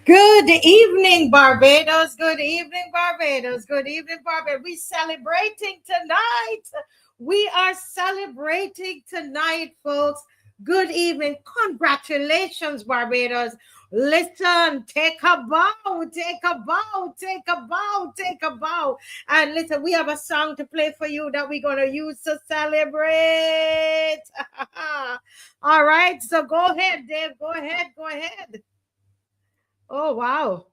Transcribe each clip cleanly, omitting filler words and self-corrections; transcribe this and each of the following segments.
Good evening, Barbados. Good evening, Barbados. Good evening, Barbados. We're celebrating tonight. We are celebrating tonight, folks. Good evening. Congratulations, Barbados. Listen, take a bow, take a bow, take a bow, take a bow. And listen, we have a song to play for you that we're going to use to celebrate. All right, so go ahead, Dave. Go ahead, go ahead. Oh, wow.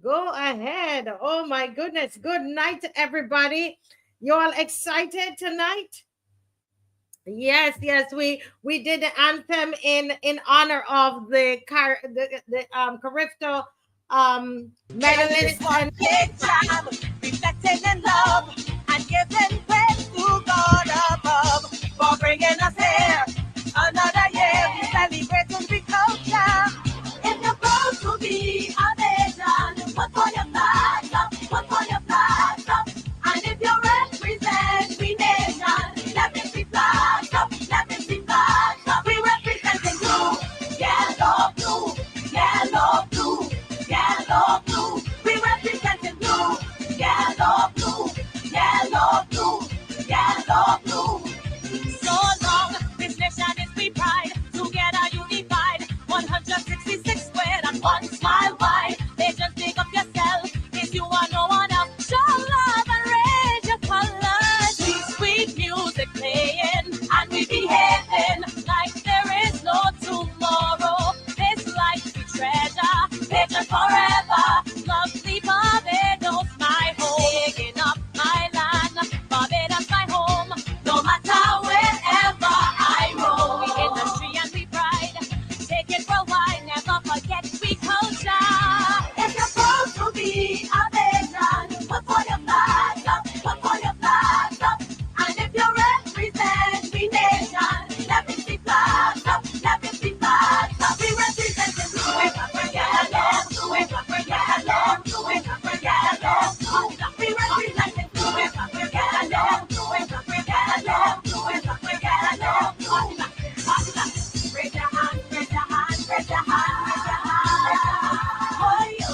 Go ahead. Oh, my goodness. Good night, everybody. You all excited tonight? Yes, yes. We did the anthem in honor of the Carifto medalist. And big time, reflecting in love and giving praise to God above for bringing us here. Another year, we celebrate and we culture. If you're proud to be a nation, put on your flag up, put on your flag up. And if you represent we nation, let me see flags up, let me see flags up. We representing blue, yellow, blue, yellow, blue, yellow, blue. We representing blue, yellow, blue, yellow, blue, yellow, blue. So long, this nation is we pride, together unified, 166 squared and one smile wide. They just pick up yourself if you want no one else. Show love and raise your colors. Sweet, sweet music playing and we behaving like there is no tomorrow. This life we treasure, picture forever. Lovely Barbados, my home. Taking up my land, Barbados, my home. No matter wherever I roam, we industry and we pride. Take it worldwide, never forget we culture. If you're proud to be a nation, put on your flag up, put on your flag up. And if you represent we nation, let me see flags up, let me see flags up. We represent the blue, yellow, blue, yellow, blue, yellow, blue. We represent the blue, yellow, blue, yellow, blue, yellow, blue. Raise your hand, raise your hand, raise your hand, raise your hand. Oh, yo.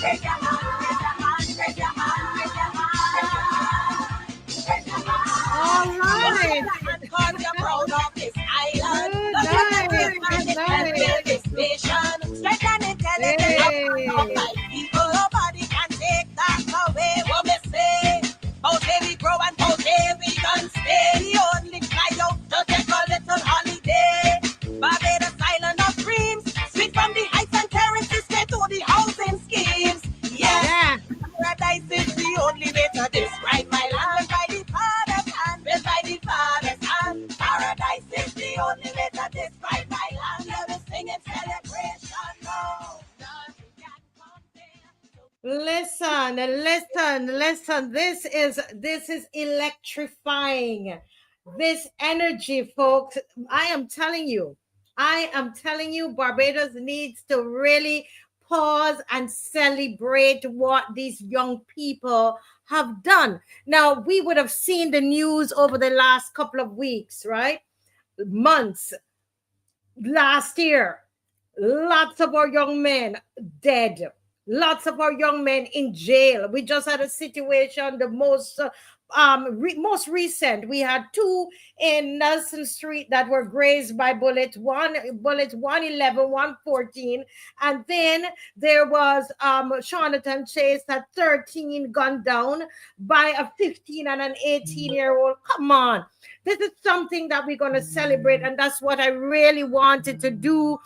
Raise your hand, raise your hand, raise your hand, raise your hand. Raise your hand. All right. Because you're proud of this island. Good night. This nation. Straight and intelligent. Of my people, nobody can take that away. What we say? How day we grow and how day we can stay. We only fly out to take a little holiday. Barbados island of dreams. Sweet from the heights and terraces straight to the housing schemes. Yeah. Paradise is the only way to describe my land. By the Father's hand, by the Father's hand. Paradise is the only way to describe my land. Let us sing in celebration. No, nothing can compare. Listen. This is electrifying. This energy, folks. I am telling you, Barbados needs to really pause and celebrate what these young people have done. Now, we would have seen the news over the last couple of weeks, right? Months. Last year, lots of our young men dead. Lots of our young men in jail. We just had a situation, the most recent. We had two in Nelson Street that were grazed by bullets 111, 114. And then there was Jonathan Chase at 13 gunned down by a 15 and an 18-year-old. Come on. This is something that we're going to celebrate. And that's what I really wanted to do.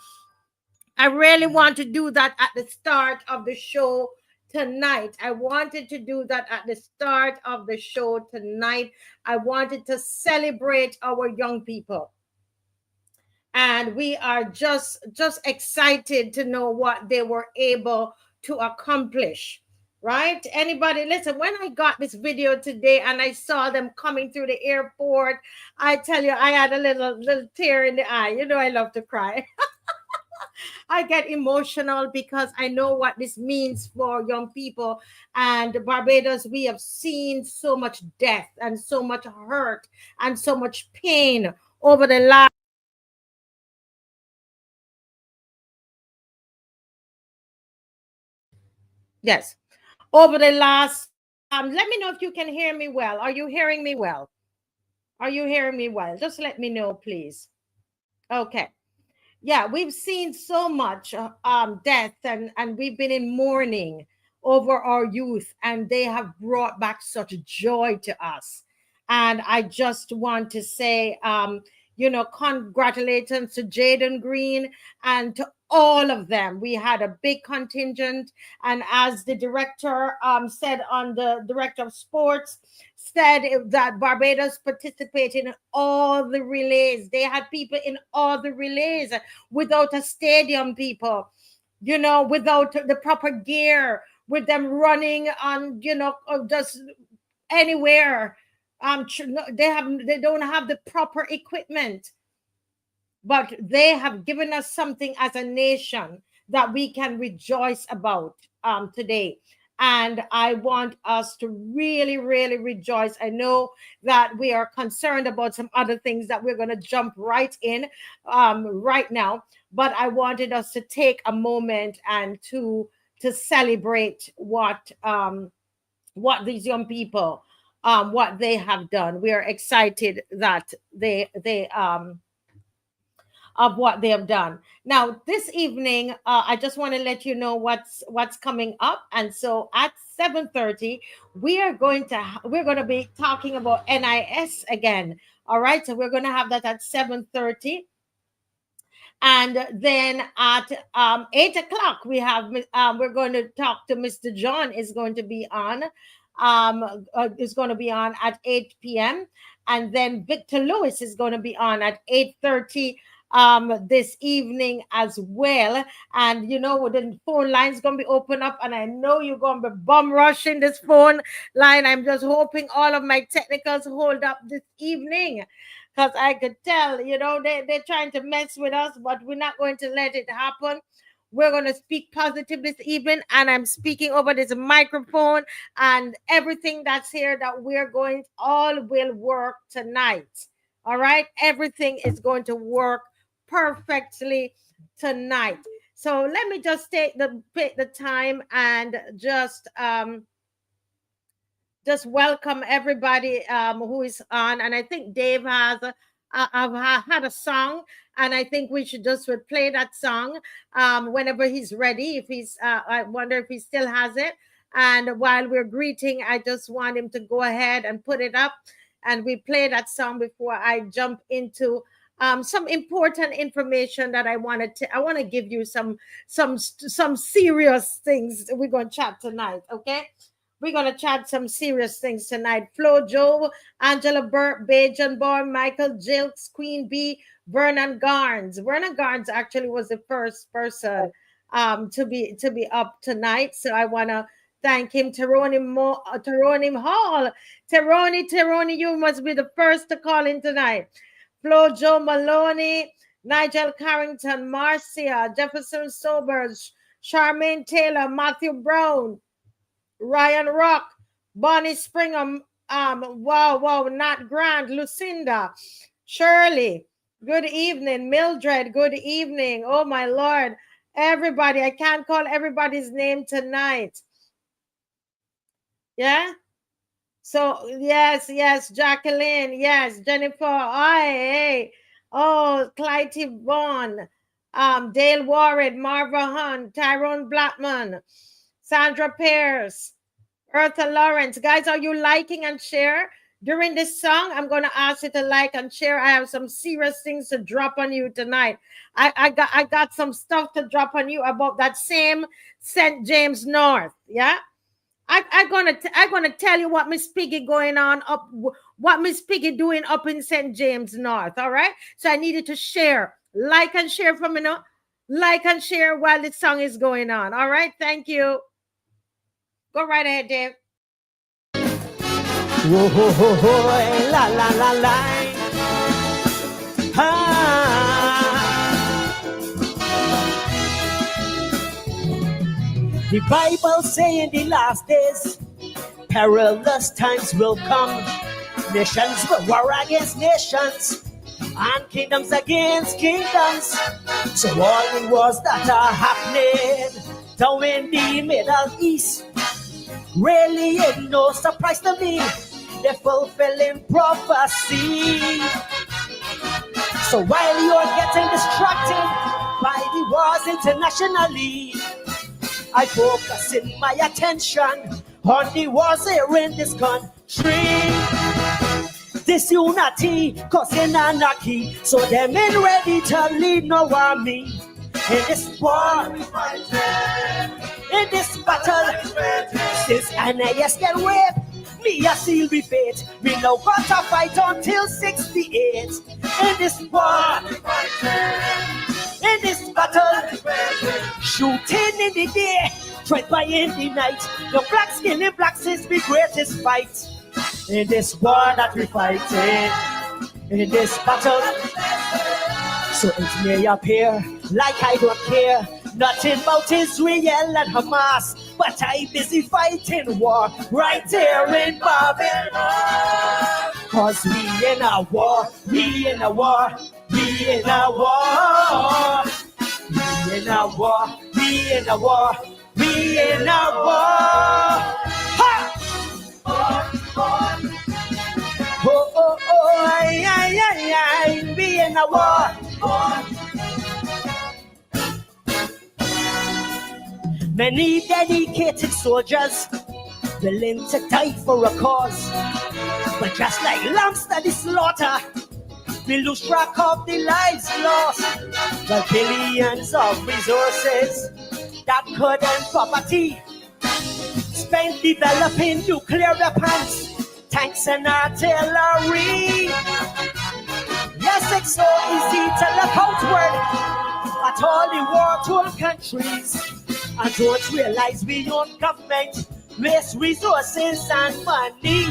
I really want to do that at the start of the show tonight. I wanted to do that at the start of the show tonight. I wanted to celebrate our young people. And we are just excited to know what they were able to accomplish. Right? Anybody, listen, when I got this video today and I saw them coming through the airport, I tell you, I had a little tear in the eye. You know, I love to cry. I get emotional because I know what this means for young people. And Barbados, we have seen so much death and so much hurt and so much pain over the last. Yes, over the last. Let me know if you can hear me well. Are you hearing me well? Are you hearing me well? Just let me know, please. Okay. Yeah, we've seen so much death, and we've been in mourning over our youth, and they have brought back such joy to us. And I just want to say, congratulations to Jaden Green and to all of them. We had a big contingent, and as the director said, on the director of sports said, that Barbados participated in all the relays. They had people in all the relays without a stadium, people, without the proper gear, with them running on, just anywhere. They don't have the proper equipment, but they have given us something as a nation that we can rejoice about today. And I want us to really, really rejoice. I know that we are concerned about some other things that we're going to jump right in right now, but I wanted us to take a moment and to celebrate what these young people, what they have done. We are excited that they of what they have done. Now, this evening, I just want to let you know what's coming up. And so at 7:30, we're going to be talking about NIS again. All right, so we're going to have that at 7:30. And then at 8 o'clock, we're going to talk to Mr. John is going to be on. Is going to be on at 8 p.m. And then Victor Lewis is going to be on at 8:30 this evening as well. And the phone line is going to be open up, and I know you're going to be bum rushing this phone line. I'm just hoping all of my technicals hold up this evening, because I could tell, they're trying to mess with us, but we're not going to let it happen. We're going to speak positive this evening, and I'm speaking over this microphone, and everything that's here that all will work tonight. All right? Everything is going to work perfectly tonight. So let me just take the time and just welcome everybody who is on. And I think Dave has had a song, and I think we should just play that song whenever he's ready. If he's, I wonder if he still has it. And while we're greeting, I just want him to go ahead and put it up, and we play that song before I jump into some important information that I want to give you some serious things. We're going to chat tonight, okay? We're going to chat some serious things tonight. Flo Joe, Angela Burt, Bajan Born, Michael Jilks, Queen B, Vernon Garnes. Vernon Garnes actually was the first person to be up tonight. So I want to thank him. Teronim Hall. Teroni, you must be the first to call in tonight. Flo Joe Maloney, Nigel Carrington, Marcia, Jefferson Sobers, Charmaine Taylor, Matthew Brown, Ryan Rock, Bonnie Springer, wow, not Grant, Lucinda, Shirley, good evening, Mildred, good evening. Oh my Lord, everybody, I can't call everybody's name tonight. Yeah. So yes, Jacqueline, yes, Jennifer, hey, oh, Clyde Vaughn, Dale Warren, Marva Hunt, Tyrone Blackman, Sandra Pierce, Eartha Lawrence. Guys, are you liking and share? During this song, I'm going to ask you to like and share. I have some serious things to drop on you tonight. I got some stuff to drop on you about that same St. James North, yeah? I'm gonna tell you what Miss Piggy what Miss Piggy doing up in St. James North. All right. So I needed to share, like and share from like and share while this song is going on. All right. Thank you. Go right ahead, Dave. Whoa, ho, ho, ho, la la la la. Ah. The Bible say in the last days, perilous times will come. Nations will war against nations, and kingdoms against kingdoms. So all the wars that are happening down in the Middle East really ain't no surprise to me. They're fulfilling prophecy. So while you're getting distracted by the wars internationally, I focus in my attention on the wars here in this country. Disunity causing anarchy, so them ain't ready to lead no army. In this war, in this battle, since NAS get raped, me a seal with fate. We no got to fight until 68. In this war, in this battle, shooting in the day, tried by in the night. The black skin in blacks is the greatest fight. In this war that we fighting, in this battle. So it may appear like I don't care nothing about Israel and Hamas, but I busy fighting war right here in Barbados. Cause we in a war, we in a war, we in a war. We in a war, we in a war, we in a war. Ha! Oh, oh, oh, ay, ay, ay, ay, we in a war. Many dedicated soldiers willing to die for a cause, but just like lambs to the slaughter, we lose track of the lives lost. The billions of resources that could end poverty spent developing nuclear weapons, tanks and artillery. Yes, it's so easy to look outward at all the war-torn countries and don't realize we own government waste resources and money.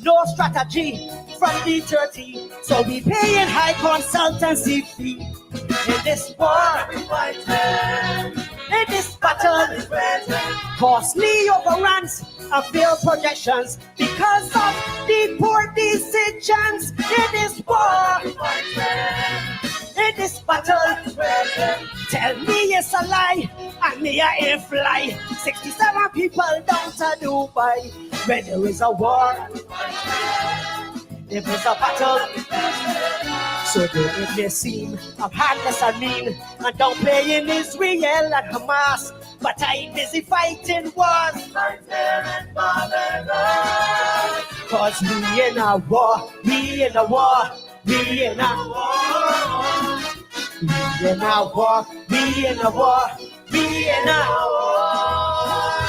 No strategy from the 30, so we paying high consultancy fee. In this war, in this battle, costly overruns and failed projections because of the poor decisions. In this war, in this battle, tell me it's a lie, and me I ain't fly. 67 people down to Dubai. When there is a war, there is a battle. So though it may seem I'm heartless and mean, and don't play in Israel and Hamas, but I'm busy fighting wars. Cause we in a war, we in a war, we in a war. We in a war, we in a war, we in a war.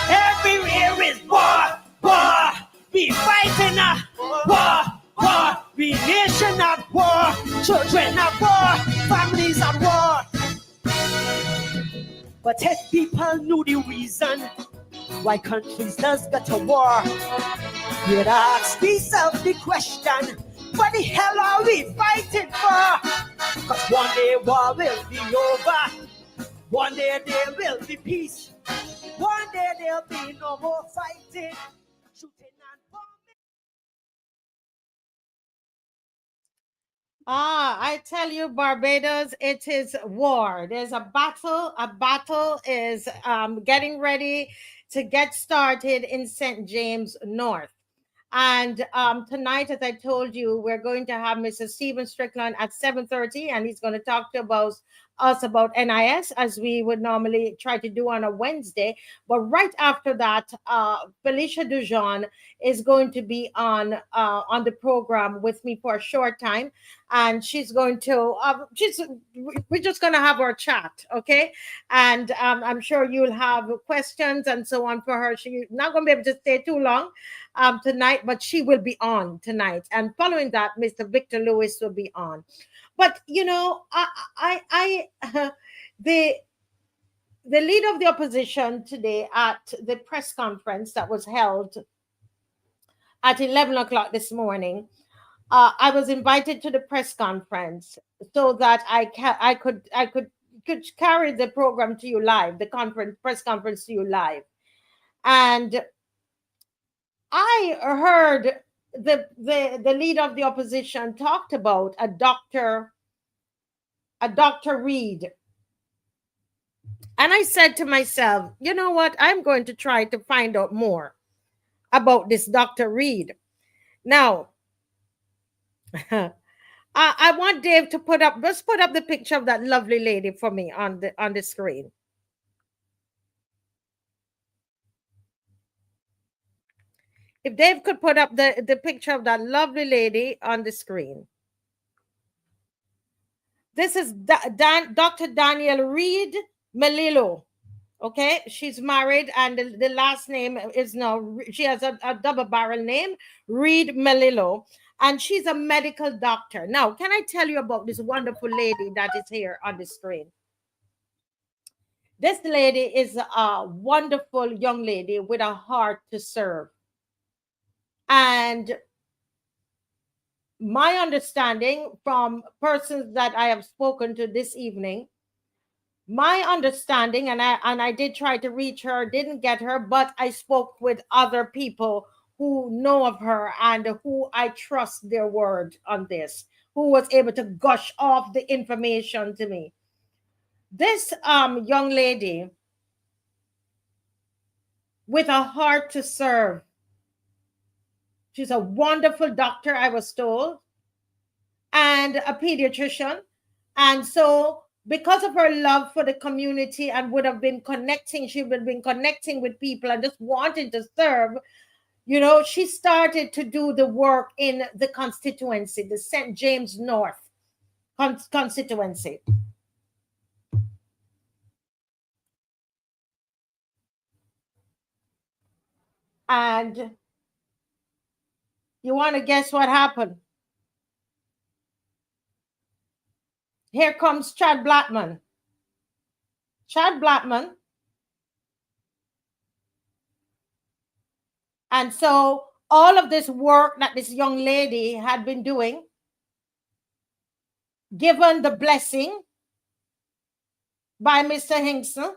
Everywhere is war, war. We fighting a war, war. We nation at war, children at war, families at war. But if people knew the reason why countries does go to war, you'd ask yourself the question, what the hell are we fighting for? Cause one day war will be over, one day there will be peace, one day there'll be no more fighting, shooting and bombing. I tell you, Barbados, it is war. There's a battle. A battle is getting ready to get started in St. James North. And tonight, as I told you, we're going to have Mr. Stephen Strickland at 7:30, and he's going to talk to us about NIS, as we would normally try to do on a Wednesday. But right after that, Felicia Dujon is going to be on the program with me for a short time, and she's going to we're just going to have our chat, okay? And I'm sure you'll have questions and so on for her. She's not going to be able to stay too long tonight, but she will be on tonight. And following that, Mr. Victor Lewis will be on. But you know, the leader of the opposition today at the press conference that was held at 11 o'clock this morning, I was invited to the press conference so that I could carry the program to you live, the press conference to you live. And I heard the leader of the opposition talked about a Dr. Reid. And I said to myself, you know what? I'm going to try to find out more about this Dr. Reid. Now, I want Dave to put up the picture of that lovely lady for me on the screen. If Dave could put up the picture of that lovely lady on the screen. This is Dr. Daniel Reid Melillo. Okay, she's married, and the last name is now, she has a double barrel name, Reid Melillo, and she's a medical doctor. Now, can I tell you about this wonderful lady that is here on the screen? This lady is a wonderful young lady with a heart to serve. And my understanding from persons that I have spoken to this evening, my understanding, and I did try to reach her, didn't get her, but I spoke with other people who know of her and who I trust their word on this, who was able to gush off the information to me. This young lady with a heart to serve. She's a wonderful doctor, I was told, and a pediatrician. And so because of her love for the community and would have been connecting, she would have been connecting with people and just wanting to serve, you know, she started to do the work in the constituency, the St. James North constituency. And you want to guess what happened? Here comes Chad Blackman. Chad Blackman. And so all of this work that this young lady had been doing, given the blessing by Mr. Hinkson,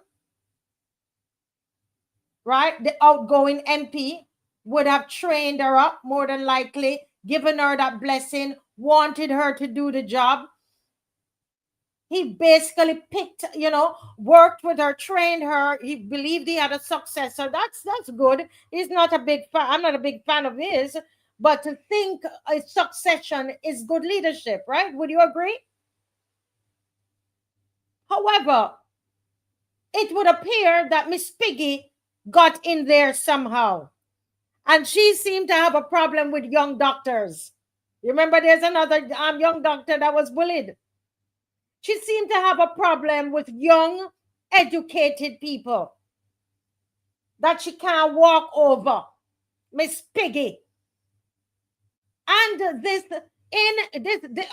right? The outgoing MP would have trained her up, more than likely, given her that blessing, wanted her to do the job. He basically picked, you know, worked with her, trained her. He believed he had a successor. That's good. He's not a big fan. I'm not a big fan of his, but to think a succession is good leadership, right? Would you agree? However, it would appear that Miss Piggy got in there somehow. And she seemed to have a problem with young doctors. You remember there's another young doctor that was bullied. She seemed to have a problem with young, educated people that she can't walk over. Miss Piggy. And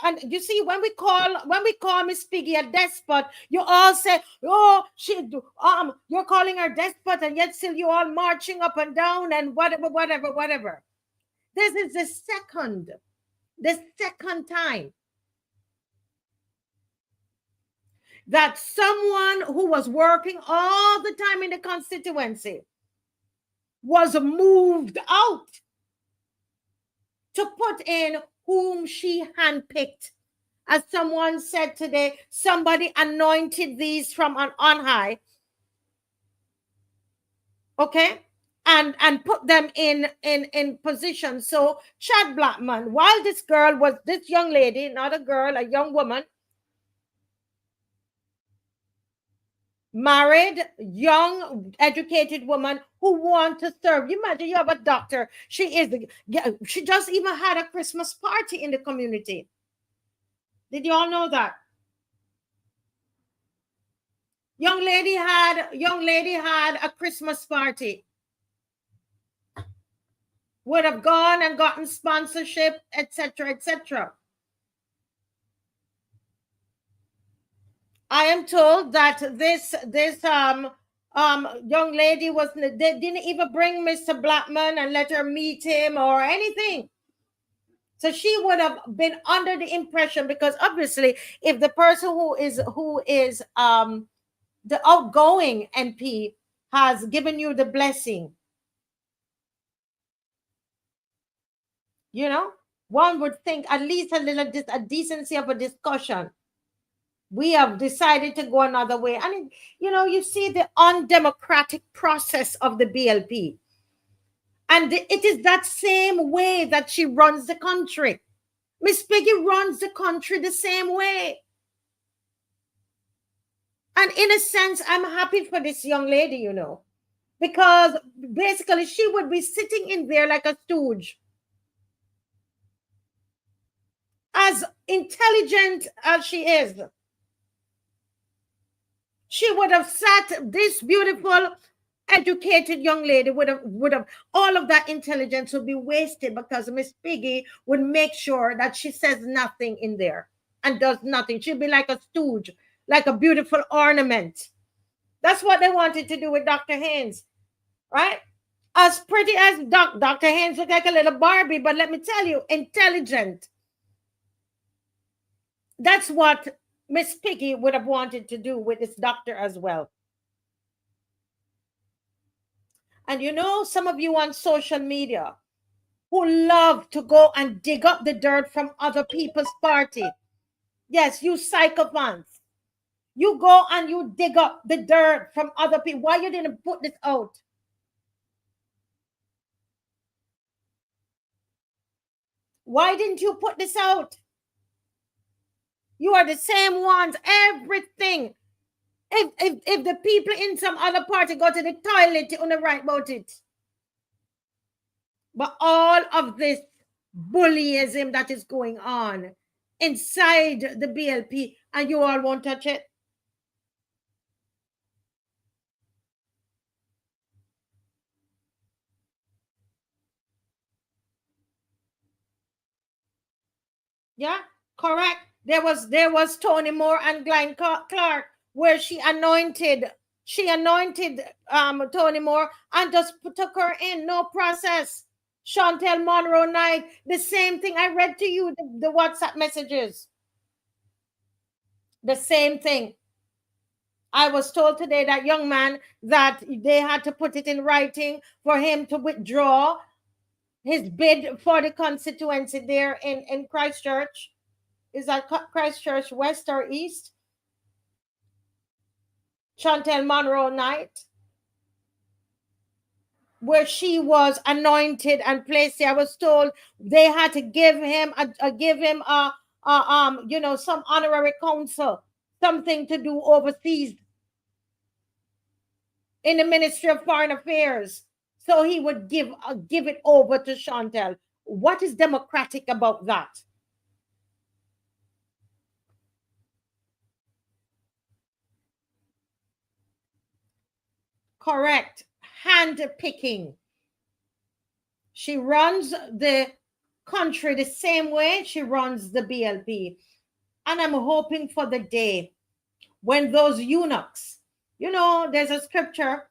and you see, when we call Miss Piggy a despot, you all say, oh, you're calling her despot, and yet still you all marching up and down and whatever. This is the second time that someone who was working all the time in the constituency was moved out to put in whom she handpicked. As someone said today, somebody anointed these from on high, okay, and put them in position. So Chad Blackman, while this young lady, not a girl, a young woman, married, young, educated woman who wants to serve. You imagine you have a doctor. She just even had a Christmas party in the community. Did you all know that? Young lady had a Christmas party. Would have gone and gotten sponsorship, etc., etc. I am told that this young lady didn't even bring Mr. Blackman and let her meet him or anything. So she would have been under the impression, because obviously if the person who is the outgoing MP has given you the blessing, you know, one would think at least a decency of a discussion. We have decided to go another way. And, you see the undemocratic process of the BLP. And it is that same way that she runs the country. Miss Piggy runs the country the same way. And in a sense, I'm happy for this young lady, because basically she would be sitting in there like a stooge. As intelligent as she is, she would have sat, this beautiful, educated young lady would have all of that intelligence would be wasted, because Miss Piggy would make sure that she says nothing in there and does nothing. She'd be like a stooge, like a beautiful ornament. That's what they wanted to do with Dr. Haynes, right? As pretty as Dr. Haynes looked like a little Barbie, but let me tell you, intelligent. That's what Miss Piggy would have wanted to do with this doctor as well. And some of you on social media who love to go and dig up the dirt from other people's party. Yes, you psychopaths. You go and you dig up the dirt from other people. Why you didn't put this out? Why didn't you put this out? You are the same ones, everything. If the people in some other party go to the toilet, you don't write about it. But all of this bullyism that is going on inside the BLP, and you all won't touch it. Yeah, correct. There was Tony Moore and Glenn Clark, where she anointed Tony Moore and just took her in, no process. Chantel Monroe Knight, the same thing. I read to you the WhatsApp messages. The same thing. I was told today, that young man, that they had to put it in writing for him to withdraw his bid for the constituency there in Christchurch. Is that Christchurch West or East? Chantel Monroe Knight, where she was anointed and placed there. I was told they had to give him some honorary council, something to do overseas in the Ministry of Foreign Affairs, so he would give it over to Chantel. What is democratic about that? Correct. Hand picking. She runs the country the same way she runs the BLP. And I'm hoping for the day when those eunuchs, there's a scripture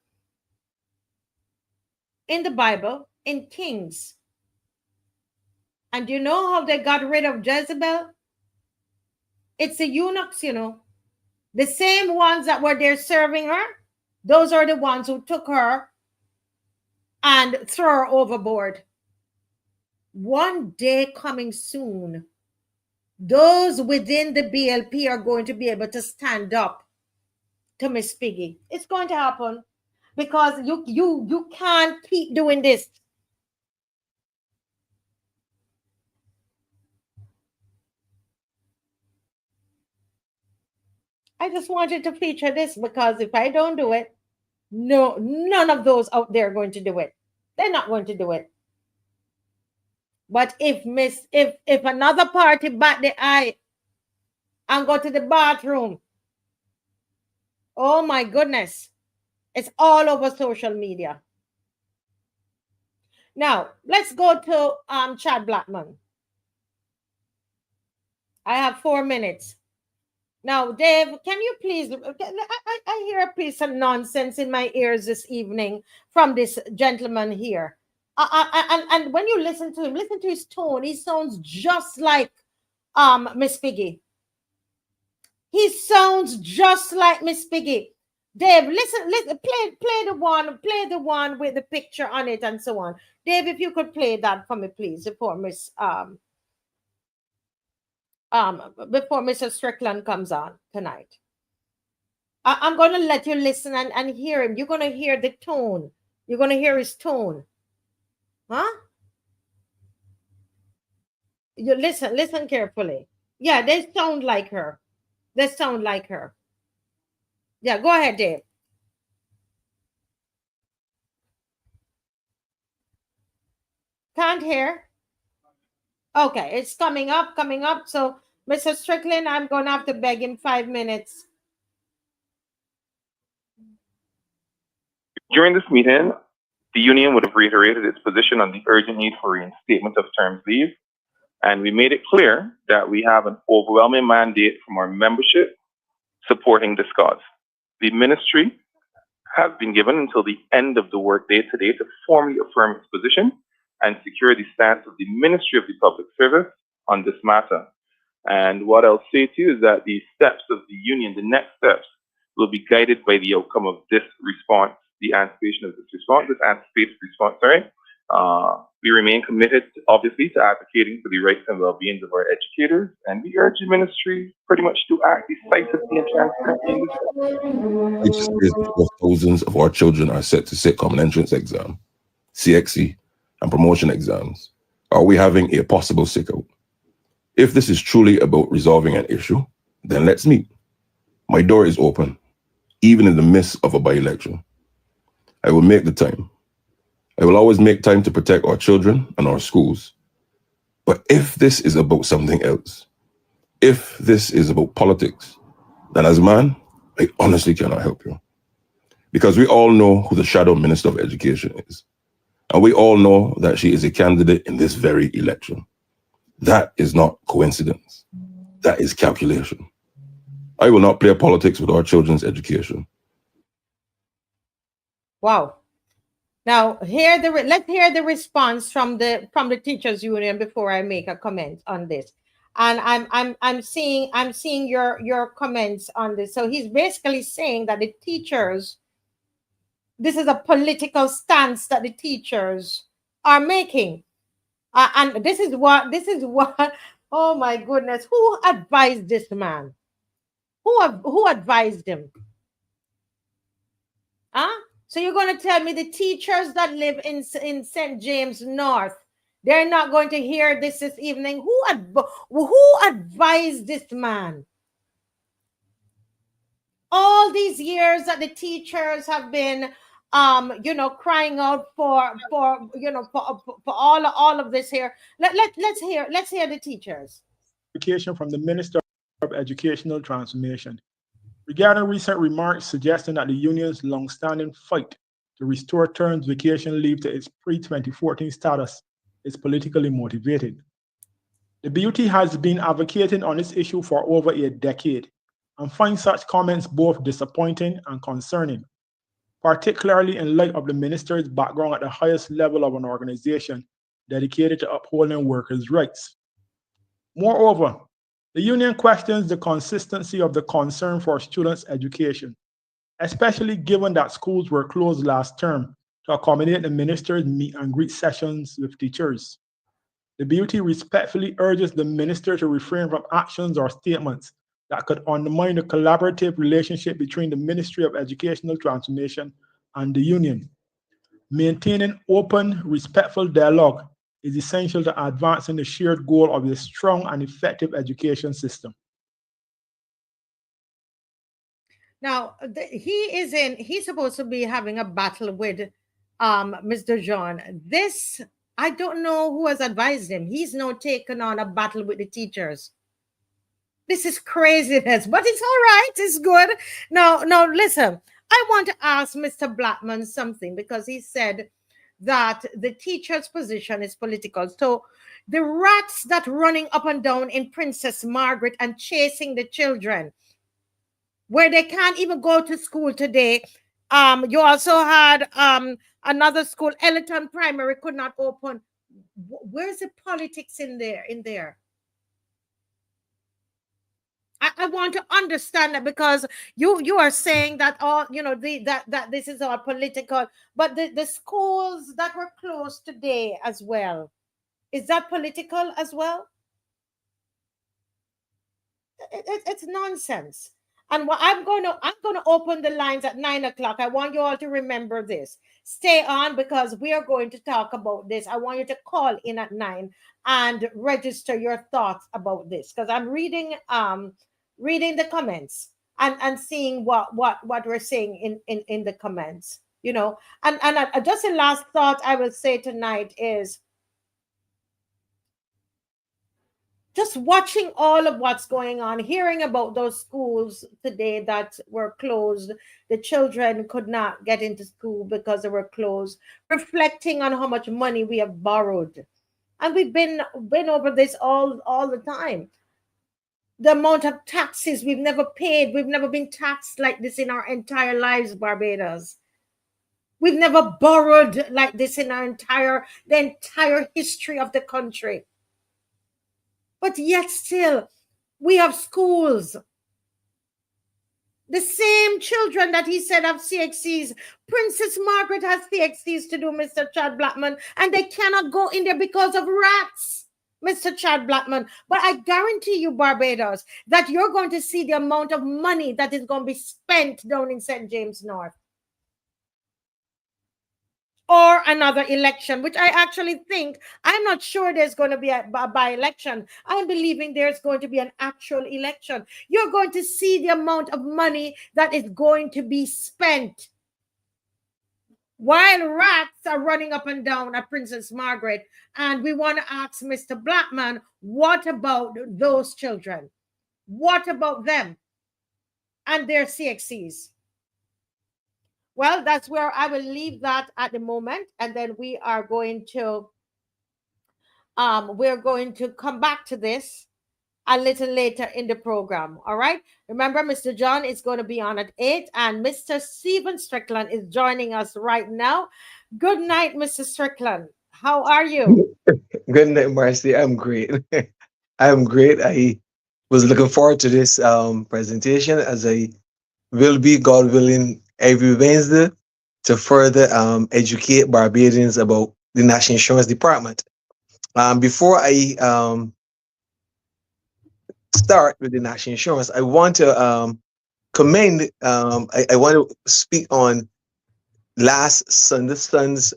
in the Bible, in Kings. And you know how they got rid of Jezebel? It's the eunuchs, the same ones that were there serving her. Those are the ones who took her and threw her overboard. One day coming soon, those within the BLP are going to be able to stand up to Miss Piggy. It's going to happen, because you can't keep doing this. I just wanted to feature this, because if I don't do it, none of those out there are going to do it. They're not going to do it. But if another party bat the eye and go to the bathroom, oh my goodness, it's all over social media. Now let's go to Chad Blackman. I have 4 minutes. Now, Dave, can you please, I hear a piece of nonsense in my ears this evening from this gentleman here. And when you listen to him, listen to his tone. He sounds just like Miss Piggy. He sounds just like Miss Piggy. Dave, listen, play the one with the picture on it and so on. Dave, if you could play that for me, please, before Mr. Strickland comes on tonight. I'm going to let you listen and hear him. You're going to hear the tone. You're going to hear his tone. Huh? You listen carefully. Yeah, they sound like her. They sound like her. Yeah, go ahead, Dave. Can't hear. Okay, it's coming up. So, Mr. Strickland, I'm going to have to beg in 5 minutes. During this meeting, the union would have reiterated its position on the urgent need for reinstatement of term leave, and we made it clear that we have an overwhelming mandate from our membership supporting this cause. The ministry has been given until the end of the workday today to formally affirm its position and secure the stance of the Ministry of the Public Service on this matter. And what I'll say to you is that the steps of the union, the next steps, will be guided by the outcome of this response, the anticipation of this anticipated response, we remain committed, obviously, to advocating for the rights and well-being of our educators, and we urge the ministry pretty much to act decisively and transparently. Just before thousands of our children are set to sit common entrance exam, CXC, and promotion exams, are we having a possible sickout? If this is truly about resolving an issue, then let's meet. My door is open, even in the midst of a by-election. I will make the time. I will always make time to protect our children and our schools. But if this is about something else, if this is about politics, then as a man, I honestly cannot help you. Because we all know who the shadow Minister of Education is. And we all know that she is a candidate in this very election. That is not coincidence. That is calculation. I will not play politics with our children's education. Wow. Now, let's hear the response from the teachers union before I make a comment on this. And I'm seeing your comments on this. So he's basically saying that the teachers, this is a political stance that the teachers are making, and this is what. Oh my goodness, who advised this man? Who advised him? Huh? So you're going to tell me the teachers that live in St. James North, they're not going to hear this evening? Who advised this man? All these years that the teachers have been, crying out for all of this here. Let's hear the teachers. From the Minister of Educational Transformation regarding recent remarks suggesting that the union's long-standing fight to restore term vacation leave to its pre-2014 status is politically motivated. The BUT has been advocating on this issue for over a decade and finds such comments both disappointing and concerning, particularly in light of the minister's background at the highest level of an organization dedicated to upholding workers' rights. Moreover, the union questions the consistency of the concern for students' education, especially given that schools were closed last term to accommodate the minister's meet and greet sessions with teachers. The BUT respectfully urges the minister to refrain from actions or statements that could undermine the collaborative relationship between the Ministry of Educational Transformation and the union. Maintaining open, respectful dialogue is essential to advancing the shared goal of a strong and effective education system. Now, he's supposed to be having a battle with Ms. Dujon. This, I don't know who has advised him. He's now taken on a battle with the teachers. This is craziness, but it's all right. It's good. Now, listen, I want to ask Mr. Blackman something, because he said that the teacher's position is political. So the rats that running up and down in Princess Margaret and chasing the children, where they can't even go to school today, You also had another school, Ellerton Primary, could not open. Where's the politics in there? I want to understand that, because you are saying that all, you know, that this is all political, but the schools that were closed today as well, is that political as well? It's nonsense. And what I'm going to open the lines at 9 o'clock. I want you all to remember this. Stay on, because we are going to talk about this. I want you to call in at 9 and register your thoughts about this, because I'm reading the comments and seeing what we're saying in the comments, you know. And just the last thought I will say tonight is, just watching all of what's going on, hearing about those schools today that were closed, the children could not get into school because they were closed, reflecting on how much money we have borrowed. And we've been over this all the time. The amount of taxes we've never paid. We've never been taxed like this in our entire lives, Barbados. We've never borrowed like this in the entire history of the country. But yet still, we have schools. The same children that he said have CXCs. Princess Margaret has CXCs to do, Mr. Chad Blackman, and they cannot go in there because of rats, Mr. Chad Blackman. But I guarantee you, Barbados, that you're going to see the amount of money that is going to be spent down in St. James North. Or another election, which I actually think, I'm not sure there's going to be a by-election. I'm believing there's going to be an actual election. You're going to see the amount of money that is going to be spent while rats are running up and down at Princess Margaret. And we want to ask Mr. Blackman, what about those children? What about them and their CXCs? Well, that's where I will leave that at the moment, and then we are going to come back to this a little later in the program. All right. Remember, Mr. John is going to be on at 8, and Mr. Stephen Strickland is joining us right now. Good night, Mr. Strickland. How are you? Good night, Marcia. I'm great. I'm great. I was looking forward to this presentation, as I will be, God willing, every Wednesday to further educate Barbadians about the National Insurance Department. Before I start with the National Insurance, I want to commend, I want to speak on last Sunday's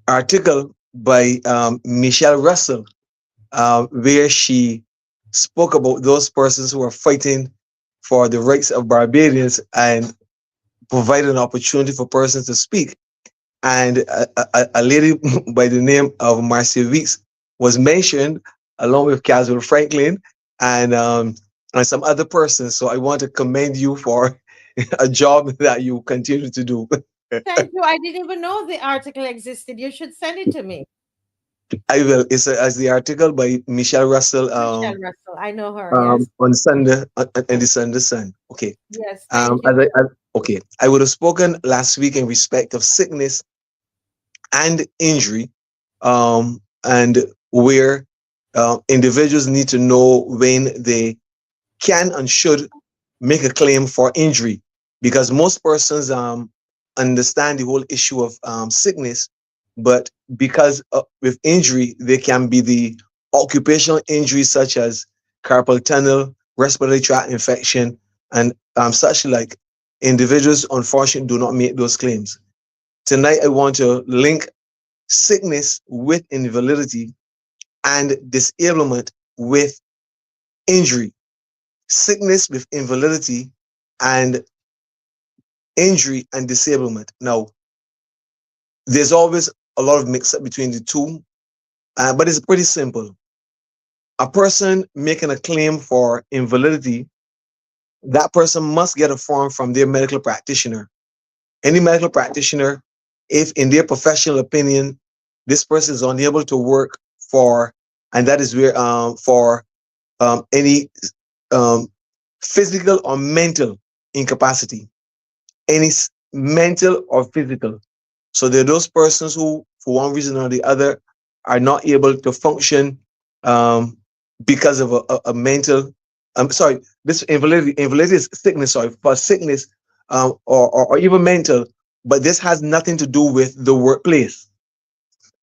article by Michelle Russell, where she spoke about those persons who are fighting for the rights of Barbadians and provide an opportunity for persons to speak. And a lady by the name of Marcia Weeks was mentioned, along with Caswell Franklin and some other persons. So I want to commend you for a job that you continue to do. Thank you. I didn't even know the article existed. You should send it to me. I will. It's as the article by Michelle Russell. Michelle Russell, I know her. Yes. On Sunday, in the Sunday Sun. Okay. Yes. Thank you. Okay. I would have spoken last week in respect of sickness and injury, and where individuals need to know when they can and should make a claim for injury, because most persons understand the whole issue of sickness. But because with injury, there can be the occupational injuries such as carpal tunnel, respiratory tract infection, and such like. Individuals, unfortunately, do not make those claims. Tonight, I want to link sickness with invalidity and disablement with injury. Sickness with invalidity and injury and disablement. Now, there's always a lot of mix-up between the two, but it's pretty simple. A person making a claim for invalidity, that person must get a form from their medical practitioner. Any medical practitioner, if in their professional opinion, this person is unable to work for, and that is where for any physical or mental incapacity, any mental or physical. So there are those persons who, for one reason or the other, are not able to function because of a mental. This invalidity is sickness. Sorry, for sickness or even mental, but this has nothing to do with the workplace.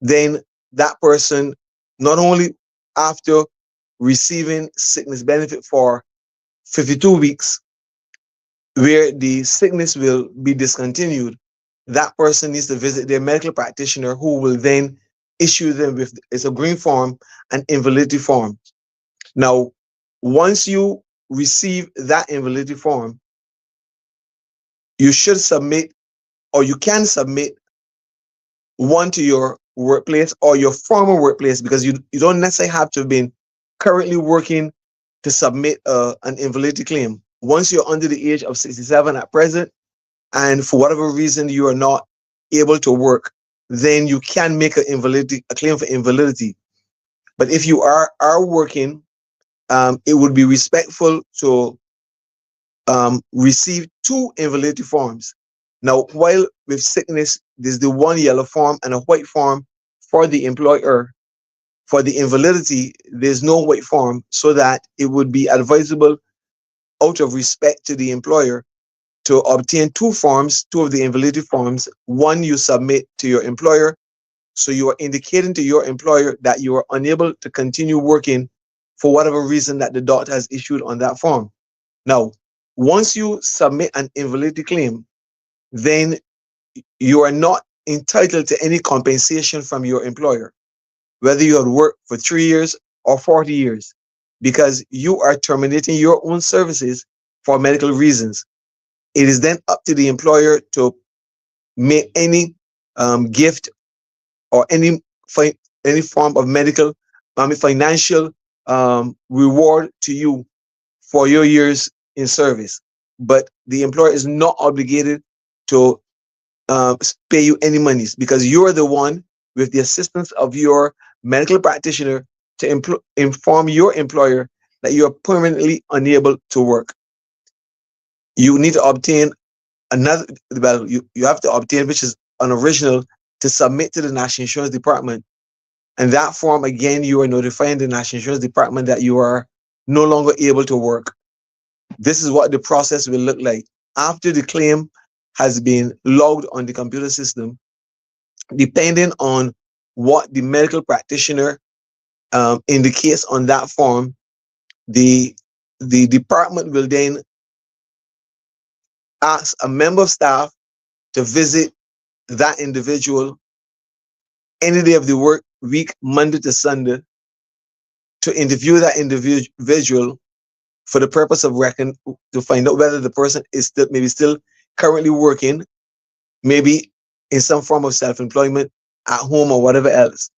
Then that person, not only after receiving sickness benefit for 52 weeks, where the sickness will be discontinued, that person needs to visit their medical practitioner, who will then issue them with, it's a green form, an invalidity form. Now, once you receive that invalidity form, you should submit, or you can submit one to your workplace or your former workplace, because you don't necessarily have to have been currently working to submit an invalidity claim. Once you're under the age of 67 at present, and for whatever reason you are not able to work, then you can make a claim for invalidity. But if you are working, it would be respectful to receive 2 invalidity forms. Now, while with sickness, there's the one yellow form and a white form for the employer. For the invalidity, there's no white form, so that it would be advisable, out of respect to the employer, to obtain 2 forms, 2 of the invalidity forms. One you submit to your employer, so you are indicating to your employer that you are unable to continue working for whatever reason that the doctor has issued on that form. Now, once you submit an invalidity claim, then you are not entitled to any compensation from your employer, whether you had worked for 3 years or 40 years, because you are terminating your own services for medical reasons. It is then up to the employer to make any gift or any form of medical, financial reward to you for your years in service. But the employer is not obligated to pay you any monies, because you are the one, with the assistance of your medical practitioner, to inform your employer that you are permanently unable to work. You need to obtain another, well, you have to obtain, which is an original, to submit to the National Insurance Department. And that form, again, you are notifying the National Insurance Department that you are no longer able to work. This is what the process will look like. After the claim has been logged on the computer system, depending on what the medical practitioner indicates on that form, the department will then ask a member of staff to visit that individual any day of the work week, Monday to Sunday, to interview that individual for the purpose of to find out whether the person is still currently working, maybe in some form of self-employment, at home, or whatever else.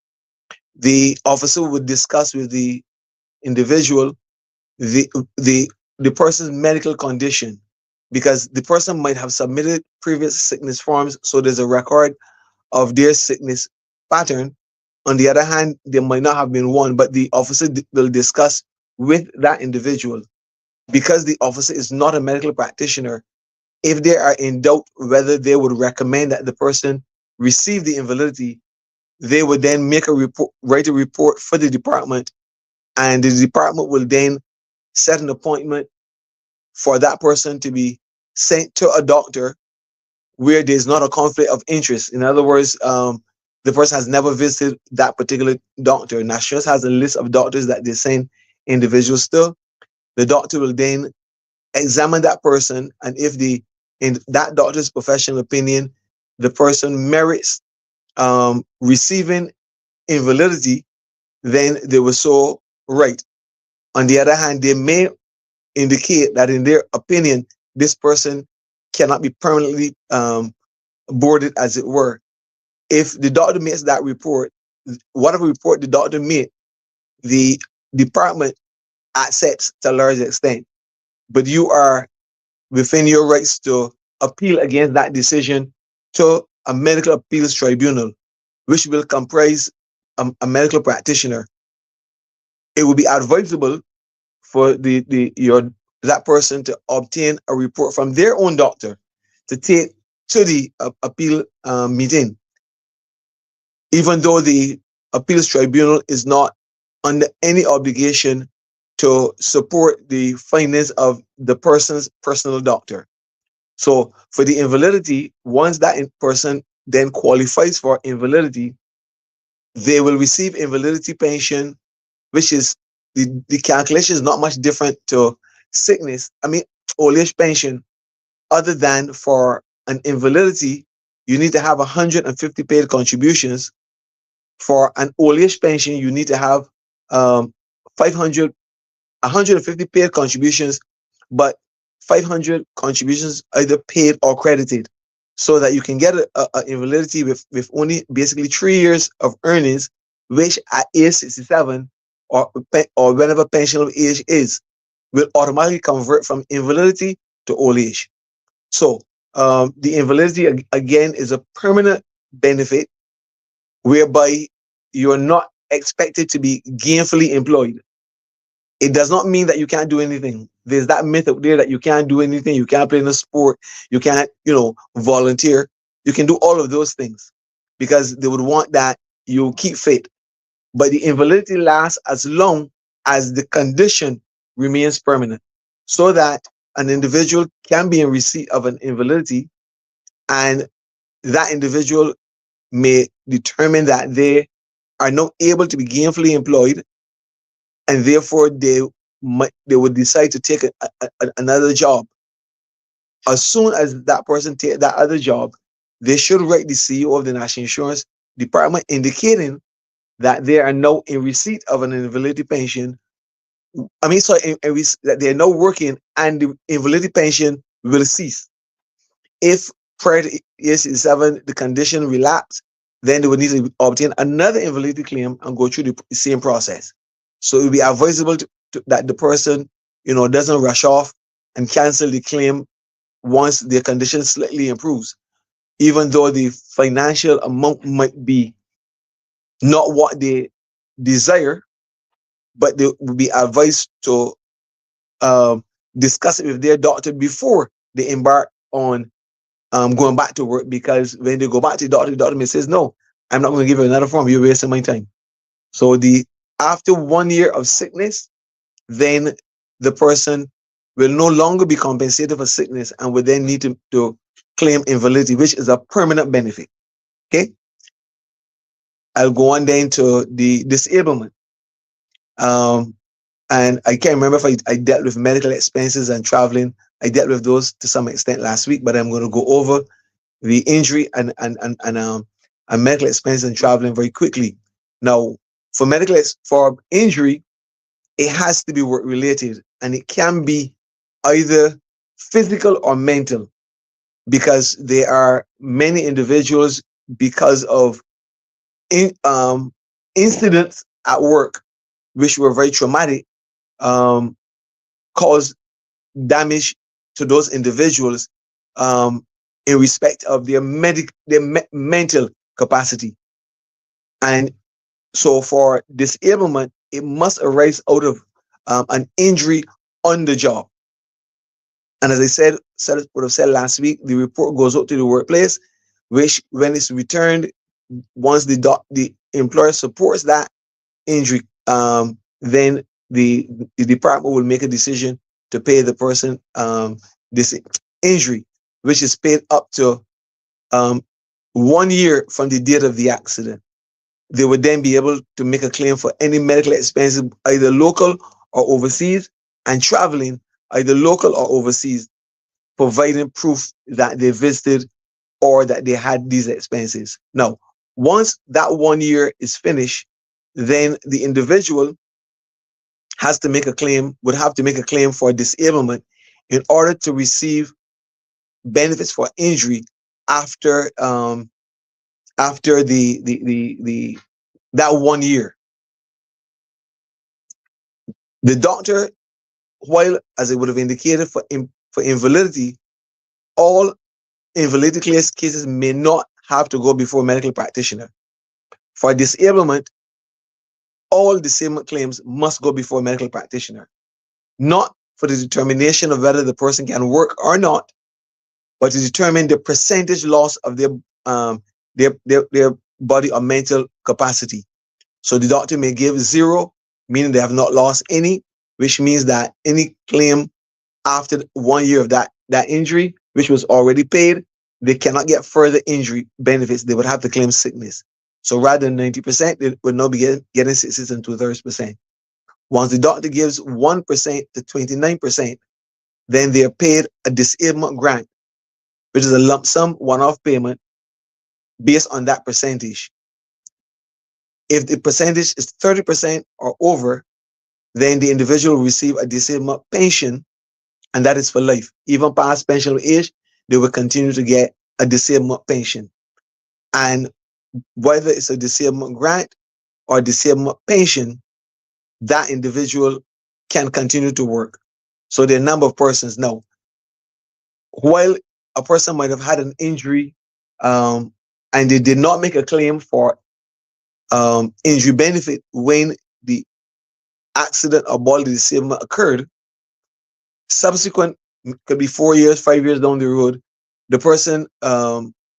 The officer would discuss with the individual the person's medical condition, because the person might have submitted previous sickness forms, so there's a record of their sickness pattern. On the other hand, there might not have been one, but the officer will discuss with that individual. Because the officer is not a medical practitioner, if they are in doubt whether they would recommend that the person receive the invalidity, they would then make a report, write a report for the department, and the department will then set an appointment for that person to be sent to a doctor where there's not a conflict of interest. In other words, the person has never visited that particular doctor. National has a list of doctors that they send individuals to. The doctor will then examine that person, and if in that doctor's professional opinion, the person merits receiving invalidity, then they will so write. On the other hand, they may indicate that in their opinion, this person cannot be permanently boarded, as it were. If the doctor makes that report, whatever report the doctor made, the department accepts to a large extent. But you are within your rights to appeal against that decision to a medical appeals tribunal, which will comprise a medical practitioner. It will be advisable for your that person to obtain a report from their own doctor to take to the appeal meeting, even though the appeals tribunal is not under any obligation to support the findings of the person's personal doctor. So for the invalidity, once that person then qualifies for invalidity, they will receive invalidity pension, which is the calculation is not much different to sickness, old age pension, other than for an invalidity, you need to have 150 paid contributions. For an old age pension, you need to have 150 paid contributions, but 500 contributions either paid or credited, so that you can get a invalidity with only basically 3 years of earnings, which at age 67 or whenever pensionable age is, will automatically convert from invalidity to old age. So the invalidity again is a permanent benefit whereby you're not expected to be gainfully employed. It does not mean that you can't do anything. There's that myth out there that you can't do anything, you can't play in a sport, you can't, volunteer. You can do all of those things because they would want that you keep fit. But the invalidity lasts as long as the condition remains permanent, so that an individual can be in receipt of an invalidity and that individual may determine that they are not able to be gainfully employed, and therefore they would decide to take another job. As soon as that person takes that other job, they should write the CEO of the National Insurance Department indicating that they are now in receipt of an invalidity pension. That they are now working and the invalidity pension will cease. If prior to age 67 the condition relapsed, then they would need to obtain another invalidity claim and go through the same process. So it will be advisable that the person, doesn't rush off and cancel the claim once their condition slightly improves, even though the financial amount might be not what they desire, but they will be advised to discuss it with their doctor before they embark on going back to work, because when they go back to the doctor may says, no, I'm not going to give you another form, you're wasting my time. So after 1 year of sickness, then the person will no longer be compensated for sickness and will then need to claim invalidity, which is a permanent benefit. Okay? I'll go on then to the disablement. And I can't remember if I dealt with medical expenses and traveling. I dealt with those to some extent last week, but I'm going to go over the injury and medical expenses and traveling very quickly. Now, for injury, it has to be work related, and it can be either physical or mental, because there are many individuals, because of incidents at work which were very traumatic, caused damage to those individuals in respect of their mental capacity. And so for disablement, it must arise out of an injury on the job. And as I would have said last week, the report goes out to the workplace, which when it's returned, once the employer supports that injury, then the department will make a decision to pay the person this injury, which is paid up to 1 year from the date of the accident. They would then be able to make a claim for any medical expenses, either local or overseas, and traveling, either local or overseas, providing proof that they visited or that they had these expenses. Now, once that 1 year is finished, then the individual would have to make a claim for disablement in order to receive benefits for injury after that 1 year. The doctor, while as I would have indicated for invalidity, all invalidity cases may not have to go before a medical practitioner. For disablement, all disablement claims must go before a medical practitioner. Not for the determination of whether the person can work or not, but to determine the percentage loss of their body or mental capacity. So the doctor may give 0, meaning they have not lost any, which means that any claim after 1 year of that injury, which was already paid, they cannot get further injury benefits. They would have to claim sickness. So rather than 90%, they would now be getting 60 and 2/3%. Once the doctor gives 1% to 29%, then they are paid a disablement grant, which is a lump sum one-off payment based on that percentage. If the percentage is 30% or over, then the individual will receive a disablement pension, and that is for life. Even past pensionable age, they will continue to get a disablement pension. And whether it's a disablement grant or disablement pension, that individual can continue to work. So there are a number of persons now. While a person might have had an injury and they did not make a claim for injury benefit when the accident or bodily disablement occurred, subsequent, could be 4 years, 5 years down the road, the person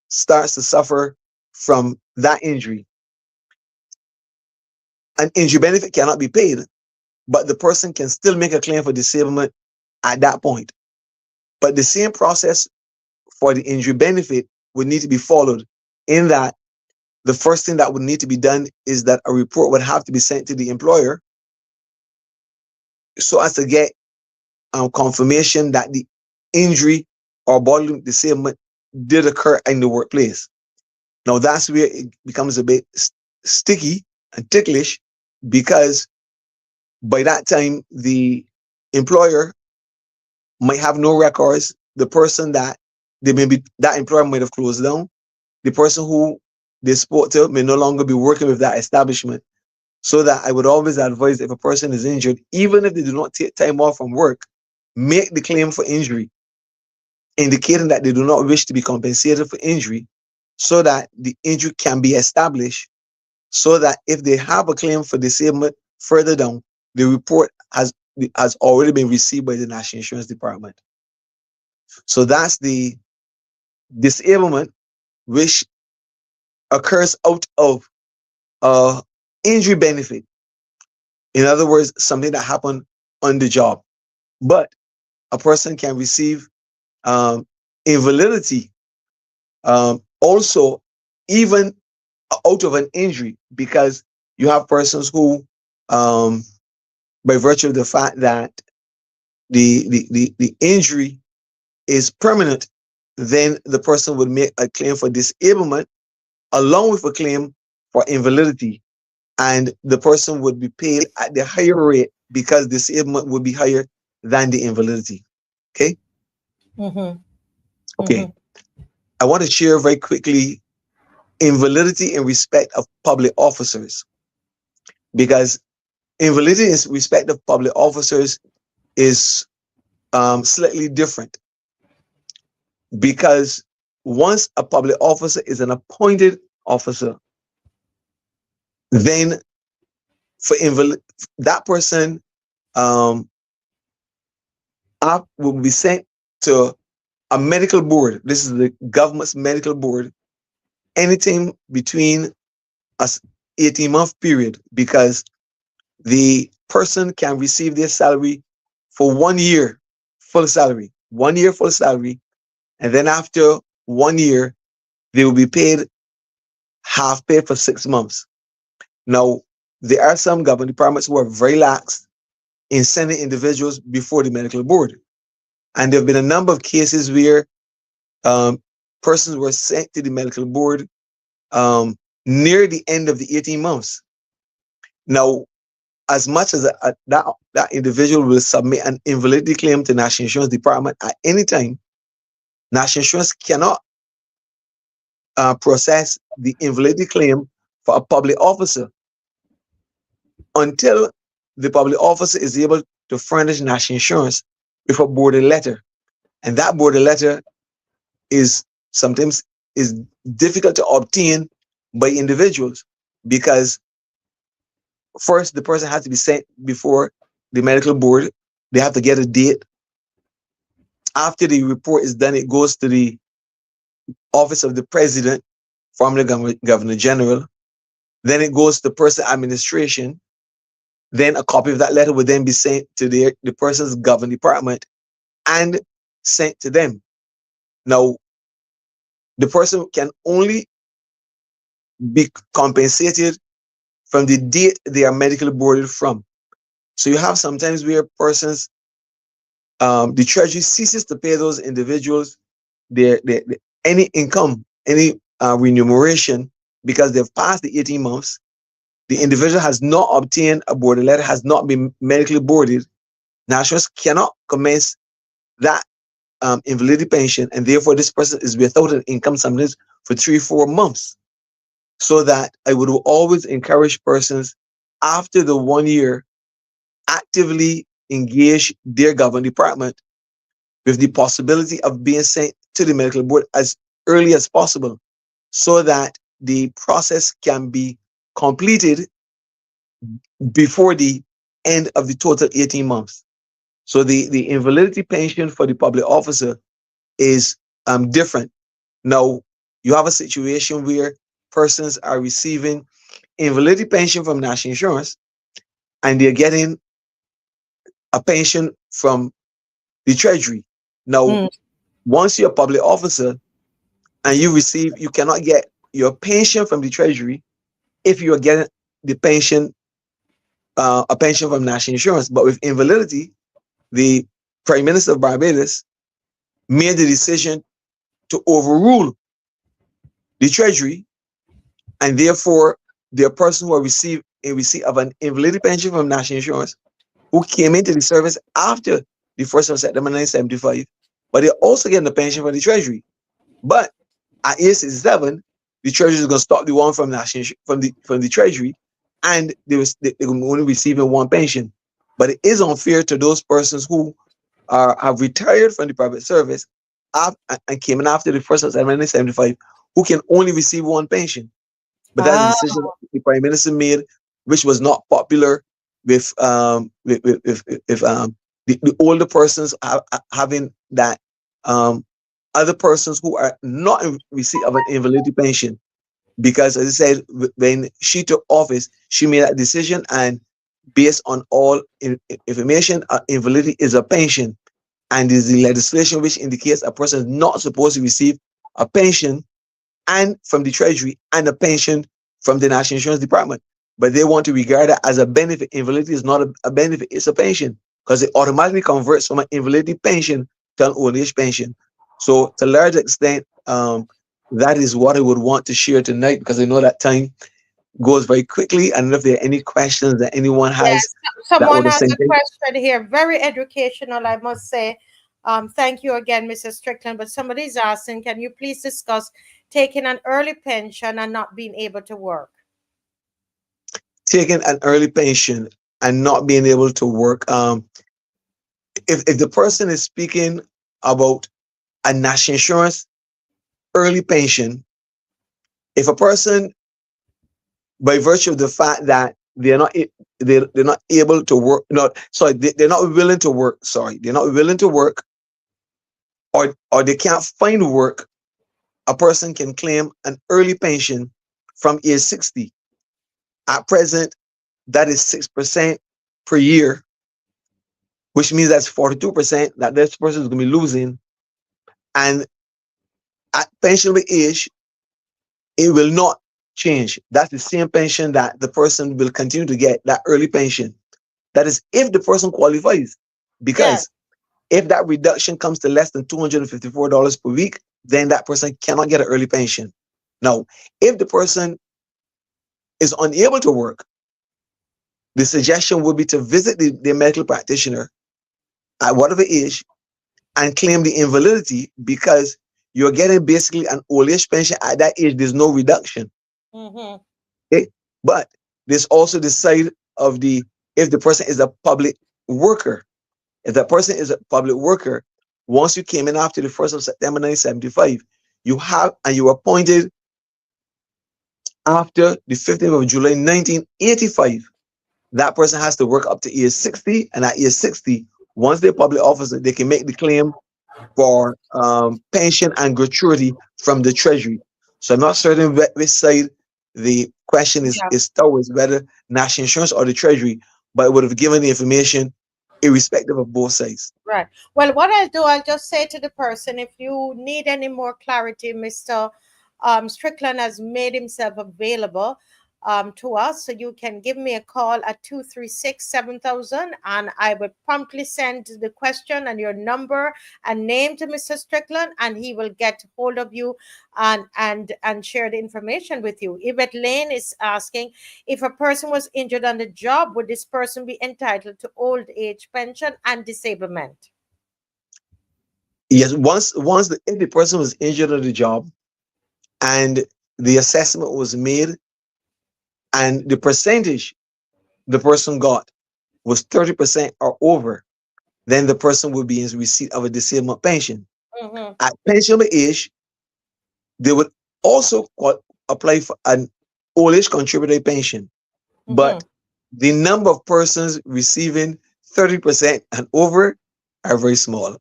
starts to suffer from that injury. An injury benefit cannot be paid, but the person can still make a claim for disablement at that point. But the same process for the injury benefit would need to be followed, in that the first thing that would need to be done is that a report would have to be sent to the employer so as to get confirmation that the injury or bodily disablement did occur in the workplace. Now that's where it becomes a bit sticky and ticklish, because by that time the employer might have no records. The person that that employer might have closed down. The person who they spoke to may no longer be working with that establishment. So that I would always advise, if a person is injured, even if they do not take time off from work, make the claim for injury, indicating that they do not wish to be compensated for injury, so that the injury can be established, so that if they have a claim for disablement further down, the report has already been received by the National Insurance Department. So that's the disablement which occurs out of injury benefit. In other words, something that happened on the job. But a person can receive invalidity also, even out of an injury, because you have persons who, by virtue of the fact that the injury is permanent, then the person would make a claim for disablement along with a claim for invalidity, and the person would be paid at the higher rate because disablement would be higher than the invalidity. Okay? Mm-hmm. Okay. Mm-hmm. I want to share very quickly invalidity in respect of public officers, because invalidity in respect of public officers is slightly different, because once a public officer is an appointed officer, then for that person will be sent to a medical board. This is the government's medical board, anything between a 18-month period, because the person can receive their salary for 1 year full salary, 1 year full salary, and then after 1 year, they will be paid half pay for 6 months. Now, there are some government departments who are very lax in sending individuals before the medical board. And there have been a number of cases where persons were sent to the medical board near the end of the 18 months. Now, as much as that individual will submit an invalidity claim to National Insurance Department at any time, National Insurance cannot process the invalidity claim for a public officer until the public officer is able to furnish National Insurance with a boarded letter. And that boarded letter is sometimes is difficult to obtain by individuals, because first the person has to be sent before the medical board. They have to get a date. After the report is done, it goes to the office of the president, formerly governor general. Then it goes to person administration. Then a copy of that letter would then be sent to the person's government department and sent to them. Now, the person can only be compensated from the date they are medically boarded from. So you have sometimes where persons, the treasury ceases to pay those individuals their any income, any remuneration, because they've passed the 18 months. The individual has not obtained a boarding letter, has not been medically boarded. Nationals cannot commence that invalidity pension, and therefore this person is without an income sometimes for 3-4 months. So that I would always encourage persons after the 1 year actively engage their government department with the possibility of being sent to the medical board as early as possible, so that the process can be completed before the end of the total 18 months. So the invalidity pension for the public officer is different. Now, you have a situation where persons are receiving invalidity pension from national insurance, and they're getting a pension from the treasury. Now, once you're a public officer and you cannot get your pension from the treasury if you're getting the pension, a pension from national insurance. But with invalidity, the Prime Minister of Barbados made the decision to overrule the treasury, and therefore the person who received a receipt of an invalidity pension from national insurance, who came into the service after the 1st of September 1975, but they're also getting a pension from the treasury. But at age 67, the treasury is going to stop the one from national from the treasury, and they're only receiving one pension. But it is unfair to those persons who have retired from the private service and came in after the 1st of September 1975, who can only receive one pension. But that's a decision the Prime Minister made, which was not popular with the older persons having that, other persons who are not in receipt of an invalidity pension. Because, as I said, when she took office, she made that decision, and based on all information, invalidity is a pension, and is the legislation which indicates a person is not supposed to receive a pension and from the treasury and a pension from the National Insurance Department. But they want to regard it as a benefit. Invalidity is not a benefit, it's a pension, because it automatically converts from an invalidity pension to an old age pension. So to a large extent, that is what I would want to share tonight, because I know that time goes very quickly. And if there are any questions that anyone has, yes, someone has a question here, very educational, I must say. Thank you again, Mrs. Strickland. But somebody's asking, can you please discuss taking an early pension and not being able to work? Taking an early pension and not being able to work. If the person is speaking about a national insurance early pension, if a person, by virtue of the fact that they're not able to work, they're not willing to work, they're not willing to work, or they can't find work, a person can claim an early pension from age 60. At present, that is 6% per year, which means that's 42% that this person is going to be losing. And at pensionable age, it will not change. That's the same pension that the person will continue to get, that early pension. That is if the person qualifies. Because if that reduction comes to less than $254 per week, then that person cannot get an early pension. Now, if the person is unable to work, the suggestion would be to visit the medical practitioner at whatever age and claim the invalidity, because you're getting basically an old age pension at that age. There's no reduction. Okay? But there's also the side of if the person is a public worker. If that person is a public worker, once you came in after the 1st of September 1975, you were appointed after the 15th of July 1985, that person has to work up to age 60, and at age 60, once they're public officer, they can make the claim for pension and gratuity from the Treasury. So I'm not certain which side the question is towards, whether national insurance or the Treasury, but it would have given the information irrespective of both sides. Right. Well, what I'll do, I'll just say to the person, if you need any more clarity, Mr. Strickland has made himself available to us. So you can give me a call at 236-7000, and I will promptly send the question and your number and name to Mr. Strickland, and he will get hold of you and share the information with you. Yvette Lane is asking, if a person was injured on the job, would this person be entitled to old age pension and disablement? Yes, if the person was injured on the job and the assessment was made and the percentage the person got was 30% or over, then the person will be in receipt of a disablement pension. At pensionable age, they would also apply for an old age contributory pension. But the number of persons receiving 30% and over are very small,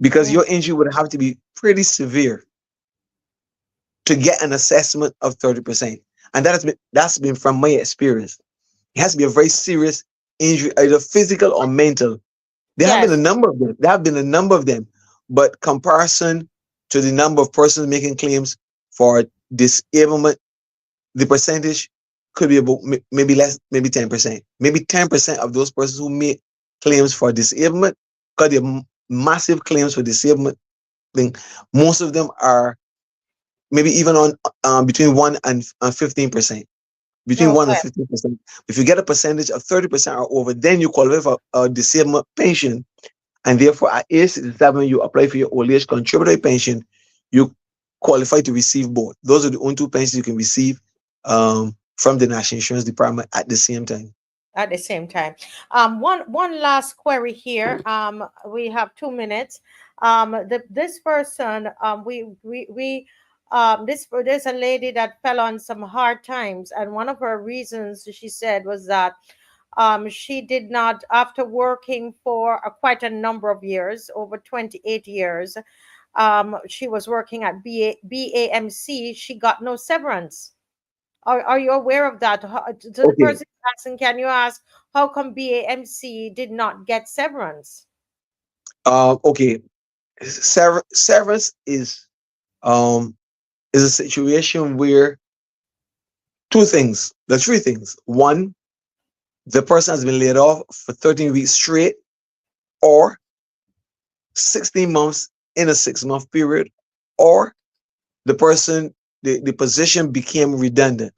because your injury would have to be severe to get an assessment of 30%. And that's been from my experience. It has to be a very serious injury, either physical or mental. There have been a number of them. There have been a number of them, but comparison to the number of persons making claims for disablement, the percentage could be about maybe less, maybe 10%. Maybe 10% of those persons who make claims for disablement, because they're massive claims for disablement, most of them are maybe even on between 1 and 15%. Between 1 and 15%. If you get a percentage of 30% or over, then you qualify for a disablement pension, and therefore at age 67 you apply for your old age contributory pension. You qualify to receive both. Those are the only two pensions you can receive from the National Insurance Department at the same time. At the same time. One last query here. We have 2 minutes. This person, there's a lady that fell on some hard times, and one of her reasons, she said, was that she did not, after working for quite a number of years, over 28 years, she was working at BAMC, she got no severance. Are you aware of that? So the person is asking, can you ask how come BAMC did not get severance? Okay, severance is a situation where three things. One, the person has been laid off for 13 weeks straight, or 16 months in a 6-month period, or the person, the position became redundant.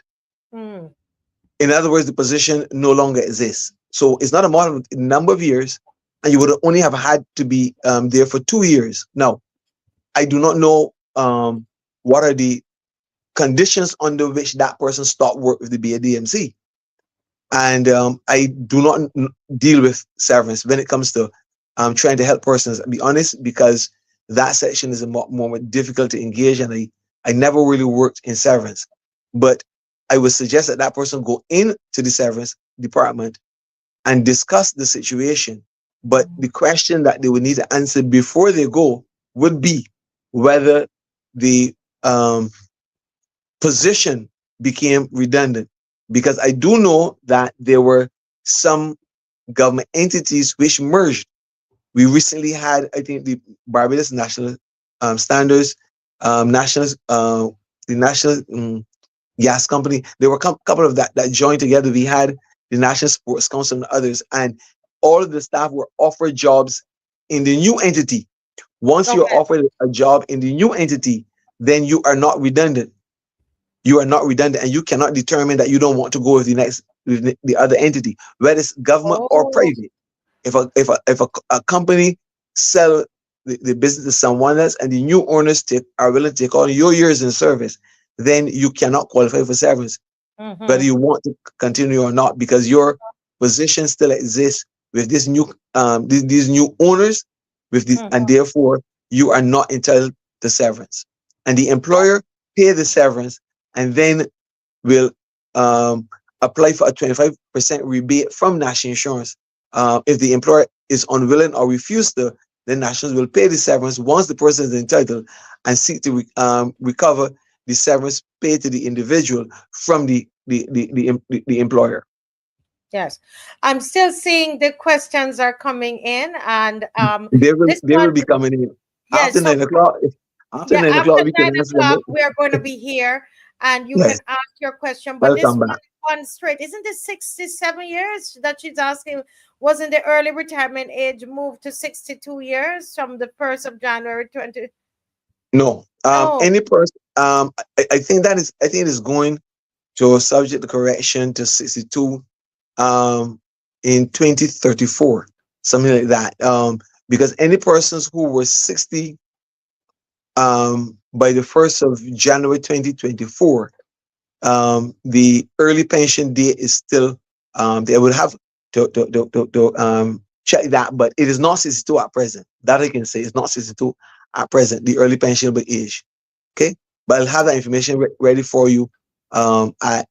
In other words, the position no longer exists. So it's not a matter of number of years, and you would only have had to be there for 2 years. Now, I do not know what are the conditions under which that person stopped work with the BADMC. And I do not deal with severance when it comes to trying to help persons. I'll be honest, because that section is a more difficult to engage, and I never really worked in severance. But I would suggest that person go into the severance department and discuss the situation. But the question that they would need to answer before they go would be whether the position became redundant. Because I do know that there were some government entities which merged. We recently had, I think, the Barbados National Standards, the National Gas Company. There were a couple of that joined together. We had the National Sports Council and others, and all of the staff were offered jobs in the new entity. Once you're offered a job in the new entity, then you are not redundant. You are not redundant, and you cannot determine that you don't want to go with the other entity, whether it's government or private. If a company sell the business to someone else, and the new owners are willing to take all your years in service, then you cannot qualify for severance, whether you want to continue or not, because your position still exists with this new these new owners, with this, and therefore you are not entitled to severance. And the employer pay the severance, and then will apply for a 25% rebate from national insurance if the employer is unwilling or refuse to, the nationals will pay the severance once the person is entitled and seek to recover the severance paid to the individual from the employer. Yes, I'm still seeing the questions are coming in, and They will this be one, coming in yes. after So 9 o'clock. After yeah, 9 after o'clock, we can 9 answer them. o'clock, we are going to be here, and you Yes. can ask your question. But this Welcome back. one straight, isn't it 67 years that she's asking? Wasn't the early retirement age moved to 62 years from the 1st of January 20? No. No. Any person, I think it is going to subject the correction to 62 in 2034, something like that. Because any persons who were 60 by the 1st of January 2024, the early pension date is still, they would have to check that, but it is not 62 at present. That I can say, it's not 62 at present, the early pensionable age. Okay, but I'll have that information ready for you at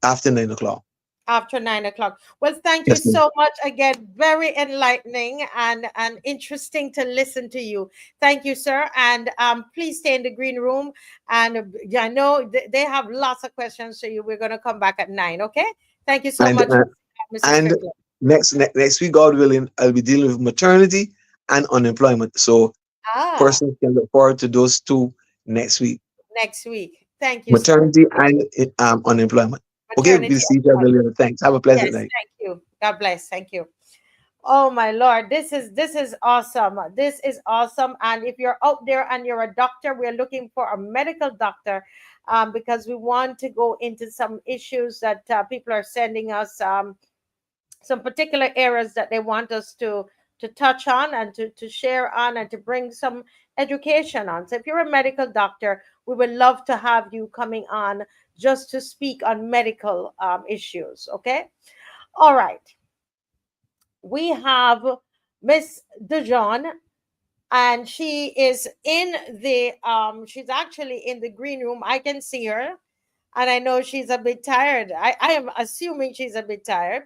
after 9 o'clock. After 9 o'clock. Well, thank you Yes, ma'am. so much again. Very enlightening and interesting to listen to you. Thank you, sir. And please stay in the green room. And I know they have lots of questions for you. We're going to come back at 9. Okay. Thank you so much, Mr. And Strickland. next week, God willing, I'll be dealing with maternity and unemployment. So persons can look forward to those two next week. Next week. Thank you, Maternity sir. and unemployment. Maternity. Okay, we'll see each other later. Thanks. Have a pleasant Yes, night. thank you. God bless. Thank you. Oh my Lord, this is awesome. This is awesome. And if you're out there and you're a doctor, we're looking for a medical doctor because we want to go into some issues that people are sending us, some particular areas that they want us to touch on and to share on and to bring some education on. So if you're a medical doctor, we would love to have you coming on just to speak on medical issues. Okay. All right. We have Miss Dujon, and she is in the she's actually in the green room. I can see her, and I know she's a bit tired. I am assuming she's a bit tired,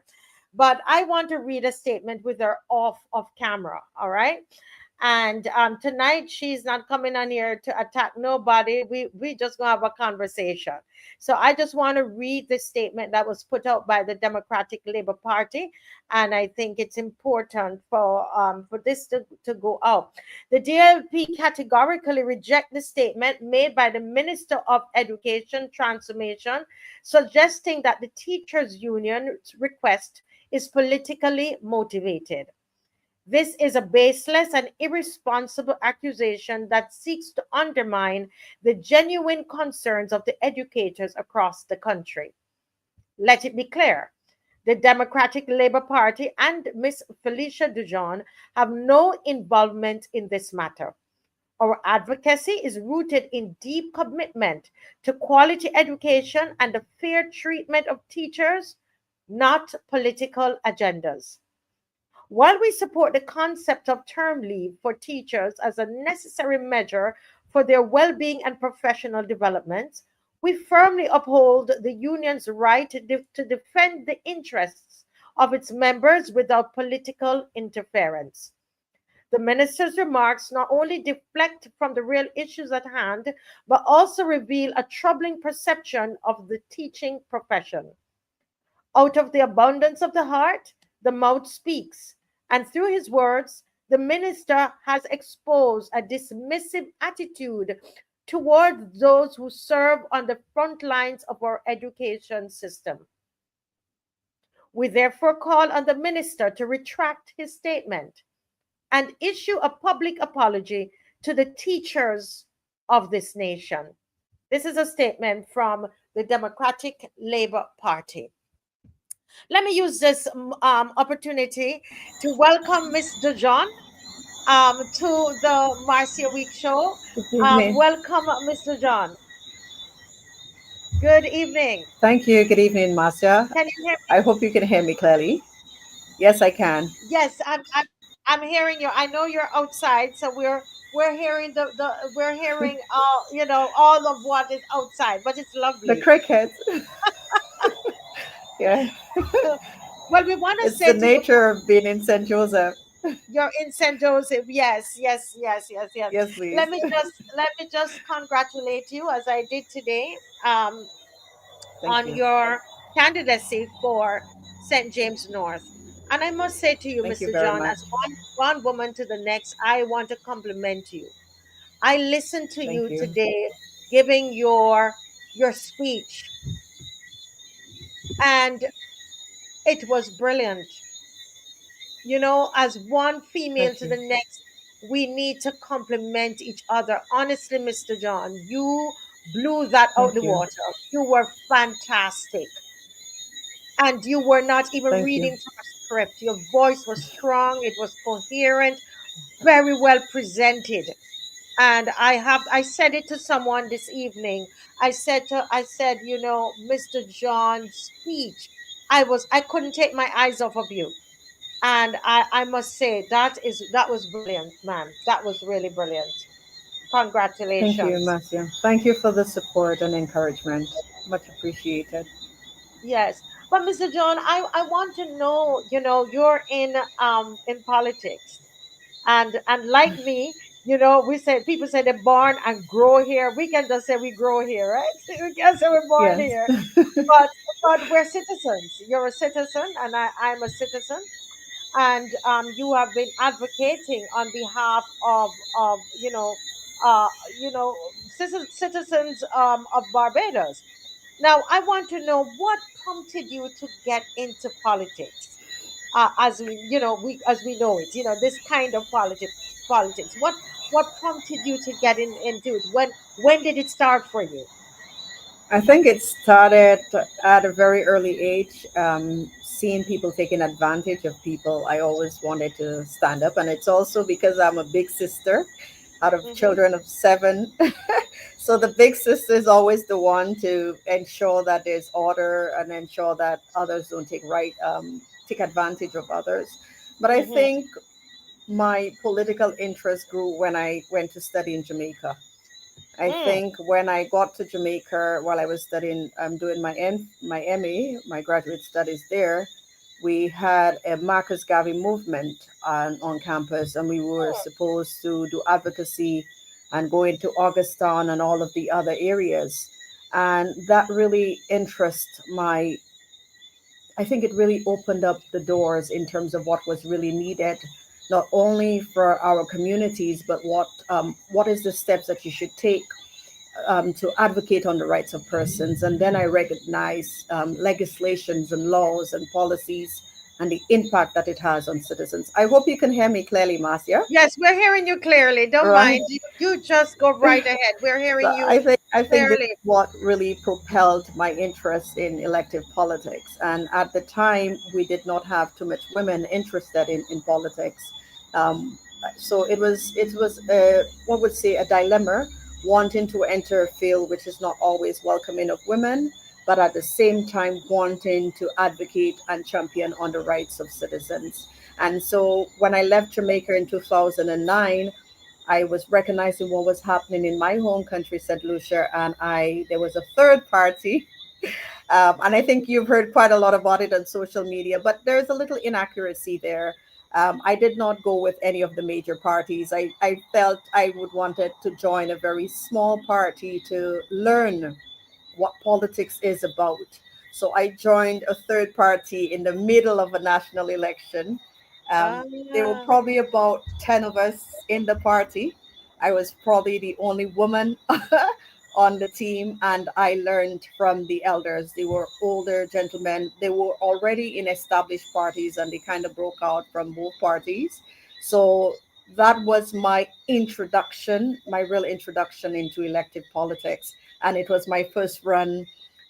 but I want to read a statement with her off of camera. All right. And tonight she's not coming on here to attack nobody. We just gonna have a conversation. So I just want to read the statement that was put out by the Democratic Labour Party, and I think it's important for this to go out. The DLP categorically reject the statement made by the Minister of Education Transformation, suggesting that the teachers' union's request is politically motivated. This is a baseless and irresponsible accusation that seeks to undermine the genuine concerns of the educators across the country. Let it be clear, the Democratic Labour Party and Ms. Felicia Dujon have no involvement in this matter. Our advocacy is rooted in deep commitment to quality education and the fair treatment of teachers, not political agendas. While we support the concept of term leave for teachers as a necessary measure for their well-being and professional development, we firmly uphold the union's right to defend the interests of its members without political interference. The minister's remarks not only deflect from the real issues at hand, but also reveal a troubling perception of the teaching profession. Out of the abundance of the heart, the mouth speaks. And through his words, the minister has exposed a dismissive attitude toward those who serve on the front lines of our education system. We therefore call on the minister to retract his statement and issue a public apology to the teachers of this nation. This is a statement from the Democratic Labour Party. Let me use this opportunity to welcome Ms. Dujon to the Marcia Week Show. Welcome, Ms. Dujon. Good evening. Thank you. Good evening, Marcia. Can you hear me? I hope you can hear me clearly. Yes, I can. Yes, I'm hearing you. I know you're outside, so we're hearing we're hearing all of what is outside, but it's lovely. The crickets. Yeah. Well, we want to It's say the nature of being in St. Joseph. You're in St. Joseph. Yes, yes, yes, yes, yes. Yes, please. Let me just congratulate you as I did today. Thank On you. your candidacy for St. James North. And I must say to you, Thank you Mr. very John, much. as one woman to the next, I want to compliment you. I listened to Thank you you. today giving your speech, and it was brilliant. As one female Thank to you. the next, we need to compliment each other. Honestly, Mr. John, you blew that out the Thank you. water. You were fantastic. And you were not even Thank you. reading from a script. Your voice was strong, it was coherent, very well presented. And I said it to someone this evening. I said, Mr. John's speech, I couldn't take my eyes off of you. And I must say that was brilliant, man. That was really brilliant. Thank you, Congratulations. Marcia. Thank you for the support and encouragement. Much appreciated. Yes. But Mr. John, I want to know, you're in politics. And like me, we say people say they're born and grow here. We can just say we grow here, right? We can say we're born Yes. here. But we're citizens. You're a citizen, and I'm a citizen. And you have been advocating on behalf of uh you know citizens of Barbados. Now, I want to know what prompted you to get into politics, as we know it. This kind of politics. What prompted you to get into it? When did it start for you? I think it started at a very early age, seeing people taking advantage of people. I always wanted to stand up, and it's also because I'm a big sister out of Mm-hmm, children of seven. So the big sister is always the one to ensure that there's order and ensure that others don't take advantage of others. But I mm-hmm, think my political interest grew when I went to study in Jamaica. I mm, think when I got to Jamaica while I was studying, I'm doing my MA, my graduate studies there. We had a Marcus Garvey movement on campus, and we were supposed to do advocacy and go into Augustown and all of the other areas. And that really interests my I think it really opened up the doors in terms of what was really needed, not only for our communities, but what is the steps that you should take to advocate on the rights of persons. And then I recognize legislations and laws and policies and the impact that it has on citizens. I hope you can hear me clearly, Marcia. yes, we're hearing you clearly. Don't Right. mind. You just go right ahead. We're So hearing you I think this clearly. is what really propelled my interest in elective politics. And at the time, we did not have too much women interested in politics. Um, so it was one would say a dilemma, wanting to enter a field which is not always welcoming of women, but at the same time wanting to advocate and champion on the rights of citizens. And so when I left Jamaica in 2009, I was recognizing what was happening in my home country, St. Lucia, and I there was a third party, and I think you've heard quite a lot about it on social media. But there's a little inaccuracy there. I did not go with any of the major parties. I felt I would wanted to join a very small party to learn what politics is about. So I joined a third party in the middle of a national election. Ah, There were probably about 10 of us in the party. I was probably the only woman on the team, and I learned from the elders. They were older gentlemen. They were already in established parties, and they kind of broke out from both parties. So that was my introduction, my real introduction into elective politics. And it was my first run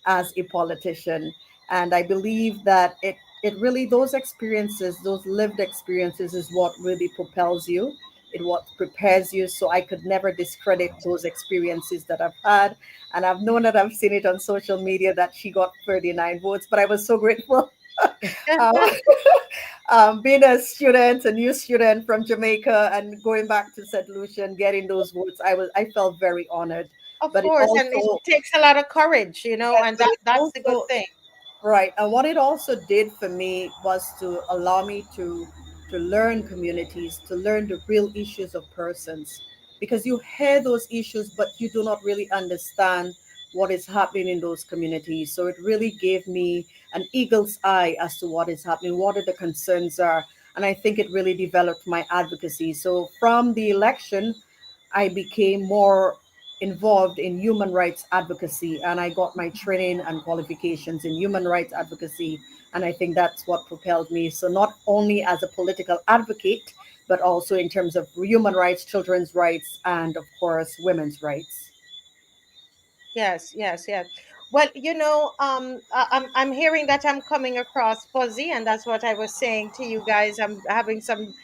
as a politician. And I believe that it really, those experiences, those lived experiences, is what really propels you. It what prepares you. So I could never discredit those experiences that I've had. And I've known that I've seen it on social media that she got 39 votes, but I was so grateful. um, being a new student from Jamaica, and going back to St. Lucia and getting those votes, I felt very honored. of But it course, and it also, takes a lot of courage, yes, and but it that's the good also, thing. right. And what it also did for me was to allow me to to learn communities, to learn the real issues of persons, because you hear those issues, but you do not really understand what is happening in those communities. So it really gave me an eagle's eye as to what is happening, what are the concerns are. And I think it really developed my advocacy. So from the election, I became more involved in human rights advocacy, and I got my training and qualifications in human rights advocacy. And I think that's what propelled me. So not only as a political advocate, but also in terms of human rights, children's rights, and of course, women's rights. Yes, yes, yes. Well, I'm hearing that I'm coming across fuzzy, and that's what I was saying to you guys. I'm having some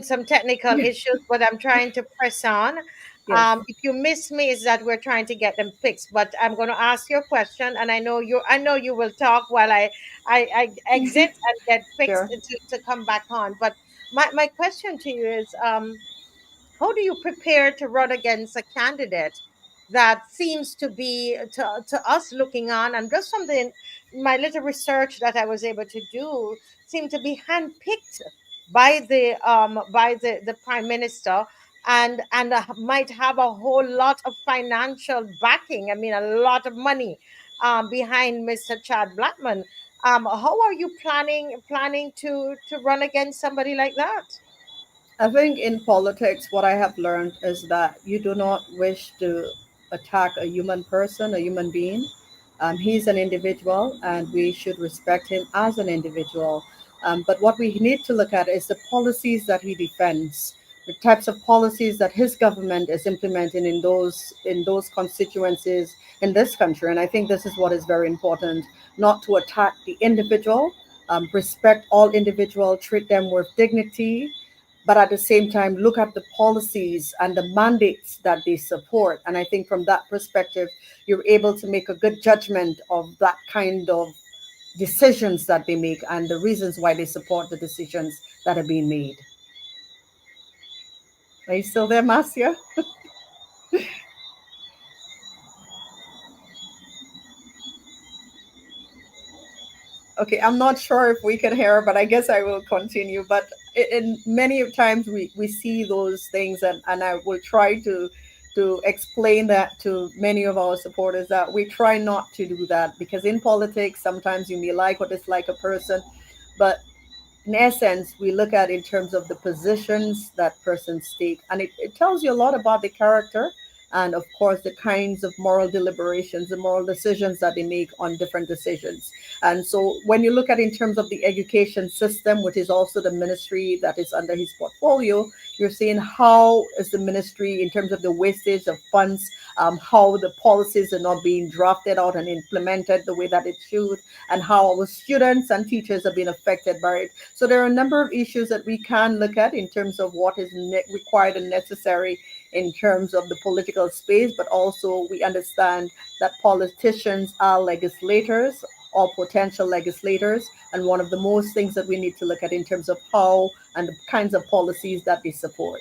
some technical issues, but I'm trying to press on. Yes. If you miss me, is that we're trying to get them fixed. But I'm going to ask you a question, and I know you will talk while I exit and get fixed Sure. to come back on. But my question to you is, how do you prepare to run against a candidate that seems to be to us looking on, and just something my little research that I was able to do seemed to be handpicked by the prime minister, and might have a whole lot of financial backing. I mean, a lot of money behind Mr. Chad Blackman. How are you planning to run against somebody like that? I think in politics, what I have learned is that you do not wish to attack a human person, a human being. He's an individual, and we should respect him as an individual. But what we need to look at is the policies that he defends, the types of policies that his government is implementing in those constituencies in this country. And I think this is what is very important: not to attack the individual, respect all individual, treat them with dignity, but at the same time look at the policies and the mandates that they support. And I think from that perspective, you're able to make a good judgment of that kind of decisions that they make and the reasons why they support the decisions that are being made. Are you still there, Marcia? Okay, I'm not sure if we can hear, but I guess I will continue. But in many times we see those things, and I will try to explain that to many of our supporters that we try not to do that, because in politics sometimes you may like or dislike a person, but in essence we look at in terms of the positions that persons take, and it tells you a lot about the character and of course the kinds of moral deliberations, the moral decisions that they make on different decisions. And so when you look at in terms of the education system, which is also the ministry that is under his portfolio, you're seeing how is the ministry in terms of the wastage of funds, how the policies are not being drafted out and implemented the way that it should, and how our students and teachers are being affected by it. So there are a number of issues that we can look at in terms of what is required and necessary in terms of the political space, but also we understand that politicians are legislators or potential legislators. And one of the most things that we need to look at in terms of how and the kinds of policies that they support.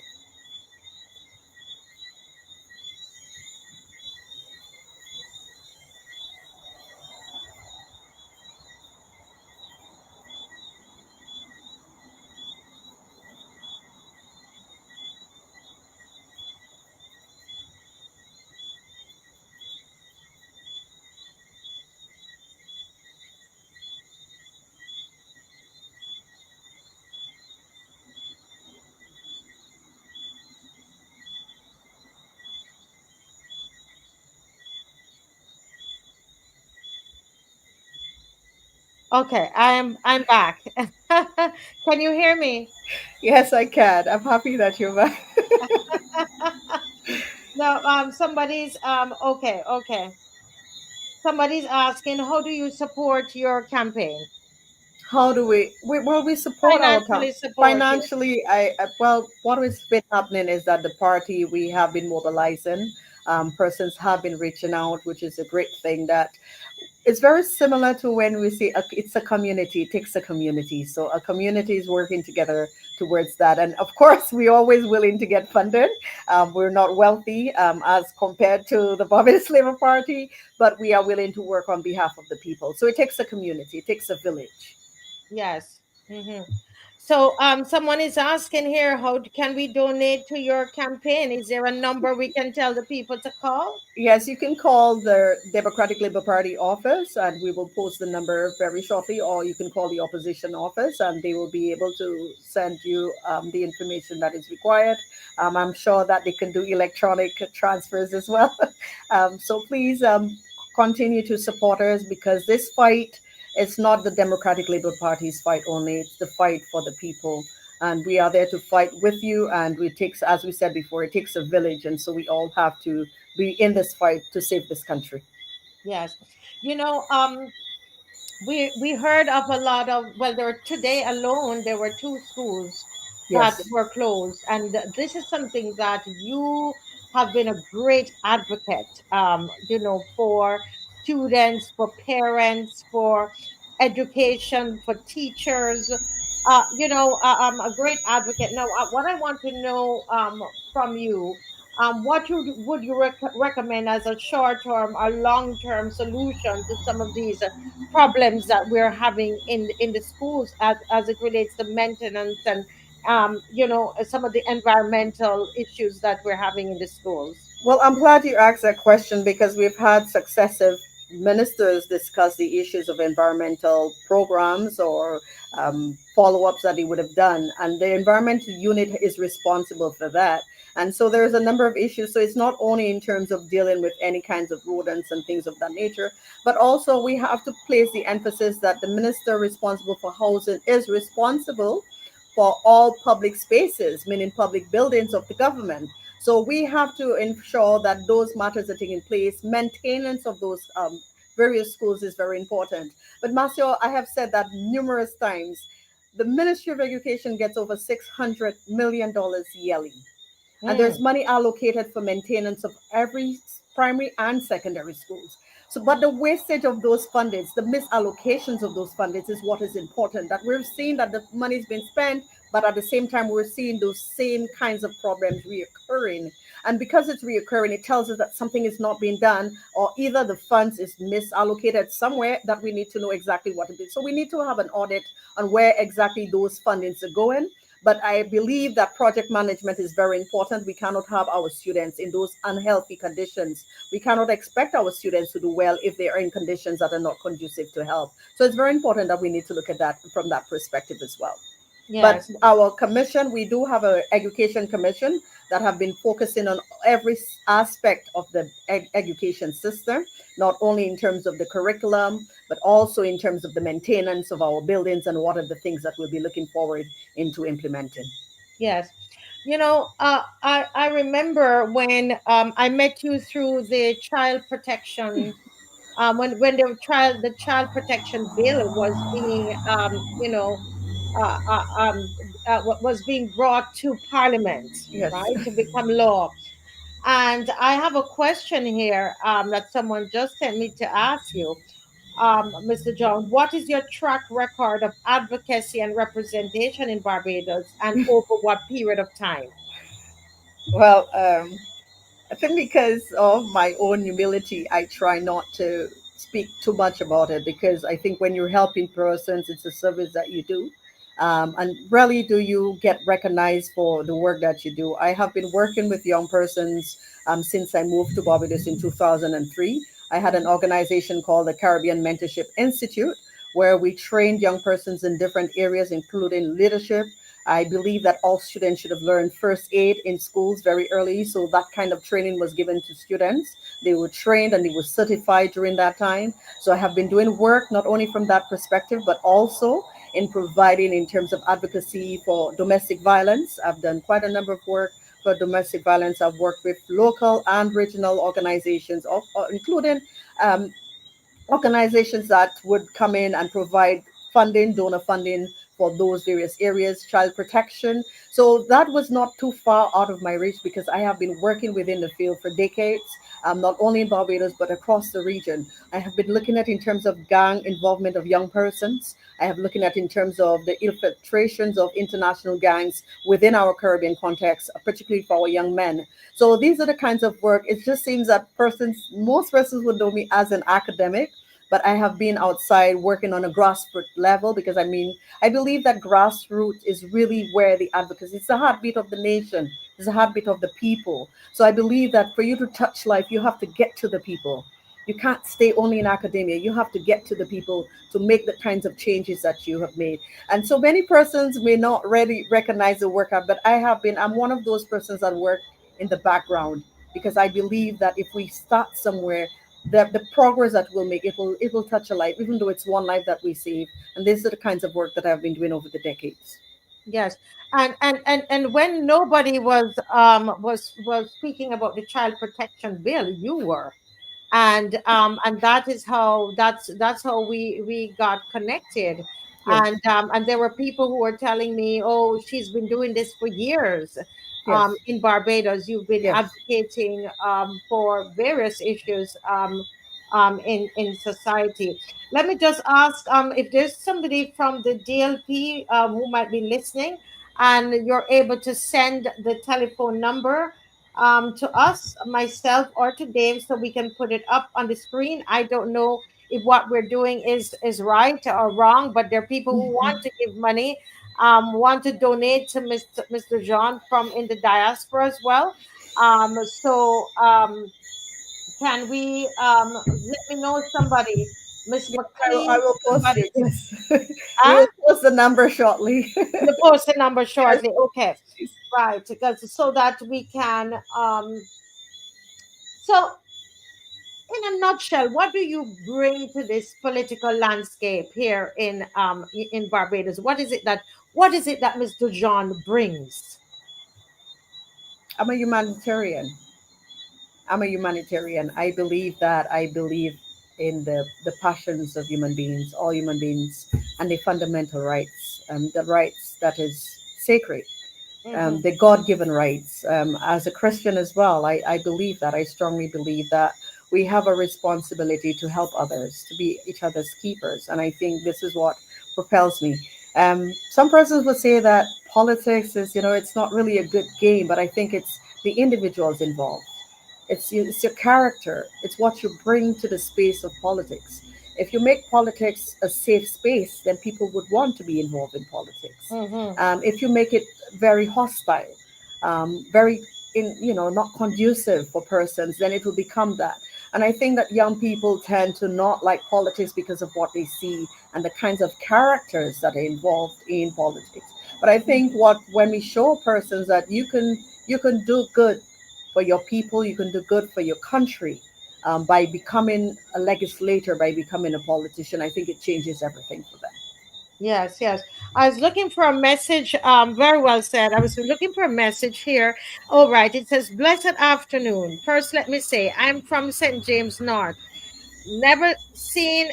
Okay, I'm back. Can you hear me? Yes, I can. I'm happy that you're back. No, somebody's okay. Somebody's asking, how do you support your campaign? How do well, we support our Financially support, yes. financially. Well, what has been happening is that the party, we have been mobilizing, persons have been reaching out, which is a great thing. That it's very similar to when we say it's a community, it takes a community. So a community is working together towards that. And of course, we're always willing to get funded. We're not wealthy as compared to the Barbados Labour Party, but we are willing to work on behalf of the people. So it takes a community, it takes a village. Yes. Hmm. So someone is asking here, how can we donate to your campaign? Is there a number we can tell the people to call? Yes, you can call the Democratic Labour Party office, and we will post the number very shortly, or you can call the opposition office, and they will be able to send you the information that is required. I'm sure that they can do electronic transfers as well. So please continue to support us, because this fight is not the Democratic Labour Party's fight only, it's the fight for the people. And we are there to fight with you. And it takes, as we said before, it takes a village. And so we all have to be in this fight to save this country. Yes. You know, we heard of a lot of, well, there were today alone, there were two schools that Yes. were closed. And this is something that you have been a great advocate, for students, for parents, for education, for teachers. I'm a great advocate. Now, what I want to know from you, what would you recommend as a short-term or long-term solution to some of these problems that we're having in the schools as it relates to maintenance and some of the environmental issues that we're having in the schools? Well, I'm glad you asked that question, because we've had successive ministers discuss the issues of environmental programs or follow-ups that they would have done, and the environmental unit is responsible for that. And so there's a number of issues. So it's not only in terms of dealing with any kinds of rodents and things of that nature, but also we have to place the emphasis that the minister responsible for housing is responsible for all public spaces, meaning public buildings of the government. So we have to ensure that those matters are taking place. Maintenance of those various schools is very important. But Marcia, I have said that numerous times. The Ministry of Education gets over $600 million yearly. And there's money allocated for maintenance of every primary and secondary schools. So, but the wastage of those fundings, the misallocations of those fundings is what is important. That we're seeing that the money's been spent, but at the same time, we're seeing those same kinds of problems reoccurring. And because it's reoccurring, it tells us that something is not being done, or either the funds is misallocated somewhere that we need to know exactly what it is. So we need to have an audit on where exactly those fundings are going. But I believe that project management is very important. We cannot have our students in those unhealthy conditions. We cannot expect our students to do well if they are in conditions that are not conducive to health. So it's very important that we need to look at that from that perspective as well. But Yes. our commission, we do have an education commission that have been focusing on every aspect of the education system, not only in terms of the curriculum, but also in terms of the maintenance of our buildings and what are the things that we'll be looking forward into implementing. Yes. I remember when I met you through the child protection, when the child protection bill was being was being brought to Parliament, Yes. right, to become law. And I have a question here that someone just sent me to ask you, Mr. John. What is your track record of advocacy and representation in Barbados, and over what period of time? Well, I think because of my own humility, I try not to speak too much about it, because I think when you're helping persons, it's a service that you do. And rarely do you get recognized for the work that you do. I have been working with young persons since I moved to Barbados in 2003. I had an organization called the Caribbean Mentorship Institute, where we trained young persons in different areas, including leadership. I believe that all students should have learned first aid in schools very early. So that kind of training was given to students. They were trained and they were certified during that time. So I have been doing work not only from that perspective, but also in providing in terms of advocacy for domestic violence. I've done quite a number of work for domestic violence. I've worked with local and regional organizations, including um, organizations that would come in and provide funding, donor funding for those various areas, child protection. So that was not too far out of my reach, because I have been working within the field for decades, not only in Barbados, but across the region. I have been looking at in terms of gang involvement of young persons. I have looking at in terms of the infiltrations of international gangs within our Caribbean context, particularly for our young men. So these are the kinds of work. It just seems that most persons would know me as an academic, but I have been outside working on a grassroots level, because I believe that grassroots is really where the advocacy, it's the heartbeat of the nation, it's the heartbeat of the people. So I believe that for you to touch life, you have to get to the people. You can't stay only in academia. You have to get to the people to make the kinds of changes that you have made. And so many persons may not really recognize the work, but I'm one of those persons that work in the background, because I believe that if we start somewhere, the progress that we'll make, it will touch a life, even though it's one life that we save. And these are the kinds of work that I've been doing over the decades. Yes, and when nobody was speaking about the child protection bill, you were, and that's how we got connected. Yes. And there were people who were telling me, oh, she's been doing this for years. Yes. In Barbados, you've been Yes. advocating for various issues in society. Let me just ask if there's somebody from the DLP who might be listening, and you're able to send the telephone number to us, myself, or to Dave, so we can put it up on the screen. I don't know if what we're doing is right or wrong, but there are people who want to give money, want to donate to Mr. John from in the diaspora as well. So can we let me know somebody, Miss I McLean, will post somebody? it. Yes. We Huh? will post the number shortly. You post the number Yes. shortly. Okay, right, because so that we can so in a nutshell, what do you bring to this political landscape here in Barbados? What is it that Mr. John brings? I'm a humanitarian. I believe in the passions of human beings, all human beings, and the fundamental rights, the rights that is sacred, Mm-hmm. the God-given rights. As a Christian as well, I believe that. I strongly believe that we have a responsibility to help others, to be each other's keepers, and I think this is what propels me. Some persons would say that politics is, it's not really a good game, but I think it's the individuals involved. It's your character. It's what you bring to the space of politics. If you make politics a safe space, then people would want to be involved in politics. Mm-hmm. If you make it very hostile, very not conducive for persons, then it will become that. And I think that young people tend to not like politics because of what they see and the kinds of characters that are involved in politics. But I think when we show persons that you can do good for your people, you can do good for your country, by becoming a legislator, by becoming a politician, I think it changes everything for them. Yes, yes. I was looking for a message. Very well said. I was looking for a message here. All right. It says, "Blessed afternoon. First, let me say, I'm from St. James North. Never seen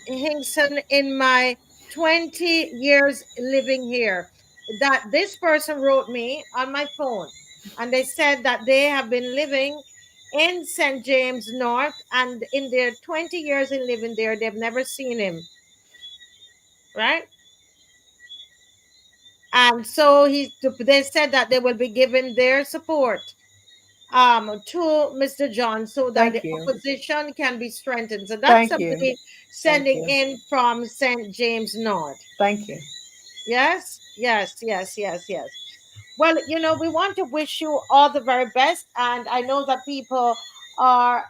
Hinkson in my 20 years living here." That this person wrote me on my phone, and they said that they have been living in St. James North, and in their 20 years in living there, they've never seen him. Right? And so they said that they will be giving their support to Mr. John, so that the Thank you. opposition can be strengthened. So that's Thank you. somebody Thank sending you. in from St. James North. Thank you. Yes, yes, yes, yes, yes. Well, we want to wish you all the very best, and I know that people are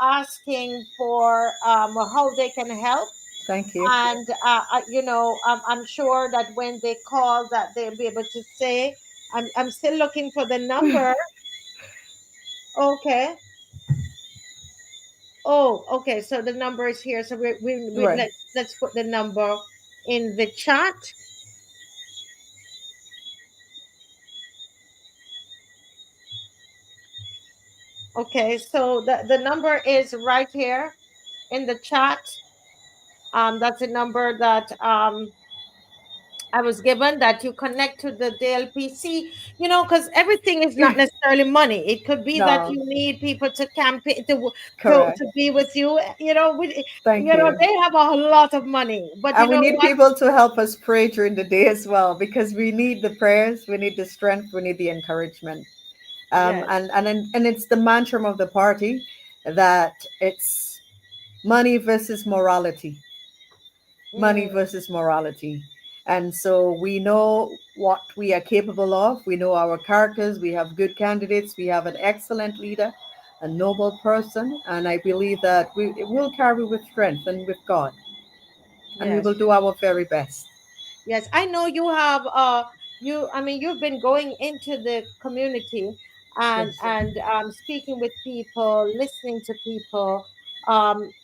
asking for how they can help. Thank you. And I'm sure that when they call, that they'll be able to say, I'm still looking for the number. Okay. Oh, okay, so the number is here, so Right. let's put the number in the chat. Okay, so the number is right here in the chat. That's a number that I was given, that you connect to the DLPC, because everything is not necessarily money. It could be that No, you need people to campaign to correct. be with you. Thank you. They have a lot of money, but you And we know need what? people to help us pray during the day as well, because we need the prayers, we need the strength, we need the encouragement. Yes. And it's the mantra of the party that it's money versus morality. Money Mm. versus morality. And so we know what we are capable of. We know our characters. We have good candidates. We have an excellent leader, a noble person. And I believe that we will carry with strength and with God. And we Yes. will do our very best. Yes, I know you have I mean you've been going into the community Yes, and speaking with people, listening to people,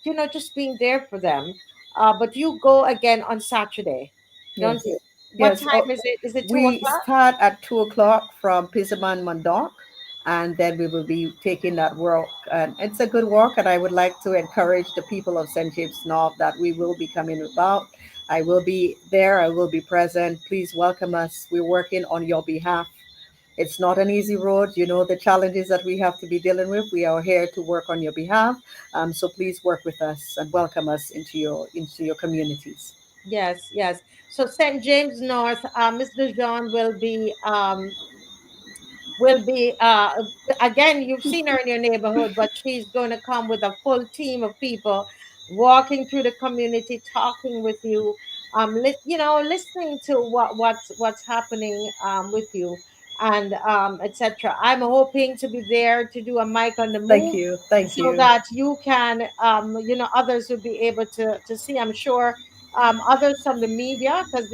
you know, just being there for them. But you go again on Saturday, don't yes, you? What yes. time is it? Is it two We o'clock? start at 2 o'clock from Pisaman Mandok, and then we will be taking that walk. And it's a good walk, and I would like to encourage the people of St. James North that we will be coming about. I will be there, I will be present. Please welcome us. We're working on your behalf. It's not an easy road. You know the challenges that we have to be dealing with. We are here to work on your behalf. So please work with us and welcome us into your communities. Yes, yes. So St. James North, Miss Dujon will be again, you've seen her in your neighborhood, but she's going to come with a full team of people walking through the community, talking with you, you know, listening to what's happening with you, and etc. I'm hoping to be there to do a mic on the Thank move you. Thank so you. that you can you know, others will be able to see. I'm sure others from the media, because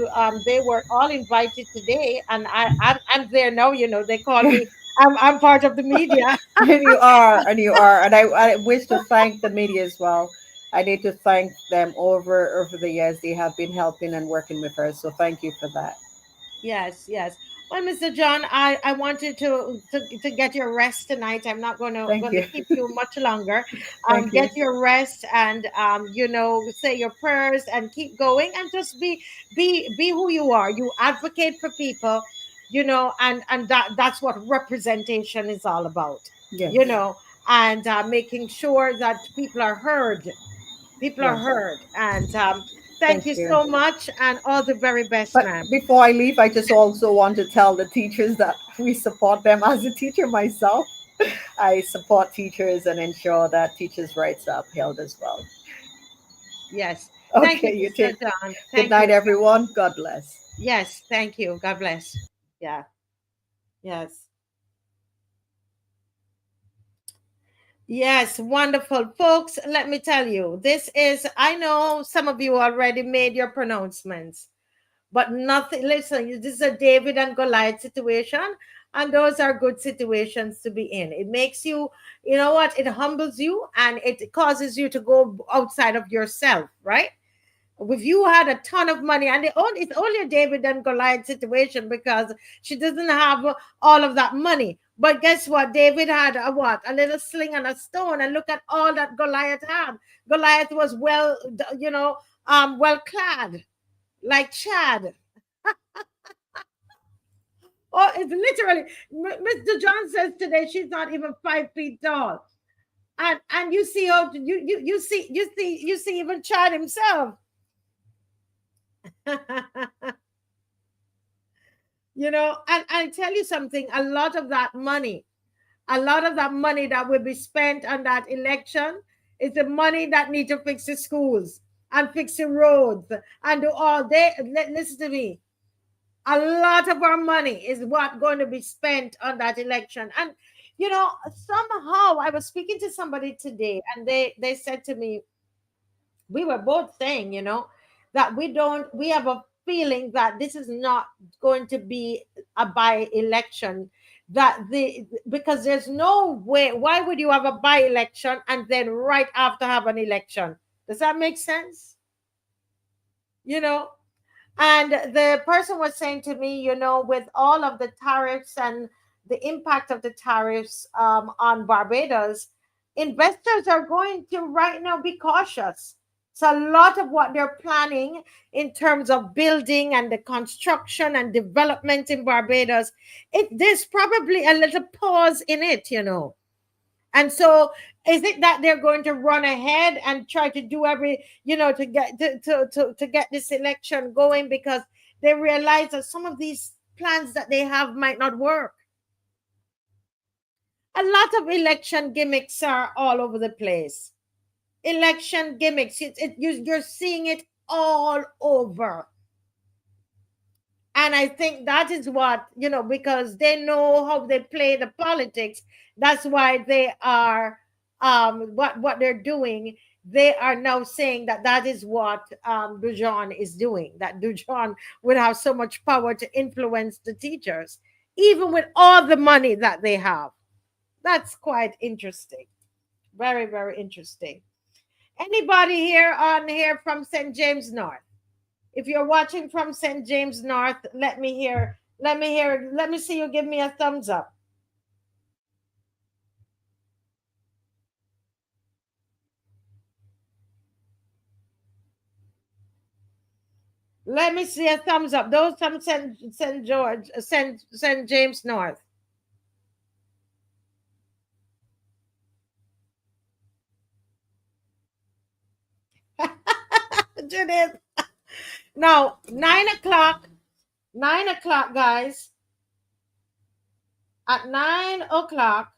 they were all invited today, and I'm there now. You know, they call me. I'm part of the media. And you are, and you are, and I wish to thank the media as well. I need to thank them over the years. They have been helping and working with us, so thank you for that. Yes, yes. Well, Mr. John, I wanted to get your rest tonight. I'm not Thank gonna you. keep you much longer. Thank you. Get your rest and you know, say your prayers and keep going and just be who you are. You advocate for people, you know, and that's what representation is all about, Yes. you know, and making sure that people are heard. People are Yes. heard, and Thank thank you you. so much, and all the very best, But ma'am. before I leave, I just also want to tell the teachers that we support them. As a teacher myself, I support teachers and ensure that teachers' rights are upheld as well. Yes. Thank you, Okay, you Mr. take. John. Good Thank night, you. everyone. God bless. Yes, thank you. God bless. Yeah. Yes. Yes, wonderful. Folks, let me tell you, this is, I know some of you already made your pronouncements, but nothing, listen, this is a David and Goliath situation, and those are good situations to be in. It makes you, you know what, it humbles you and it causes you to go outside of yourself, right? If you had a ton of money, and it's only a David and Goliath situation because she doesn't have all of that money. But guess what? David had a what? A little sling and a stone, and look at all that Goliath had. Goliath was well, you know, well clad, like Chad. Oh, it's literally. Mr. John says today she's not even 5 feet tall, and you see how you see even Chad himself. You know, and I tell you something, a lot of that money that will be spent on that election is the money that need to fix the schools and fix the roads and do all they listen to me. A lot of our money is what going to be spent on that election. And you know, somehow I was speaking to somebody today and they said to me, we were both saying, you know, that we have a feeling that this is not going to be a by election, that because there's no way, why would you have a by election and then right after have an election? Does that make sense? You know, and the person was saying to me, you know, with all of the tariffs and the impact of the tariffs on Barbados, investors are going to right now be cautious. So a lot of what they're planning in terms of building and the construction and development in Barbados, there's probably a little pause in it, you know. And so is it that they're going to run ahead and try to do every, you know, to get to get this election going because they realize that some of these plans that they have might not work? A lot of election gimmicks are all over the place. election gimmicks. You're seeing it all over. And I think that is what, because they know how they play the politics. That's why they are, what they're doing. They are now saying that is what Dujon is doing, that Dujon would have so much power to influence the teachers, even with all the money that they have. That's quite interesting. Very, very interesting. Anybody here from St. James North? If you're watching from St. James North, let me see you give me a thumbs up. Let me see a thumbs up. Those from St. James North. Judith. Now, 9 o'clock, guys. At 9 o'clock,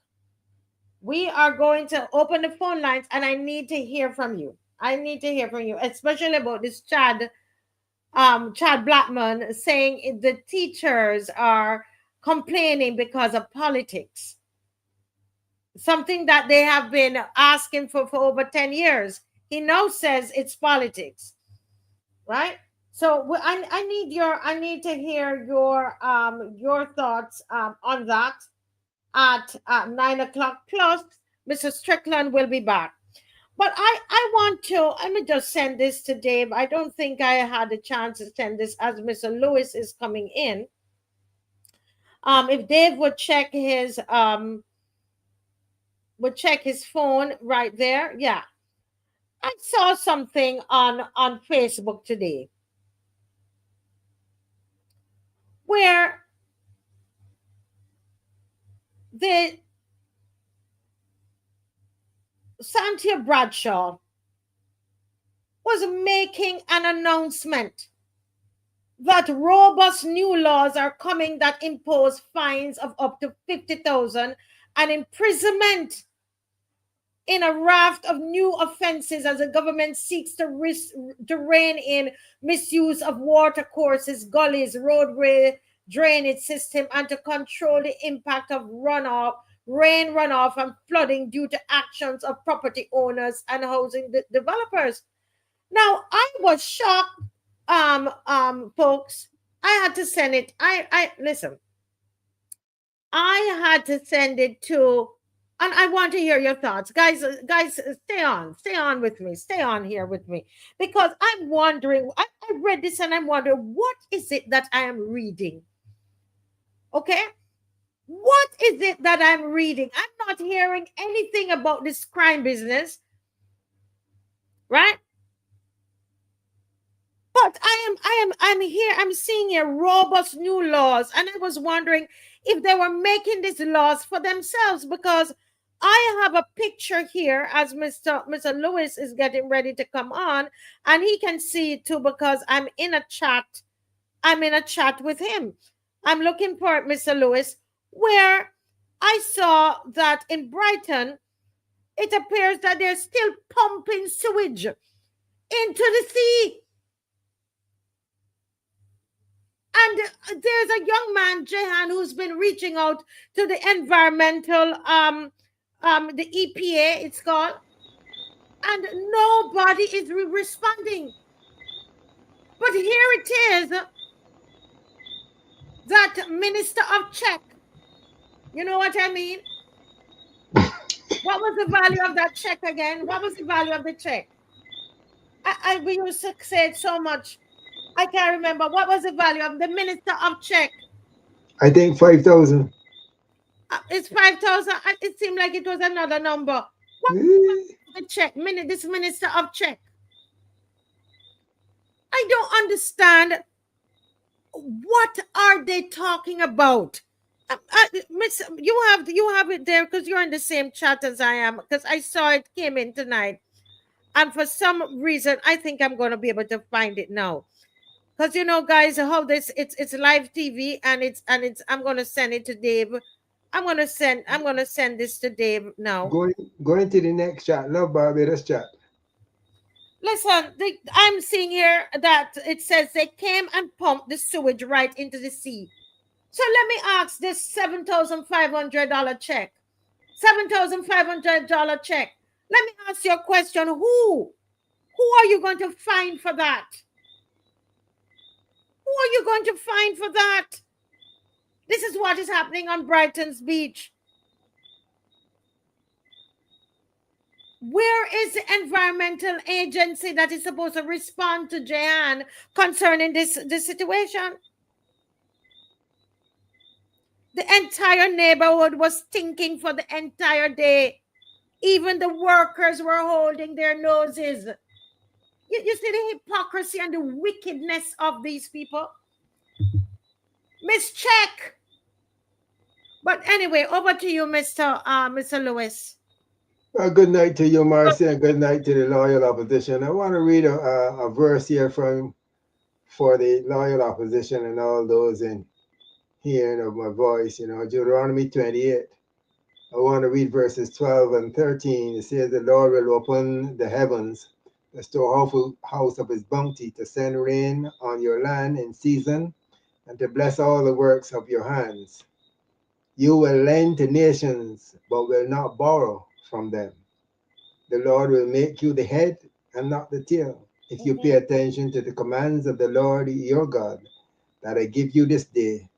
we are going to open the phone lines, and I need to hear from you. Especially about this Chad Blackman saying the teachers are complaining because of politics. Something that they have been asking for over 10 years. He now says it's politics, right? So I need to hear your thoughts on that at 9 o'clock. Plus, Mr. Strickland will be back. But I want to, let me just send this to Dave. I don't think I had a chance to send this as Mr. Lewis is coming in. If Dave would check his phone right there. Yeah. I saw something on Facebook today where the Santia Bradshaw was making an announcement that robust new laws are coming that impose fines of up to 50,000 and imprisonment in a raft of new offenses as the government seeks to rein in misuse of water courses, gullies, roadway drainage system, and to control the impact of rain runoff and flooding due to actions of property owners and housing developers. Now, I was shocked, folks. I had to send it. Listen. I had to send it to, and I want to hear your thoughts. Guys, stay on with me. Stay on here with me. Because I'm wondering, I read this and I'm wondering, what is it that I am reading? Okay? What is it that I'm reading? I'm not hearing anything about this crime business. Right? But I'm here, I'm seeing here robust new laws. And I was wondering if they were making these laws for themselves, because I have a picture here as Mr. Lewis is getting ready to come on, and he can see it too because I'm in a chat. I'm in a chat with him. I'm looking for it, Mr. Lewis, where I saw that in Brighton, it appears that they're still pumping sewage into the sea. And there's a young man, Jehan, who's been reaching out to the environmental, the EPA, it's called, and nobody is responding. But here it is, that Minister of Check. You know what I mean? What was the value of that check again? What was the value of the check? We used to say it so much. I can't remember. What was the value of the Minister of Check? I think 5,000. It's 5,000. It seemed like it was another number. What was the check? This Minister of Check. I don't understand. What are they talking about? Miss, you have it there because you're in the same chat as I am, because I saw it came in tonight. And for some reason, I think I'm going to be able to find it now. Because guys, how this it's live TV and I'm gonna send it to Dave. I'm gonna send this to Dave now. Going to the next chat. Love Barbados chat. Listen, I'm seeing here that it says they came and pumped the sewage right into the sea. So let me ask this $7,500 check. $7,500 check. Let me ask you a question. Who are you going to find for that? Who are you going to find for that? This is what is happening on Brighton's beach. Where is the environmental agency that is supposed to respond to Jan concerning this situation? The entire neighborhood was stinking for the entire day. Even the workers were holding their noses. You see the hypocrisy and the wickedness of these people? Miss Check. But anyway, over to you, Mr. Lewis. Good night to you, Marcia, and good night to the loyal opposition. I want to read a verse here for the loyal opposition and all those in hearing of my voice. You know, Deuteronomy 28. I want to read verses 12 and 13. It says, the Lord will open the heavens, the storehouse of his bounty, to send rain on your land in season and to bless all the works of your hands. You will lend to nations, but will not borrow from them. The Lord will make you the head and not the tail, if you pay attention to the commands of the Lord your God that I give you this day,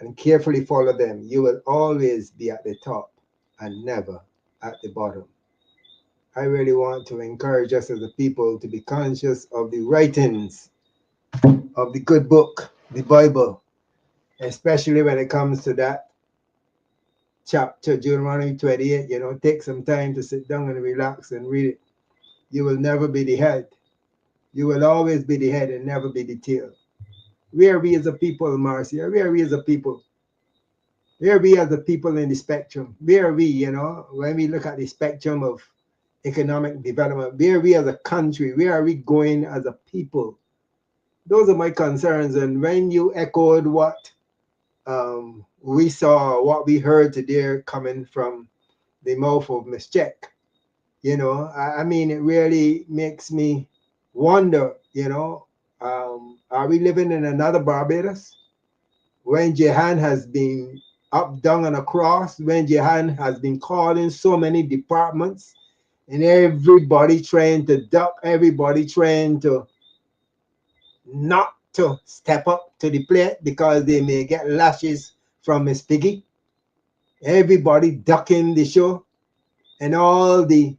and carefully follow them. You will always be at the top and never at the bottom. I really want to encourage us as a people to be conscious of the writings of the good book, the Bible, especially when it comes to that chapter, Deuteronomy 28. You know, take some time to sit down and relax and read it. You will never be the head. You will always be the head and never be the tail. Where are we as a people, Marcia? Where are we as a people? Where are we as a people in the spectrum? Where are we, you know, when we look at the spectrum of economic development? Where are we as a country? Where are we going as a people? Those are my concerns. And when you echoed what we saw, what we heard today coming from the mouth of Miss Check, you know, I mean, it really makes me wonder, you know, are we living in another Barbados? When Jahan has been up, down, and across, when Jahan has been calling so many departments and everybody trying to duck, everybody trying to not to step up to the plate because they may get lashes from Miss Piggy. Everybody ducking the show, and all the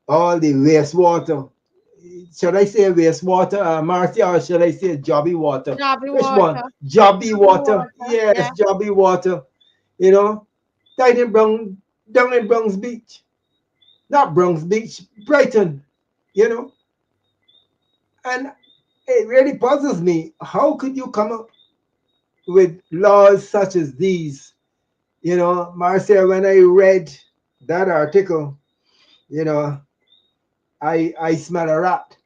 wastewater. Should I say wastewater, Marcia, or should I say jobby water? Jobby Which water. one? Jobby water. Water, Yes, yeah. jobby water. You know, down in Bronx Beach. Not Bronx Beach, Brighton, you know. And it really puzzles me. How could you come up with laws such as these? You know, Marcia, when I read that article, you know, I smell a rat.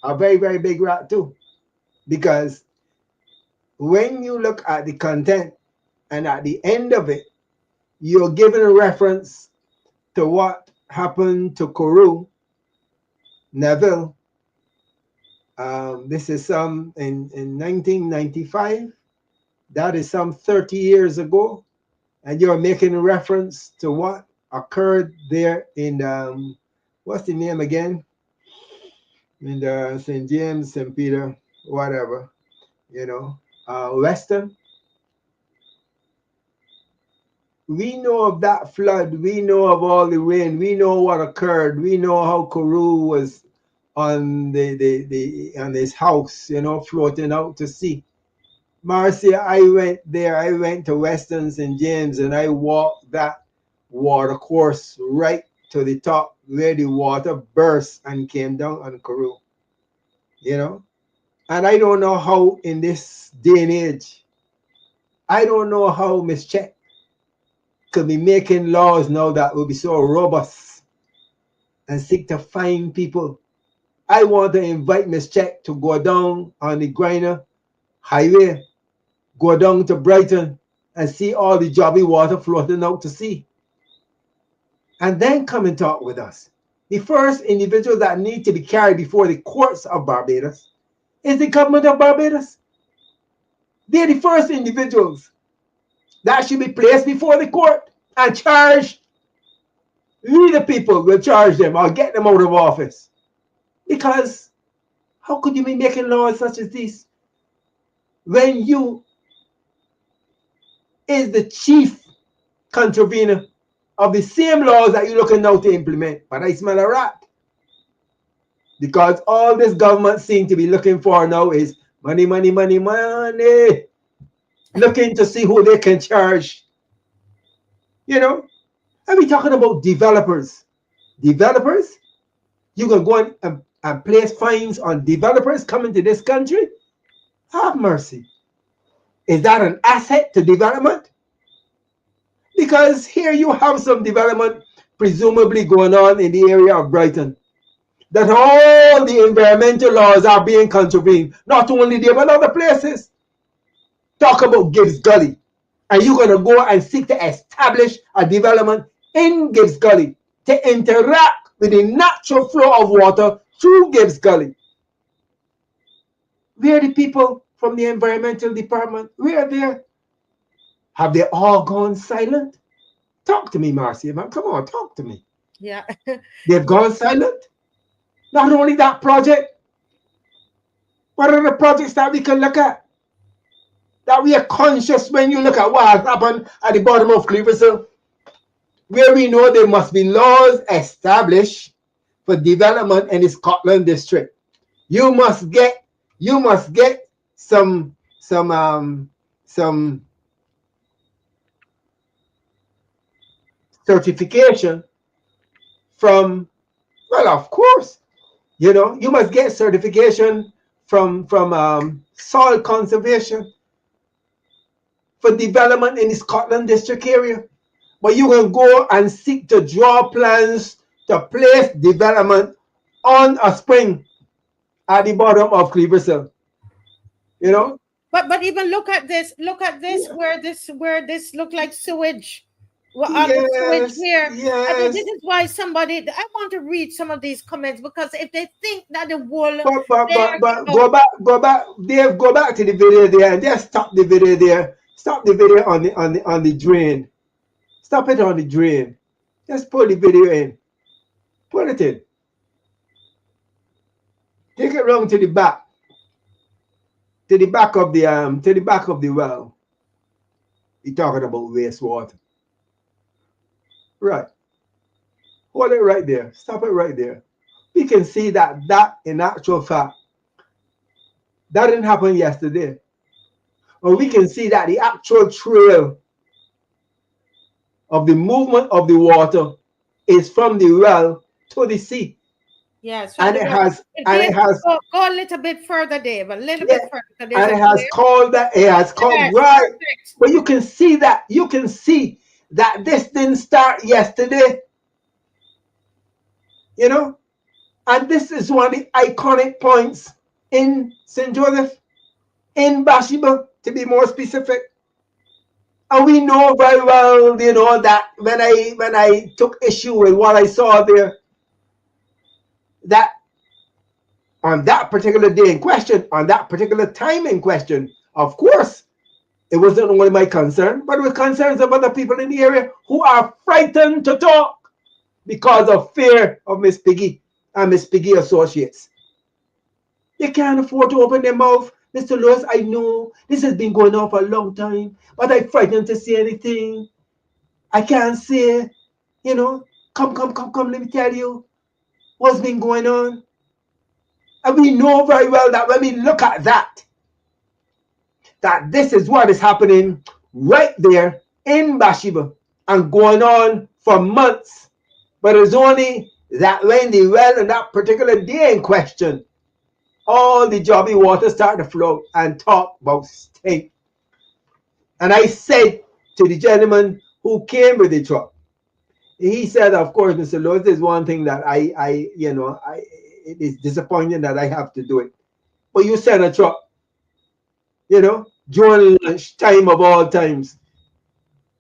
A very, very big rat too. Because when you look at the content and at the end of it, you're given a reference to what happened to Koru Neville. This is some in 1995. That is some 30 years ago. And you're making a reference to what occurred there in, what's the name again? In the St. James, St. Peter, whatever, you know, Western. We know of that flood. We know of all the rain. We know what occurred. We know how Koru was on on his house, you know, floating out to sea. Marcia, I went there. I went to Western St. James and I walked that water course right to the top where the water burst and came down on Koru. You know, and I don't know how in this day and age, I don't know how Miss Check could be making laws now that will be so robust and seek to find people. I want to invite Miss Check to go down on the Griner Highway, go down to Brighton and see all the jobby water floating out to sea. And then come and talk with us. the first individual that need to be carried before the courts of Barbados is the government of Barbados. They're the first individuals that should be placed before the court and charged. We the people will charge them or get them out of office. Because how could you be making laws such as this when you is the chief contravener of the same laws that you're looking now to implement? But I smell a rat. Because all this government seems to be looking for now is money, money, money, money. Looking to see who they can charge. You know? And we're talking about developers. Developers? You can go and place fines on developers coming to this country? Have mercy. Is that an asset to development? Because here you have some development presumably going on in the area of Brighton. That all the environmental laws are being contravened. Not only there, but other places. Talk about Gibbs Gully. And you're going to go and seek to establish a development in Gibbs Gully to interact with the natural flow of water through Gibbs Gully. Where are the people from the environmental department? Where are they? Have they all gone silent? Talk to me, Marcia, man. Come on, talk to me. Yeah. They've gone silent. Not only that project, what are the projects that we can look at? That we are conscious when you look at what has happened at the bottom of Cleveland, where we know there must be laws established for development in the Scotland district. You must get some certification from, well, of course, you know, you must get certification from soil conservation for development in the Scotland district area. But you can go and seek to draw plans to place development on a spring at the bottom of Cleveland. You know? But even look at this, yeah. where this look like sewage. Well, the sewage here. Yes. I mean, this is why I want to read some of these comments, because if they think that the wool, but go back, Dave, go back to the video there and just stop the video there. Stop the video on the drain. Stop it on the drain. Just pull the video in. Put it in. Take it round to the back. To the back of the well. You're talking about wastewater. Right. Hold it right there. Stop it right there. We can see that in actual fact, that didn't happen yesterday. Or we can see that the actual trail of the movement of the water is from the well to the sea. Yes, and it has go a little bit further, Dave, a little bit further. And it has called right. But you can see that this didn't start yesterday. You know, and this is one of the iconic points in St. Joseph, in Bathsheba, to be more specific. And we know very well, you know, that when I took issue with what I saw there, that on that particular day in question, on that particular time in question, of course, it wasn't only my concern, but with concerns of other people in the area who are frightened to talk because of fear of Miss Piggy and Miss Piggy Associates. They can't afford to open their mouth. Mr. Lewis, I know this has been going on for a long time, but I'm frightened to say anything. I can't say, you know, come, let me tell you what's been going on. And we know very well that when we look at that this is what is happening right there in Bathsheba and going on for months. But it's only that when the well in that particular day in question, all the jobby water started to flow and talk about stink. And I said to the gentleman who came with the truck, he said, of course, Mr. Lewis, there's one thing that it is disappointing that I have to do it. But you send a truck, you know, during lunch time of all times.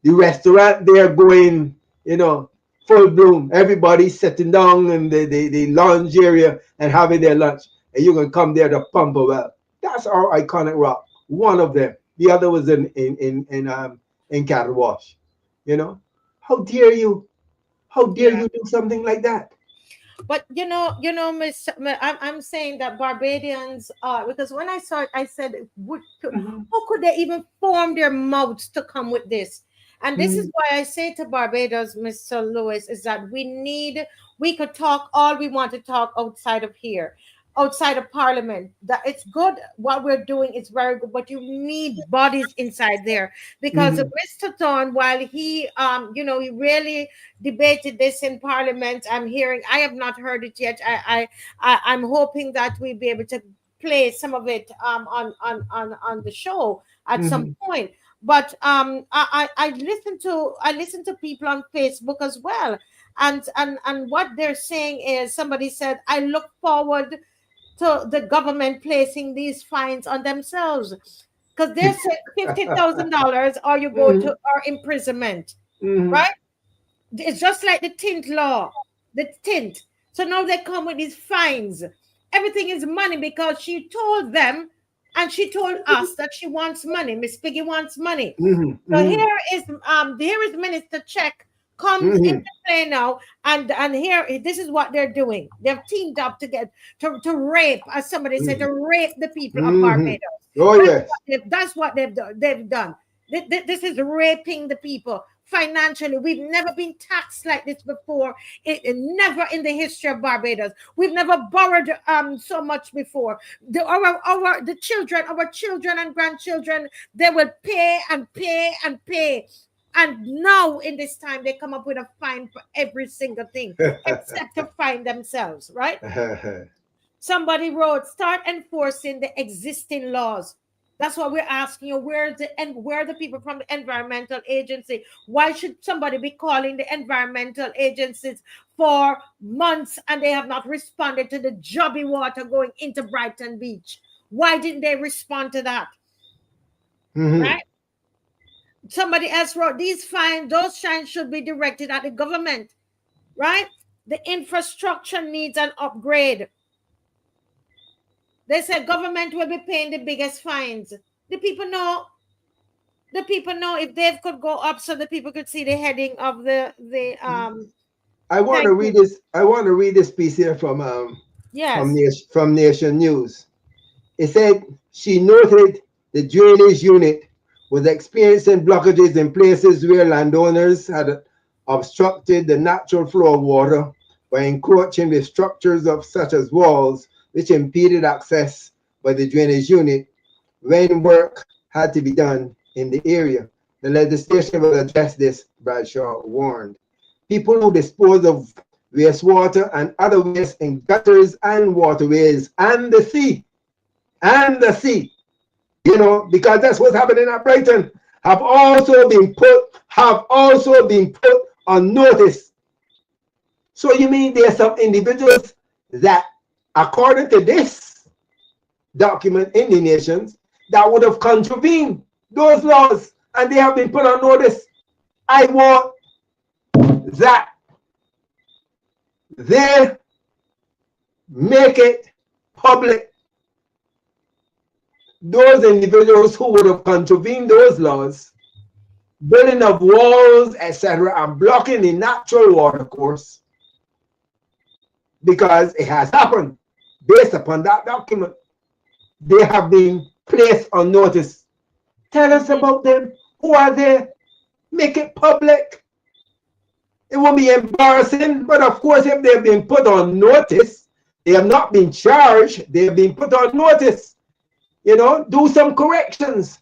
The restaurant, they're going, you know, full bloom. Everybody sitting down in the lounge area and having their lunch. And you can come there to pump a well. That's our iconic rock. One of them. The other was in Cattle Wash. You know? How dare you? How dare you do something like that? But Miss, I'm saying that Barbadians are, because when I saw it, I said, how could they even form their mouths to come with this? And this is why I say to Barbados, Mr. Lewis, is that we could talk all we want to talk outside of here, outside of Parliament. That it's good what we're doing, it's very good, but you need bodies inside there, because Mr. Thorne, while he he really debated this in Parliament, I have not heard it yet. I'm hoping that we'll be able to play some of it on the show at some point. But I listen to people on Facebook as well, and what they're saying is, somebody said, I look forward to the government placing these fines on themselves, because they said $50,000 or you go to or imprisonment, right? It's just like the tint law, the tint. So now they come with these fines. Everything is money, because she told them and she told us that she wants money. Miss Piggy wants money. So here is Minister Check comes into play now, and here this is what they're doing. They've teamed up to rape, as somebody said, to rape the people of Barbados. Oh yes, that's what they've done. This is raping the people financially. We've never been taxed like this before. Never in the history of Barbados. We've never borrowed so much before. The children, our children and grandchildren, they will pay and pay and pay. And now in this time, they come up with a fine for every single thing, except to fine themselves, right? Somebody wrote, start enforcing the existing laws. That's what we're asking you. Where are the people from the environmental agency? Why should somebody be calling the environmental agencies for months and they have not responded to the jobby water going into Brighton Beach? Why didn't they respond to that? Right? Somebody else wrote, those fines should be directed at the government, right? The infrastructure needs an upgrade. They said government will be paying the biggest fines. The people know if they could go up so the people could see the heading of the I want to read this. I want to read this piece here from Nation News. It said she noted the drainage unit was experiencing blockages in places where landowners had obstructed the natural flow of water by encroaching with structures such as walls, which impeded access by the drainage unit when work had to be done in the area. The legislation will address this, Bradshaw warned. People who dispose of wastewater and other waste in gutters and waterways and the sea, because that's what's happening at Brighton, have also been put on notice. So you mean there are some individuals that, according to this document in the nations, that would have contravened those laws and they have been put on notice? I want that they make it public. Those individuals who would have contravened those laws, building of walls, etc., and blocking the natural water course, because it has happened based upon that document, they have been placed on notice. Tell us about them. Who are they? Make it public. It won't be embarrassing, but of course, if they've been put on notice, they have not been charged, they have been put on notice. Do some corrections.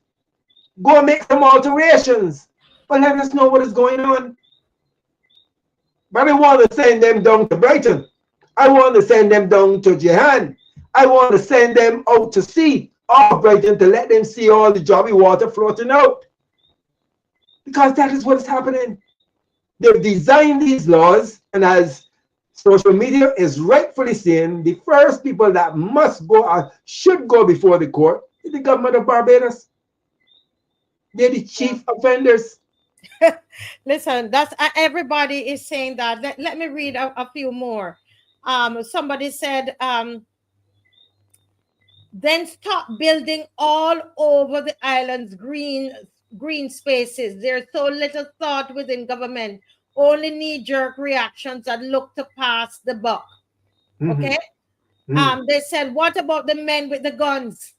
Go make some alterations. But let us know what is going on. But I want to send them down to Brighton. I want to send them down to Bajan. I want to send them out to sea off Brighton to let them see all the jobby water floating out. Because that is what is happening. They've designed these laws, and as social media is rightfully saying, the first people that must go or should go before the court is the government of Barbados. They're the chief offenders. Listen, that's everybody is saying that. Let me read a few more. Somebody said, then stop building all over the island's green spaces. There's so little thought within government. Only knee-jerk reactions that look to pass the buck. Okay. They said, what about the men with the guns?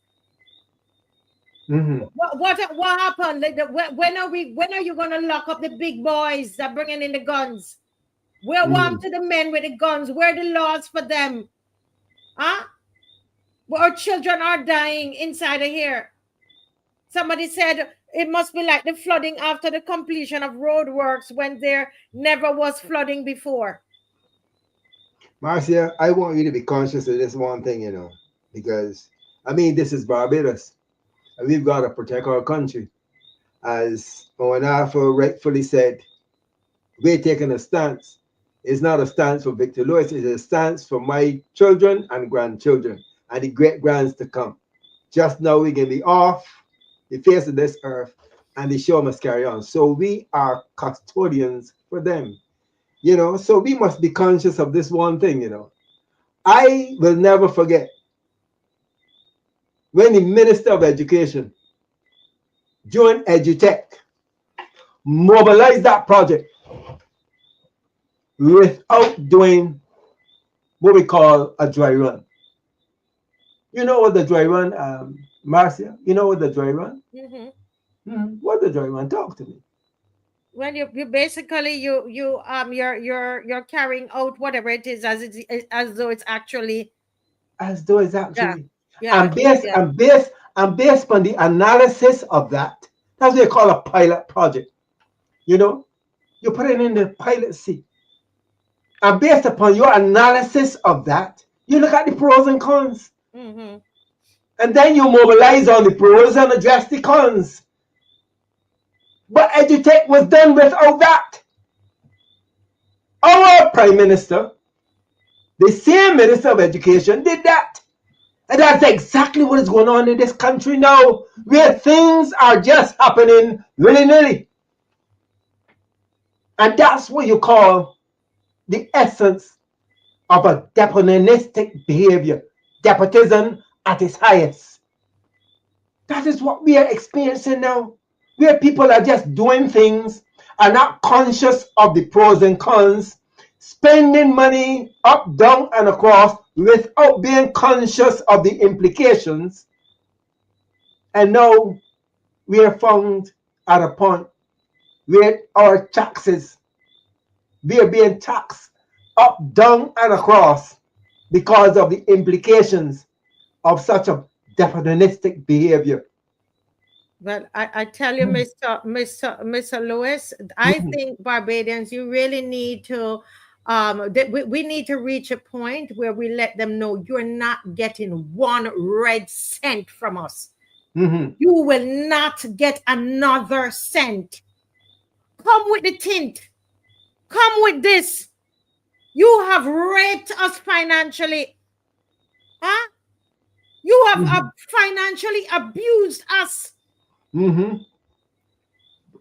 What happened? When are you going to lock up the big boys that bringing in the guns? Where happened to the men with the guns? Where are the laws for them? Huh? Well, our children are dying inside of here. Somebody said it must be like the flooding after the completion of roadworks when there never was flooding before. Marcia, I want you to be conscious of this one thing, you know, because, I mean, this is Barbados, and we've got to protect our country. As Owenafo rightfully said, we're taking a stance. It's not a stance for Victor Lewis, it's a stance for my children and grandchildren and the great-grands to come. Just now we can be off the face of this earth and the show must carry on. So we are custodians for them. You know, so we must be conscious of this one thing, you know. I will never forget when the Minister of Education, during Agitate, mobilized that project without doing what we call a dry run. You know what the dry run, Marcia? You know what the dry run? What the dry run? Talk to me. When you basically you're carrying out whatever it is as though it's actually and based on the analysis of that, that's what they call a pilot project. You know, you put it in the pilot seat, and based upon your analysis of that, you look at the pros and cons, and then you mobilize on the pros and address the cons. But Agitate was done without that. Our Prime Minister, the same Minister of Education, did that. And that's exactly what is going on in this country now, where things are just happening willy-nilly. And that's what you call the essence of a despotistic behavior, despotism at its highest. That is what we are experiencing now, where people are just doing things, are not conscious of the pros and cons, spending money up, down, and across without being conscious of the implications. And now we are found at a point where our taxes, we are being taxed up, down, and across because of the implications of such a despotistic behavior. Well, I tell you, Mr. Lewis, I think Barbadians, you really need to, we need to reach a point where we let them know you're not getting 1 red cent from us. You will not get another cent. Come with the tint. Come with this. You have raped us financially. Huh? You have financially abused us.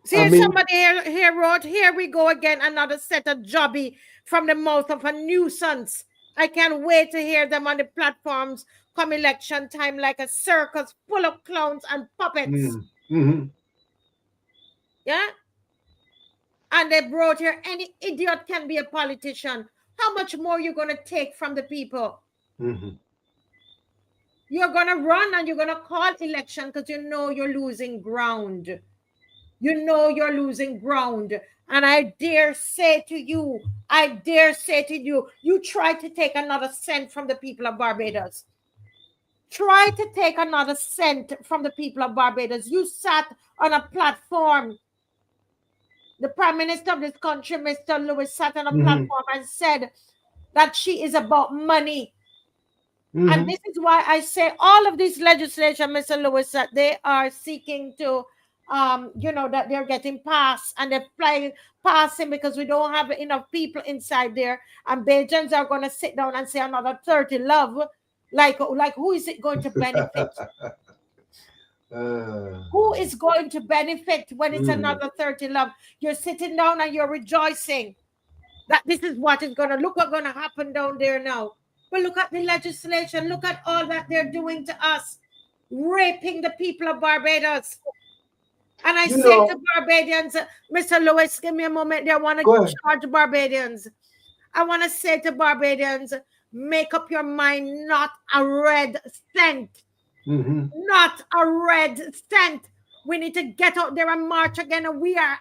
See, somebody here wrote, here we go again, another set of jobby from the mouth of a nuisance. I can't wait to hear them on the platforms come election time like a circus full of clowns and puppets. Yeah? And they brought here, any idiot can be a politician. How much more you going to take from the people? You're going to run and you're going to call election because you know you're losing ground. You know you're losing ground. And I dare say to you, you try to take another cent from the people of Barbados. Try to take another cent from the people of Barbados. You sat on a platform. The Prime Minister of this country, Mr. Lewis, sat on a platform and said that she is about money. And this is why I say all of this legislation, Mr. Lewis, that they are seeking to, that they're getting passed and they're passing because we don't have enough people inside there. And Bajans are going to sit down and say another 30 love. Like who is it going to benefit? Who is going to benefit when it's another 30 lump? You're sitting down and you're rejoicing that this is what is going to look what's going to happen down there now. But look at the legislation. Look at all that they're doing to us, raping the people of Barbados. And I say to Barbadians, Mr. Lewis, give me a moment there. I want to charge Barbadians. I want to say to Barbadians, make up your mind, not a red cent. Not a red cent. We need to get out there and march again. And we are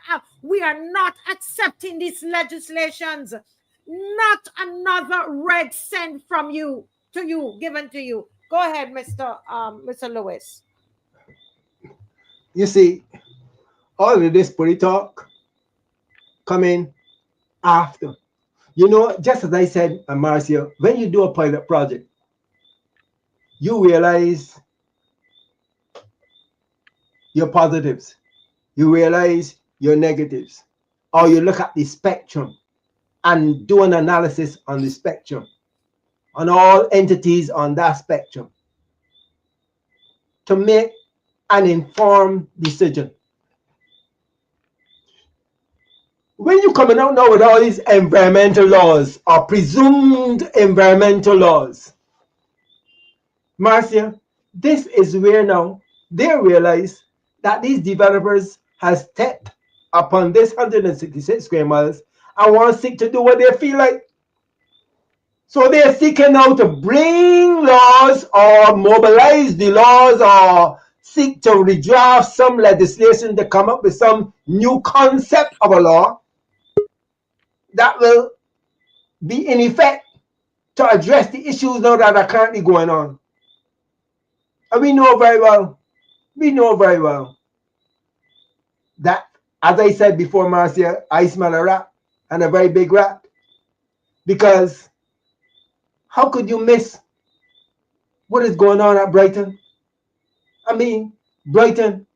not accepting these legislations. Not another red cent from you to you, given to you. Go ahead, Mr. Lewis. You see, all of this pretty talk coming after. You know, just as I said, Marcia, when you do a pilot project, you realize your positives, you realize your negatives, or you look at the spectrum and do an analysis on the spectrum, on all entities on that spectrum, to make an informed decision. When you're coming out now with all these environmental laws or presumed environmental laws, Marcia, this is where now they realize that these developers has stepped upon this 166 square miles and want to seek to do what they feel like. So they're seeking now to bring laws or mobilize the laws or seek to redraft some legislation to come up with some new concept of a law that will be in effect to address the issues now that are currently going on. And we know very well that, as I said before, Marcia, I smell a rat, and a very big rat. Because how could you miss what is going on at Brighton? I mean, Brighton,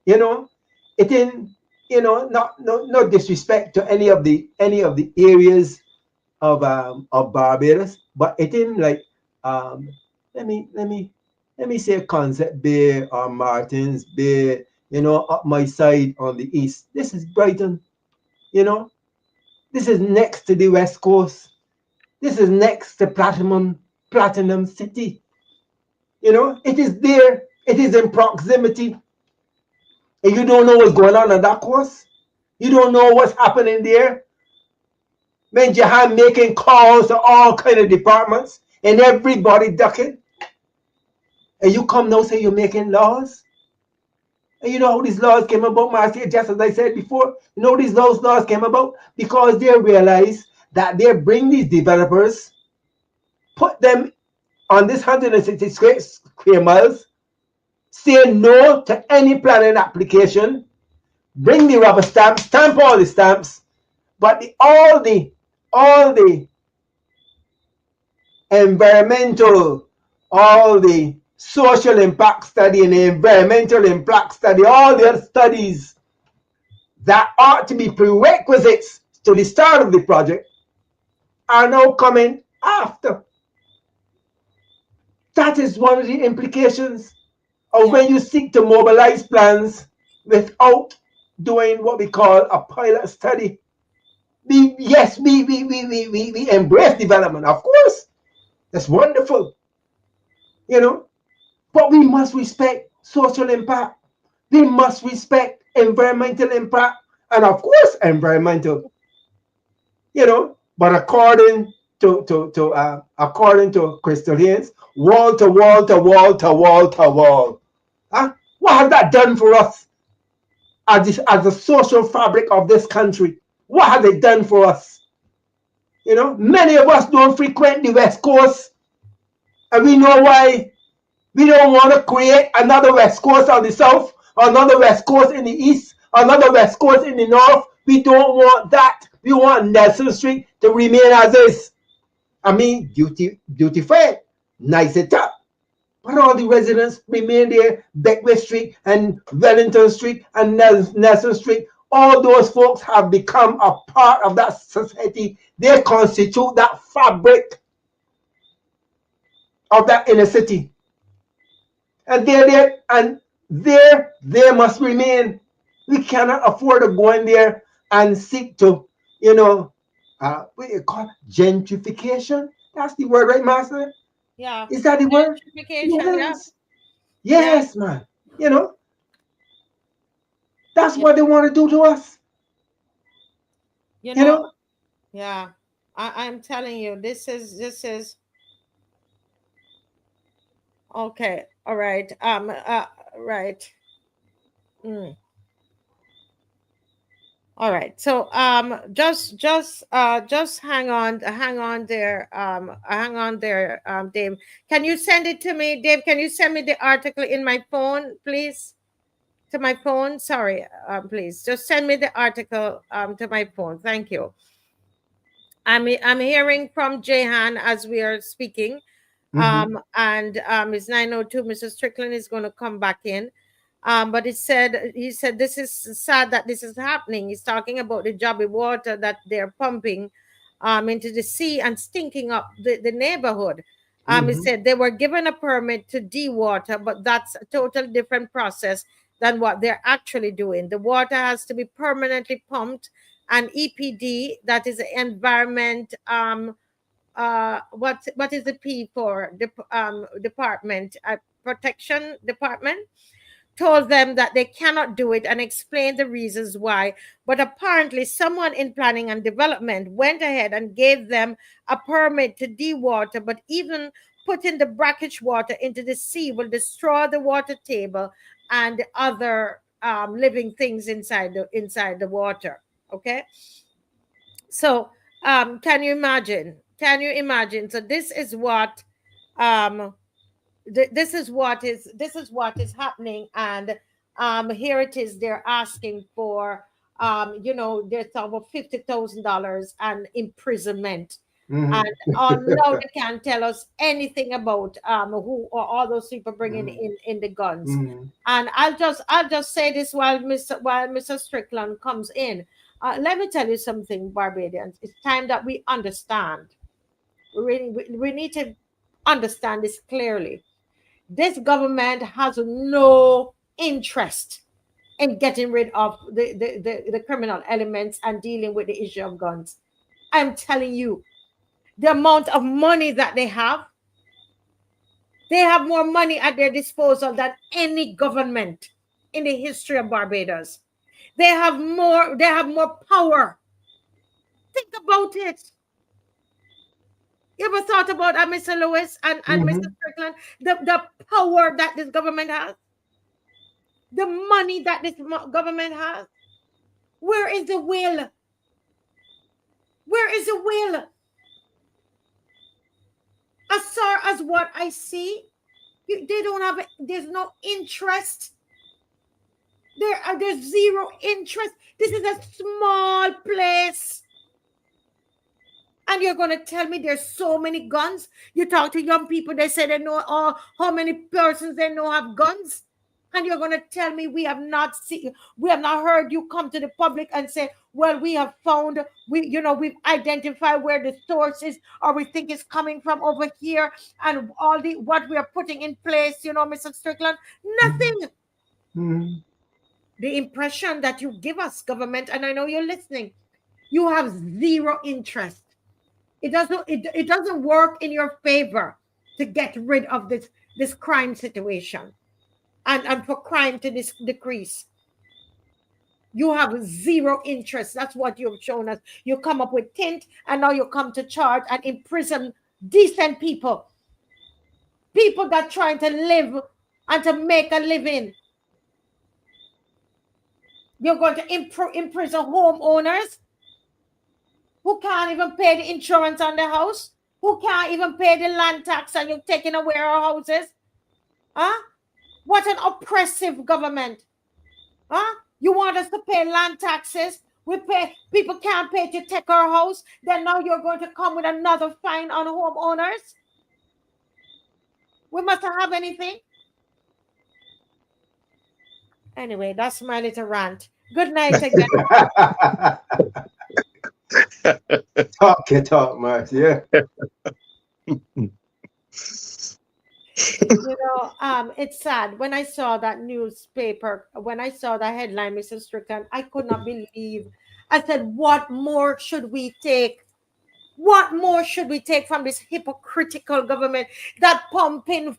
you know, it in, you know, no disrespect to any of the areas of Barbados, but it in like let me say Concept Bay or Martins Bay, you know, up my side on the east. This is Brighton, you know. This is next to the West Coast. This is next to Platinum City. You know, it is there. It is in proximity. And you don't know what's going on that course. You don't know what's happening there. Man, Jahan making calls to all kind of departments and everybody ducking. And you come now say you're making laws. And you know how these laws came about, Marcia, just as I said before? You know these laws came about? Because they realized that they bring these developers, put them on this 160 square miles, say no to any planning application, bring the rubber stamp, stamp all the stamps, but all the environmental, all the social impact study and the environmental impact study, all the other studies that ought to be prerequisites to the start of the project are now coming after. That is one of the implications of when you seek to mobilize plans without doing what we call a pilot study. We embrace development, of course. That's wonderful, you know. But we must respect social impact. We must respect environmental impact, and of course, environmental. You know, but according to Crystal Haynes, wall to wall to wall to wall to wall. Huh? What has that done for us as the social fabric of this country? What has it done for us? You know, many of us don't frequent the West Coast, and we know why. We don't want to create another West Coast on the south, another West Coast in the east, another West Coast in the north. We don't want that. We want Nelson Street to remain as is. I mean, duty free, nice it up. But all the residents remain there, Beckwith Street and Wellington Street and Nelson Street. All those folks have become a part of that society. They constitute that fabric of that inner city. And they're there, and there they must remain. We cannot afford to go in there and seek to, what you call gentrification. That's the word, right, Master? Yeah. Is that the word? Gentrification, yeah. Yes. Yes, man. That's Yeah. what they want to do to us. You know, yeah. I'm telling you, this is okay. All right. Right. Mm. All right. So just hang on there, Dave. Can you send it to me, Dave? Can you send me the article in my phone, please? To my phone. Sorry, please. Just send me the article to my phone. Thank you. I'm hearing from Jehan as we are speaking. And it's 9:02. Mr. Strickland is going to come back in. But he said this is sad that this is happening. He's talking about the jobby water that they're pumping into the sea and stinking up the neighborhood. He said they were given a permit to dewater, but that's a totally different process than what they're actually doing. The water has to be permanently pumped, and EPD, that is the environment, what is the P for? Department, protection department, told them that they cannot do it and explained the reasons why. But apparently someone in planning and development went ahead and gave them a permit to dewater, but even putting the brackish water into the sea will destroy the water table and other living things inside the water. Okay, so can you imagine? So this is what this is what is happening. And here it is, they're asking for there's over $50,000 and imprisonment. And now they can't tell us anything about who or all those people bringing in the guns. And I'll just say this while Mr. Strickland comes in. Let me tell you something, Barbadians. It's time that we understand. We need to understand this clearly. This government has no interest in getting rid of the criminal elements and dealing with the issue of guns. I'm telling you, the amount of money that they have more money at their disposal than any government in the history of Barbados. They have more power. Think about it. You ever thought about Mr. Lewis and Mr. Strickland? The power that this government has? The money that this government has? Where is the will? Where is the will? As far as what I see, they don't have, there's no interest. There's zero interest. This is a small place. And you're going to tell me there's so many guns? You talk to young people, they say they know how many persons they know have guns. And you're going to tell me we have not heard you come to the public and say, well, we have found, we've identified where the source is, or we think it's coming from over here, and all what we are putting in place, Mr. Strickland, nothing. The impression that you give us, government, and I know you're listening, you have zero interest. It doesn't work in your favor to get rid of this crime situation and for crime to decrease. You have zero interest. That's what you've shown us. You come up with tint, and now you come to charge and imprison decent people. People that are trying to live and to make a living. You're going to imprison homeowners who can't even pay the insurance on the house, who can't even pay the land tax, and you're taking away our houses. Huh? What an oppressive government. Huh? You want us to pay land taxes? People can't pay to take our house. Then now you're going to come with another fine on homeowners? We mustn't have anything. Anyway, that's my little rant. Good night again. Talk, Marcia. It's sad. When I saw that newspaper, when I saw that headline, Mr. Strickland, I could not believe. I said, what more should we take? What more should we take from this hypocritical government that pumping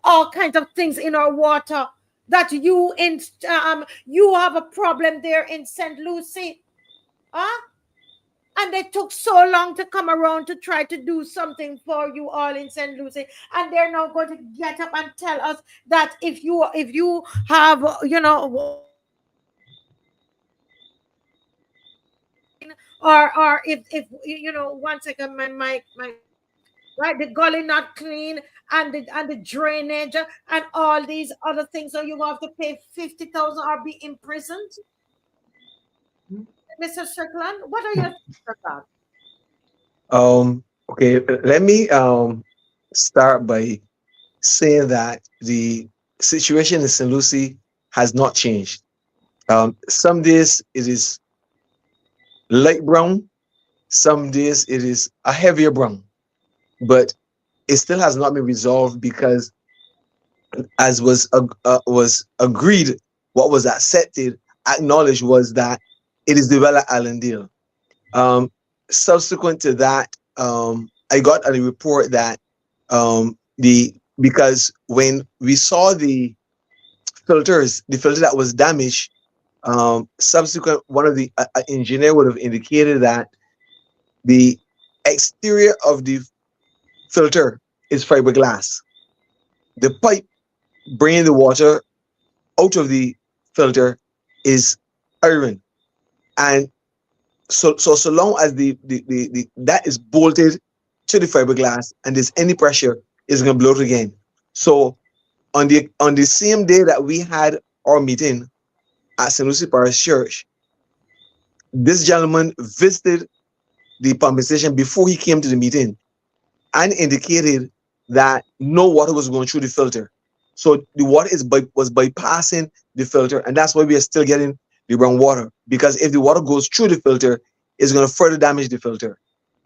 all kinds of things in our water? That you have a problem there in St. Lucie, huh? And they took so long to come around to try to do something for you all in St. Lucie, and they're now going to get up and tell us that if you have or if one second, my right, the gully not clean, and the drainage and all these other things, so you have to pay 50,000 or be imprisoned. Mr. Strickland, what are your thoughts about? Okay, let me start by saying that the situation in St. Lucie has not changed. Some days it is light brown, some days it is a heavier brown, but it still has not been resolved because, as was agreed, what was accepted, acknowledged, was that it is the Wella Island deal. Subsequent to that, I got a report that because when we saw the filter that was damaged, subsequent, one of the engineer would have indicated that the exterior of the filter is fiberglass. The pipe bringing the water out of the filter is iron, and so long as the that is bolted to the fiberglass and there's any pressure, it's going to blow it again. So on the same day that we had our meeting at St. Lucie Parish Church, this gentleman visited the pumping station before he came to the meeting and indicated that no water was going through the filter. So the water was bypassing the filter, and that's why we are still getting the brown water, because if the water goes through the filter, it's going to further damage the filter.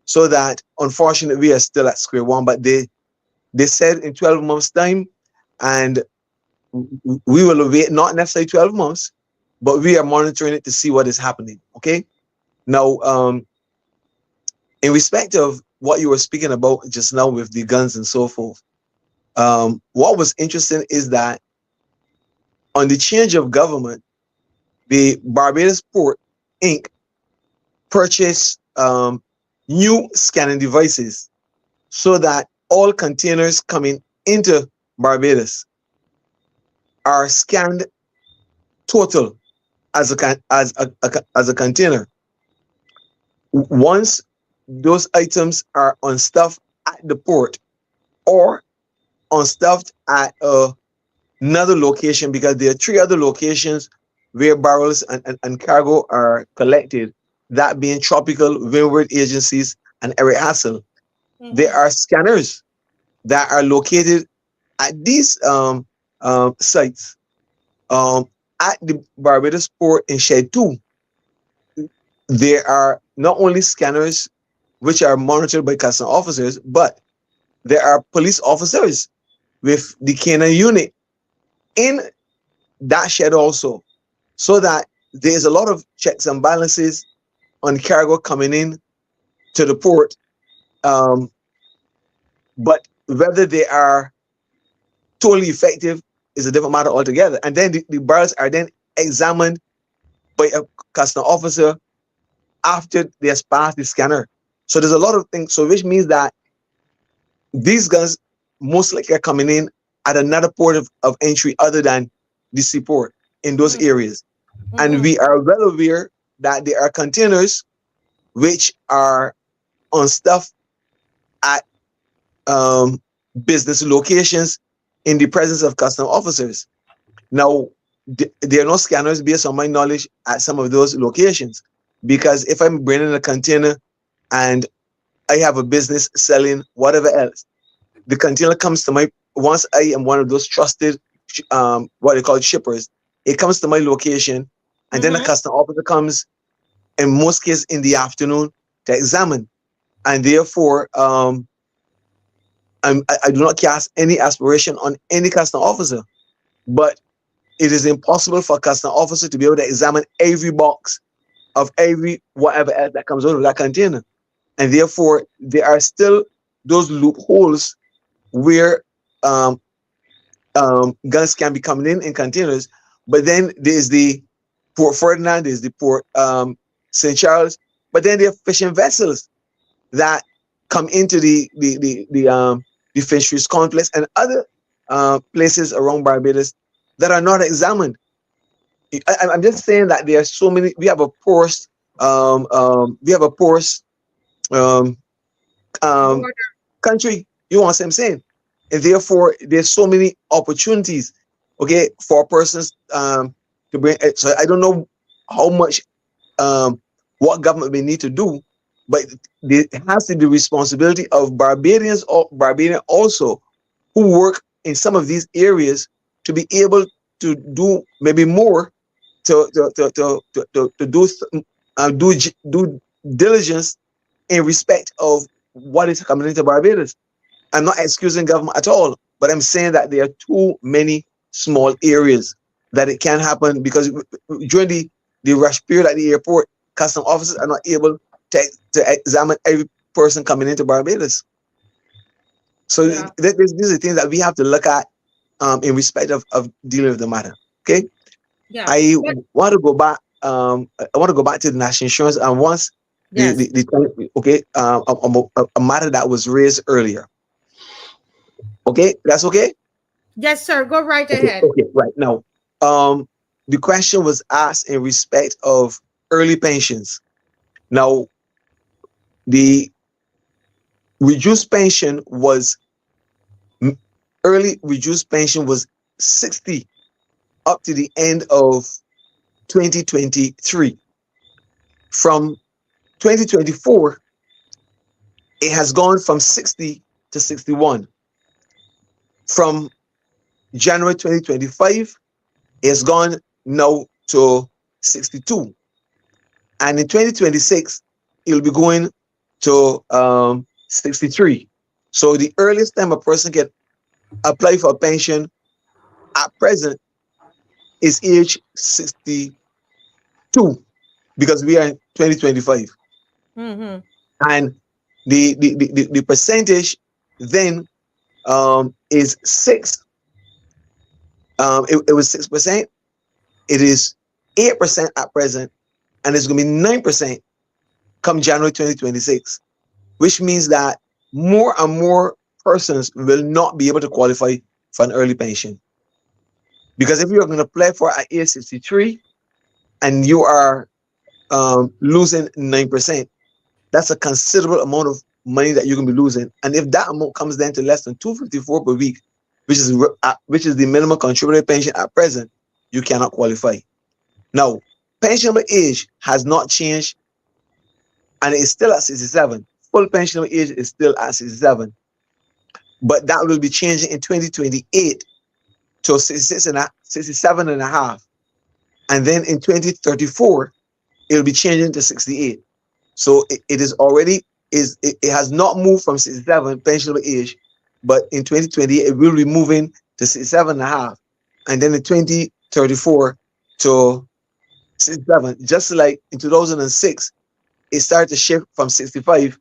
So that, unfortunately, we are still at square one. But they said in 12 months' time, and we will wait, not necessarily 12 months, but we are monitoring it to see what is happening. Okay. Now, in respect of what you were speaking about just now with the guns and so forth, what was interesting is that on the change of government, the Barbados Port Inc. purchased new scanning devices so that all containers coming into Barbados are scanned total as a container. Once those items are unstuffed at the port or unstuffed at another location, because there are 3 other locations where barrels and cargo are collected, that being Tropical, Windward Agencies, and Eric Hassel. There are scanners that are located at these sites. At the Barbados Port in Shed 2, there are not only scanners which are monitored by custom officers, but there are police officers with the canine unit in that shed also, so that there's a lot of checks and balances on cargo coming in to the port. But whether they are totally effective is a different matter altogether. And then the barrels are then examined by a custom officer after they have passed the scanner. So there's a lot of things. So which means that these guns most likely are coming in at another port of entry other than the seaport in those areas. And we are well aware that there are containers which are unstuffed at business locations in the presence of custom officers. Now, there are no scanners, based on my knowledge, at some of those locations, because if I'm bringing a container and I have a business selling whatever else, the container comes to my, once I am one of those trusted what they call shippers, it comes to my location, and then the custom officer comes, in most cases in the afternoon, to examine. And therefore, I do not cast any aspiration on any custom officer, but it is impossible for a custom officer to be able to examine every box of every whatever else that comes out of that container. And therefore, there are still those loopholes where guns can be coming in containers. But then there's the Port Ferdinand, there's the Port St. Charles, but then there are fishing vessels that come into the fisheries complex and other places around Barbados that are not examined. I'm just saying that there are so many. We have a porous, country. You know what I'm saying? And therefore, there's so many opportunities, okay, for persons to bring. So I don't know how much what government may need to do, but there has to be responsibility of Barbadians or Barbadian also who work in some of these areas to be able to do maybe more to do diligence in respect of what is coming into Barbados. I'm not excusing government at all, but I'm saying that there are too many small areas that it can happen because during the rush period at the airport, custom officers are not able to examine every person coming into Barbados. So Yeah. these are things that we have to look at in respect of dealing with the matter. Okay. Yeah. I want to go back. I want to go back to the national insurance and once Yes. a matter that was raised earlier. Okay, that's okay. Yes, sir. Go right Okay, ahead. okay, right now. The question was asked in respect of early pensions. Now, the reduced pension was early reduced pension was 60 up to the end of 2023. From 2024, it has gone from 60 to 61. From January 2025, it's gone now to 62. And in 2026, it'll be going to 63. So the earliest time a person can apply for a pension at present is age 62 because we are in 2025. Mm-hmm. And the percentage then is 6. It was 6%. It is 8% at present, and it's going to be 9% come January 2026, which means that more and more persons will not be able to qualify for an early pension. Because if you're going to apply for an age 63 and you are losing 9%, that's a considerable amount of money that you're going to be losing. And if that amount comes down to less than $254 per week, which is the minimum contributory pension at present, you cannot qualify. Now, pensionable age has not changed, and it is still at 67. Full pensionable age is still at 67, but that will be changing in 2028 to 67 and a half, and then in 2034 it will be changing to 68. So it is already it has not moved from 67 pensionable age, but in 2028 it will be moving to 67 and a half, and then in 2034 to 67. Just like in 2006, it started to shift from 65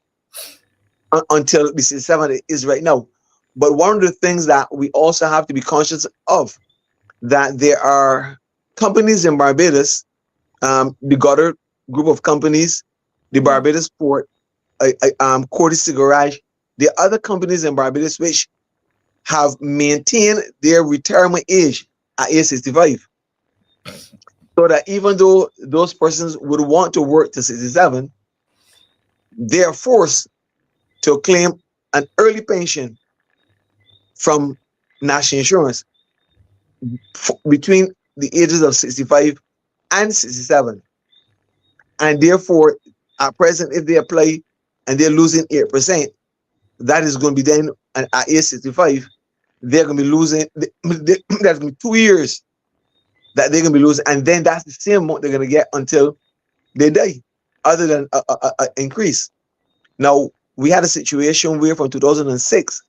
until the 67 it is right now. But one of the things that we also have to be conscious of, that there are companies in Barbados, the Goddard group of companies, the Barbados Port, Courtesy Garage, there are other companies in Barbados which have maintained their retirement age at age 65. So that even though those persons would want to work to 67, they are forced to claim an early pension from national insurance between the ages of 65 and 67. And therefore, at present, if they apply and they're losing 8%, that is going to be then at age 65, they're going to be losing, there's going to be 2 years that they're going to be losing. And then that's the same amount they're going to get until they die, other than an increase. Now, we had a situation where from 2006,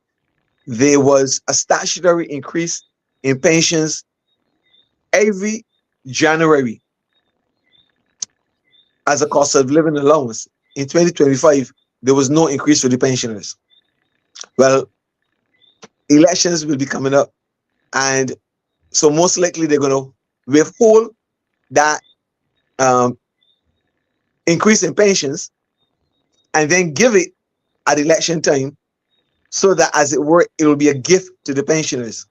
there was a statutory increase in pensions every January as a cost of living allowance. In 2025, there was no increase for the pensioners. Well, elections will be coming up, and so most likely they're going to withhold that increase in pensions and then give it at election time, so that, as it were, it will be a gift to the pensioners.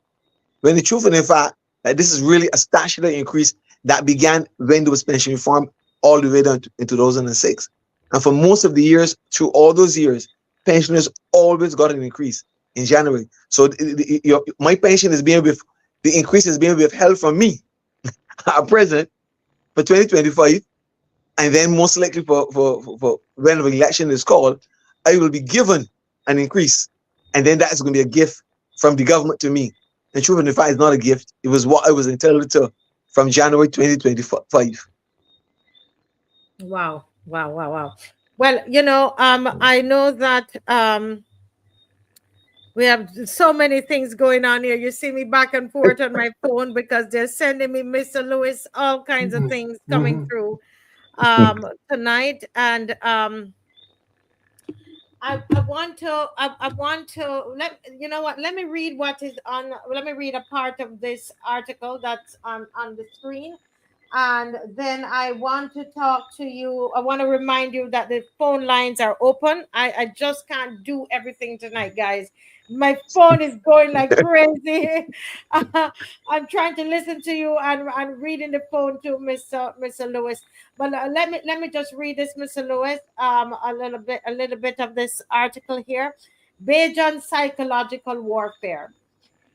When the truth and the fact that this is really a statutory increase that began when there was pension reform all the way down in 2006. And for most of the years, through all those years, pensioners always got an increase in January. So my pension is being the increase is being withheld from me at present for 2025, and then most likely for when the election is called, I will be given an increase, and then that is going to be a gift from the government to me. The truth of the fact is not a gift; it was what I was entitled to from January 2025. Wow. Well, I know that we have so many things going on here. You see me back and forth on my phone because they're sending me, Mr. Lewis, all kinds of things coming through tonight. And I want to let me read what is on. Let me read a part of this article that's on the screen. And then I want to talk to you. I want to remind you that the phone lines are open. I just can't do everything tonight, guys. My phone is going like crazy. I'm trying to listen to you and reading the phone to Mr. Lewis. But let me just read this, Mr. Lewis. A little bit of this article here. Bajan psychological warfare.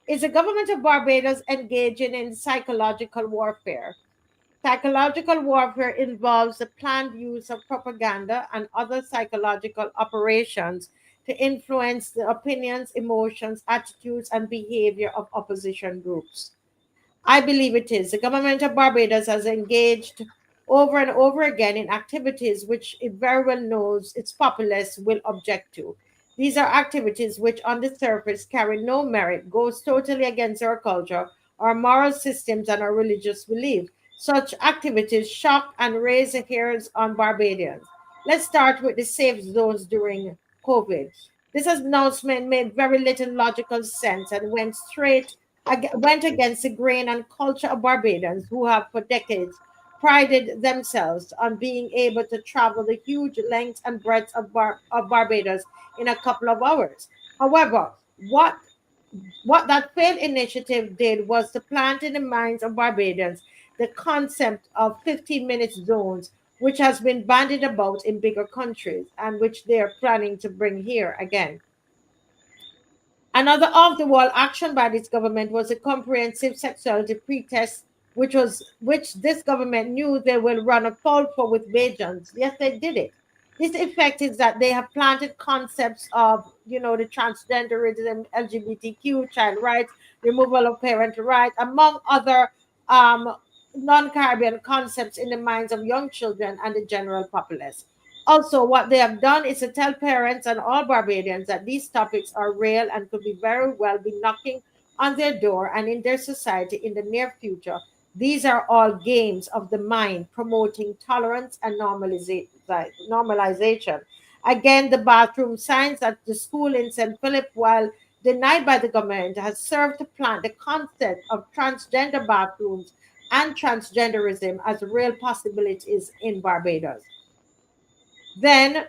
Is the government of Barbados engaging in psychological warfare? Psychological warfare involves the planned use of propaganda and other psychological operations to influence the opinions, emotions, attitudes, and behavior of opposition groups. I believe it is. The government of Barbados has engaged over and over again in activities which it very well knows its populace will object to. These are activities which, on the surface, carry no merit, goes totally against our culture, our moral systems, and our religious belief. Such activities shock and raise the hairs on Barbadians. Let's start with the safe zones during COVID. This announcement made very little logical sense and went against the grain and culture of Barbadians who have for decades prided themselves on being able to travel the huge length and breadth of Barbados in a couple of hours. However, what that failed initiative did was to plant in the minds of Barbadians the concept of 15-minute zones, which has been bandied about in bigger countries and which they are planning to bring here again. Another off-the-wall action by this government was a comprehensive sexuality pretest, which this government knew they will run afoul for with Bajans. Yes, they did it. This effect is that they have planted concepts of, the transgenderism, LGBTQ, child rights, removal of parental rights, among other non-Caribbean concepts in the minds of young children and the general populace. Also, what they have done is to tell parents and all Barbadians that these topics are real and could be very well be knocking on their door and in their society in the near future. These are all games of the mind promoting tolerance and normalization. Again, the bathroom signs at the school in St. Philip, while denied by the government, has served to plant the concept of transgender bathrooms and transgenderism as real possibilities in Barbados. Then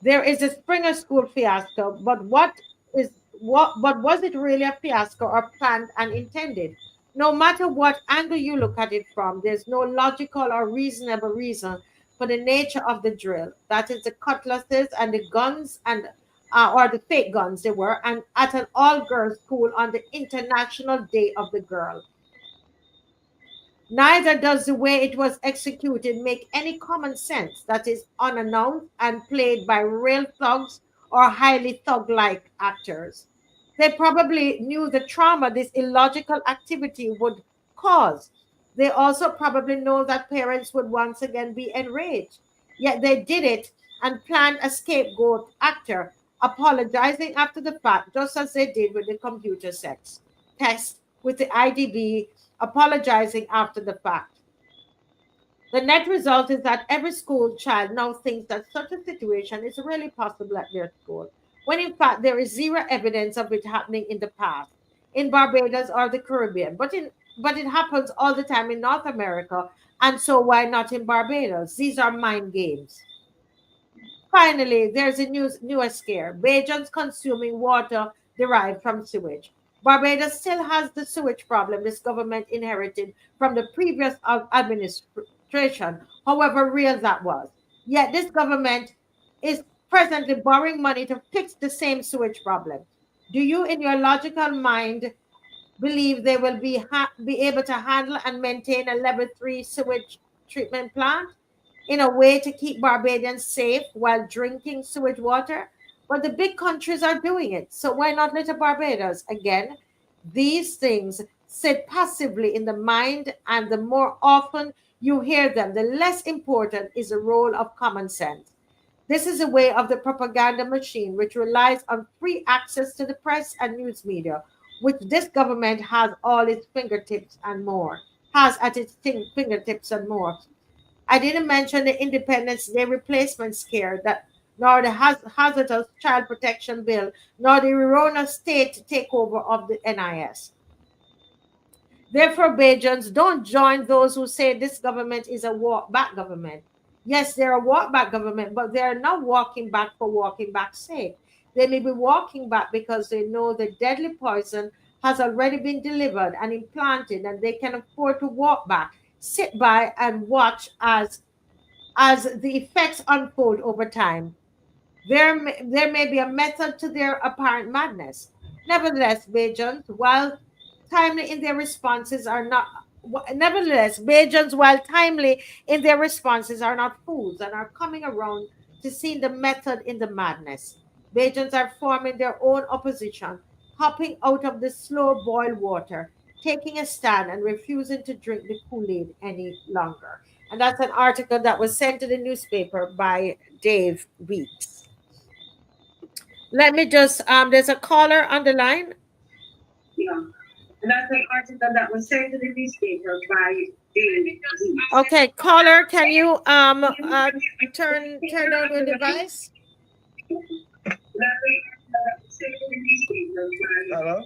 there is a Springer School fiasco, but was it really a fiasco or planned and intended? No matter what angle you look at it from, there's no logical or reasonable reason for the nature of the drill. That is the cutlasses and the guns and or the fake guns they were, and at an all-girls school on the International Day of the Girl. Neither does the way it was executed make any common sense. That is unannounced and played by real thugs or highly thug-like actors. They probably knew the trauma this illogical activity would cause. They also probably know that parents would once again be enraged. Yet they did it and planned a scapegoat actor, apologizing after the fact, just as they did with the computer sex test with the IDB, apologizing after the fact. The net result is that every school child now thinks that such a situation is really possible at their school, when in fact there is zero evidence of it happening in the past, in Barbados or the Caribbean. But it happens all the time in North America, and so why not in Barbados? These are mind games. Finally, there's a newest scare. Bajans consuming water derived from sewage. Barbados still has the sewage problem this government inherited from the previous administration, however real that was. Yet this government is presently borrowing money to fix the same sewage problem. Do you, in your logical mind, believe they will be able to handle and maintain a level 3 sewage treatment plant in a way to keep Barbadians safe while drinking sewage water? But the big countries are doing it, so why not little Barbados? Again, these things sit passively in the mind, and the more often you hear them, the less important is the role of common sense. This is a way of the propaganda machine, which relies on free access to the press and news media, which this government has all its fingertips and more, has at its fingertips and more. I didn't mention the Independence Day replacement scare, that nor the hazardous child protection bill, nor the erroneous state takeover of the NIS. Therefore, Bajans, don't join those who say this government is a walk back government. Yes, they're a walk back government, but they're not walking back for walking back's sake. They may be walking back because they know the deadly poison has already been delivered and implanted, and they can afford to walk back, sit by and watch as the effects unfold over time. There may be a method to their apparent madness. Nevertheless, Bajans, while timely in their responses are not Nevertheless, Bajans, while timely in their responses, are not fools and are coming around to see the method in the madness. Bajans are forming their own opposition, hopping out of the slow boiled water, taking a stand and refusing to drink the Kool-Aid any longer. And that's an article that was sent to the newspaper by Dave Weeks. Let me just, there's a caller on the line. Yeah. And that's an article that was sent to the newspaper by Dave. Okay, caller, can you turn on your device? Hello?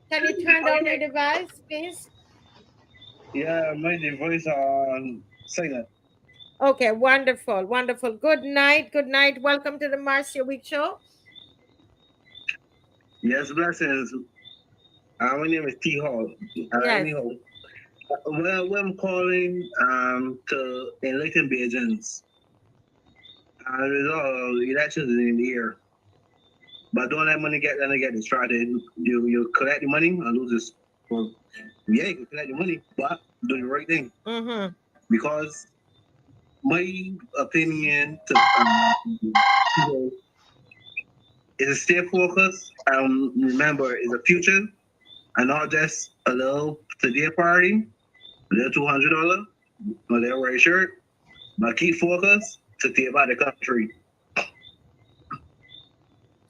Can you turn down your device, please? Yeah, my device on silent. Okay, wonderful, wonderful. Good night, good night. Welcome to the Marcia Week Show. Yes, blessings. My name is T. Hall. Yes. Anyhow, well, I'm calling to enlighten Bajans. There's all elections in the year. But don't let money get distracted. You collect the money and lose this. Well, yeah, you can collect the money, but do the right thing. Mm-hmm. Because my opinion to is to stay focused and remember it's a future and not just a little today party, a little $200, a little white shirt, but keep focused to take back the country.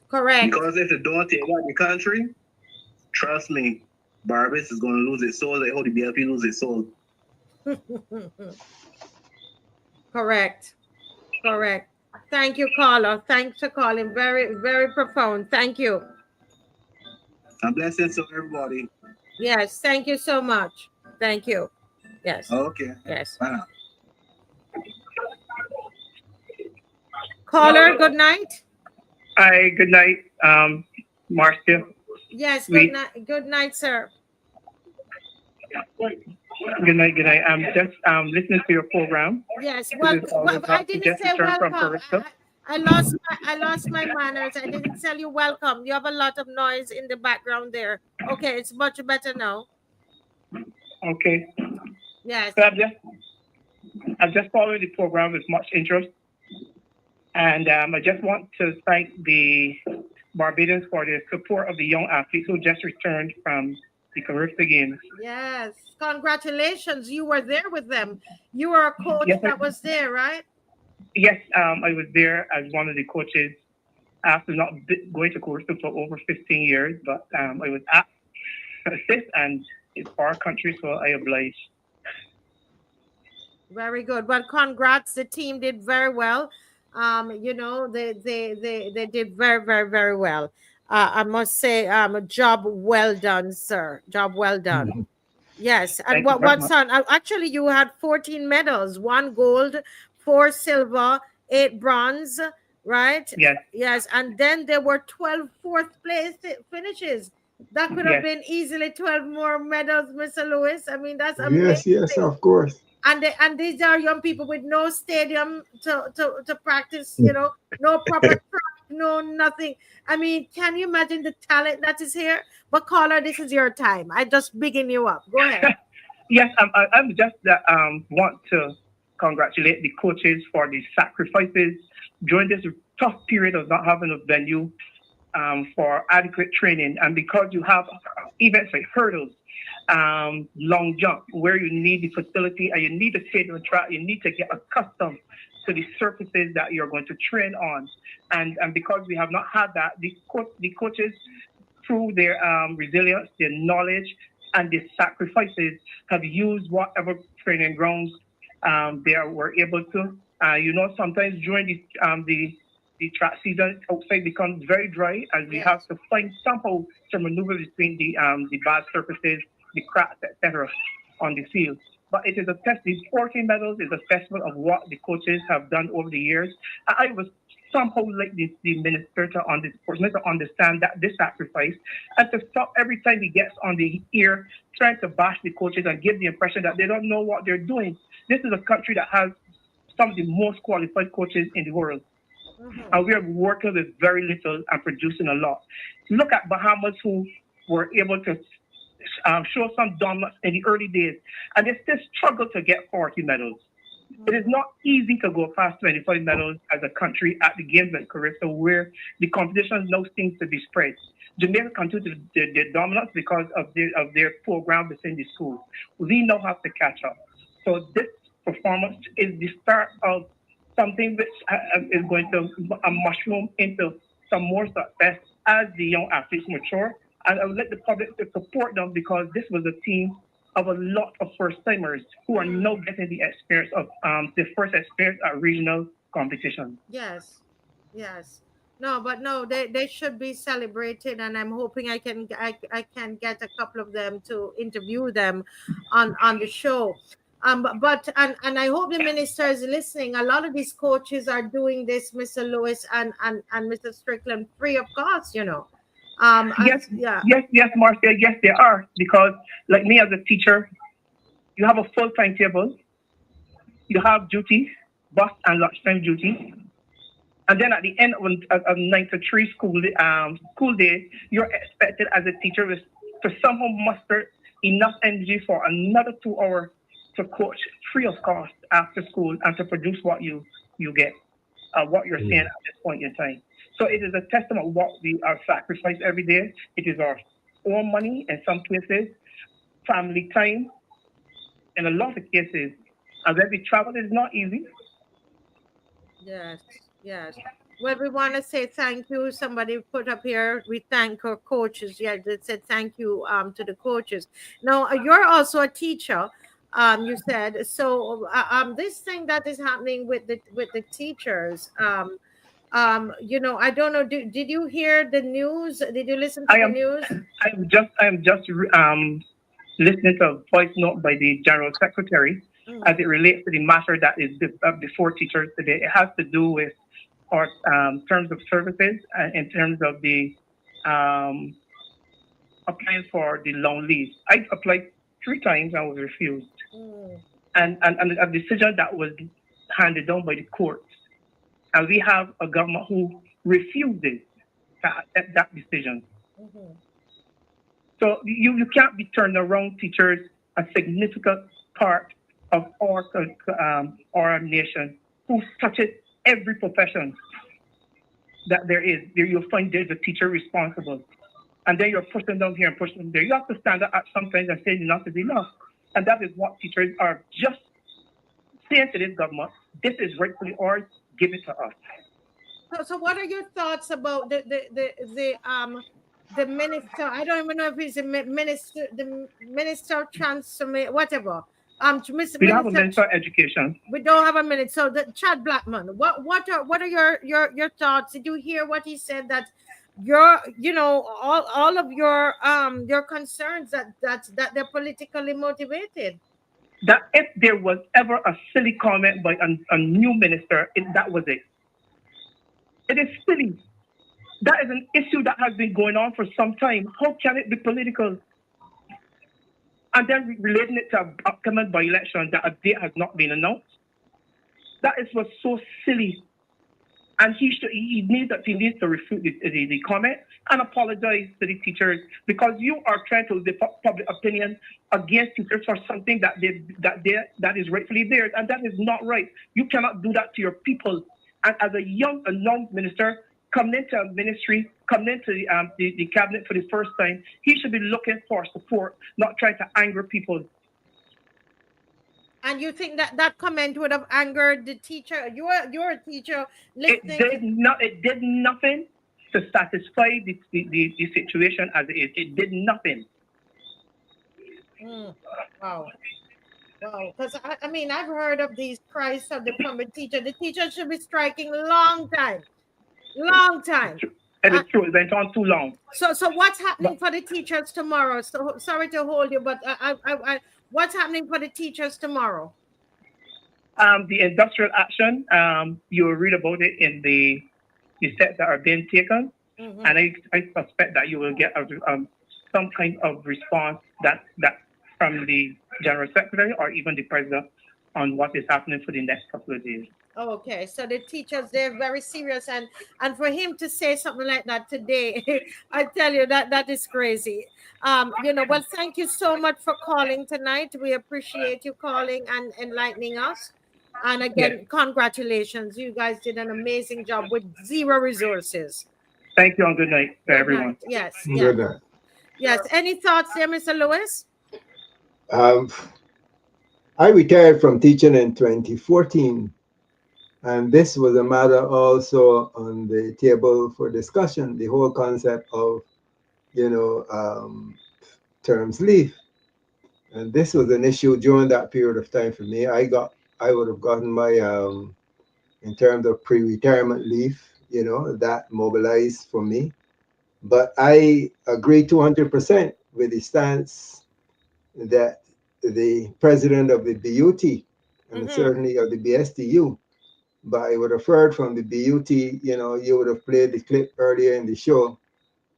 Correct. Because if they don't take back the country, trust me, Barbados is going to lose its soul. They hope the BLP lose its soul. Correct. Correct. Thank you, caller. Thanks for calling. Very, very profound. Thank you. And blessings to everybody. Yes, thank you so much. Thank you. Yes. Okay. Yes. Bye now. Caller, good night. Hi, good night, Marcia. Yes, good night. Good night, sir. Good night, good night. I'm just listening to your program. Yes, well, I didn't say welcome. I lost my manners. I didn't tell you welcome. You have a lot of noise in the background there. Okay, it's much better now. Okay. Yes. So I'm just following the program with much interest. And I just want to thank the Barbadians for the support of the young athletes who just returned from the Caribbean Games. Yes, congratulations. You were there with them. You were a coach that was there, right? Yes, I was there as one of the coaches. after not going to course for over 15 years, but I was asked to assist, and it's for our country, so I oblige. Very good. Well, congrats. The team did very well. You know, they did very, very, very well. I must say, a job well done, sir. Job well done. Yes. And what's on? Actually, you had 14 medals: 1 gold, 4 silver, 8 bronze, right? Yes. Yes. And then there were 12 fourth place finishes. That could have been easily 12 more medals, Mr. Lewis. I mean, that's amazing. Yes, of course. And these are young people with no stadium to practice, you know, no proper track, no nothing. I mean, can you imagine the talent that is here? But caller, this is your time. I just bigging you up. Go ahead. Yes, I'm just want to congratulate the coaches for the sacrifices during this tough period of not having a venue for adequate training, and because you have events like hurdles, long jump, where you need the facility and you need a stadium track, you need to get accustomed to the surfaces that you're going to train on, and because we have not had that, the coaches, through their resilience, their knowledge, and their sacrifices, have used whatever training grounds they were able to. You know, sometimes during the track season outside becomes very dry, and we have to find somehow to maneuver between the bad surfaces, the cracks, etc. on the field. But it is a test. These 14 medals is a testament of what the coaches have done over the years. I was somehow like the minister to understand that this sacrifice, and to stop every time he gets on the ear trying to bash the coaches and give the impression that they don't know what they're doing. This is a country that has some of the most qualified coaches in the world. And we are working with very little and producing a lot. Look at Bahamas, who were able to show some dominance in the early days, and they still struggle to get 40 medals. It is not easy to go past 25 medals as a country at the Games in Carissa, where the competition now seems to be spread. Jamaica continues their dominance because of their program within the schools. We now have to catch up. So this performance is the start of something which is going to mushroom into some more success as the young athletes mature. And I would like the public to support them, because this was a team of a lot of first-timers who are now getting the experience of the first experience at regional competition. Yes, yes. No, but no, they should be celebrated, and I'm hoping I can get a couple of them to interview them on the show. But I hope the minister is listening. A lot of these coaches are doing this, Mr. Lewis and Mr. Strickland, free of cost, you know. Yes, Marcia, yes, they are. Because like me as a teacher, you have a full timetable, you have duties, bus and lunchtime duties. And then at the end of 9 to 3 school day, you're expected as a teacher to somehow muster enough energy for another 2 hours to coach free of cost after school and to produce what you get, what you're saying at this point in time. So it is a testament of what we are sacrificed every day. It is our own money in some cases, family time in a lot of cases. And when we travel, it's not easy. Yes, yes. Well, we want to say thank you. Somebody put up here, we thank our coaches. Yeah, they said thank you to the coaches. Now, you're also a teacher. You said so. This thing that is happening with the teachers. You know, I don't know. Did you hear the news? Did you listen to the news? I'm just listening to a voice note by the General Secretary as it relates to the matter that is before teachers today. It has to do with our terms of services and in terms of the applying for the loan leave. I applied 3 times and was refused. And a decision that was handed down by the courts. And we have a government who refuses to accept that decision. So you can't be turning around teachers, a significant part of our nation, who touches every profession that there is. There you'll find there's a teacher responsible. And then you're pushing them here and pushing them there. You have to stand up sometimes and say enough is enough. And that is what teachers are just saying to this government. This is rightfully ours. Give it to us. So what are your thoughts about the minister? I don't even know if he's a minister, the minister of transformation, whatever. We don't have a minister of education. We don't have a minute. So the Chad Blackman, what are your thoughts? Did you hear what he said, that all of your concerns that they're politically motivated? That if there was ever a silly comment by a new minister, that was it. It is silly. That is an issue that has been going on for some time. How can it be political? And then relating it to an upcoming by-election that a date has not been announced. That was so silly. And he needs to refute the comment and apologize to the teachers, because you are trying to develop public opinion against teachers for something that is rightfully theirs, and that is not right. You cannot do that to your people. And as a young minister coming into a ministry, coming into the cabinet for the first time, he should be looking for support, not trying to anger people. And you think that comment would have angered the teacher? You're a teacher listening. It did nothing to satisfy the situation as it is. It did nothing. Wow. Because I mean, I've heard of these cries of the public teacher. The teacher should be striking long time. It is true. It went on too long. So what's happening for the teachers tomorrow? So sorry to hold you, but what's happening for the teachers tomorrow? The industrial action, you will read about it in the steps that are being taken, and I suspect that you will get some kind of response that from the General Secretary or even the President on what is happening for the next couple of days. Okay, so the teachers, they're very serious, and for him to say something like that today, I tell you that is crazy. Well, thank you so much for calling tonight. We appreciate you calling and enlightening us. And again, Congratulations. You guys did an amazing job with zero resources. Thank you, and good night to everyone. Night. Yes. Good night. Yes. Any thoughts there, Mr. Lewis? I retired from teaching in 2014. And this was a matter also on the table for discussion, the whole concept of, terms leave. And this was an issue during that period of time for me. I would have gotten my, in terms of pre-retirement leave, that mobilized for me. But I agree 200% with the stance that the president of the BUT and certainly of the BSTU, but I would have heard from the BUT, you would have played the clip earlier in the show,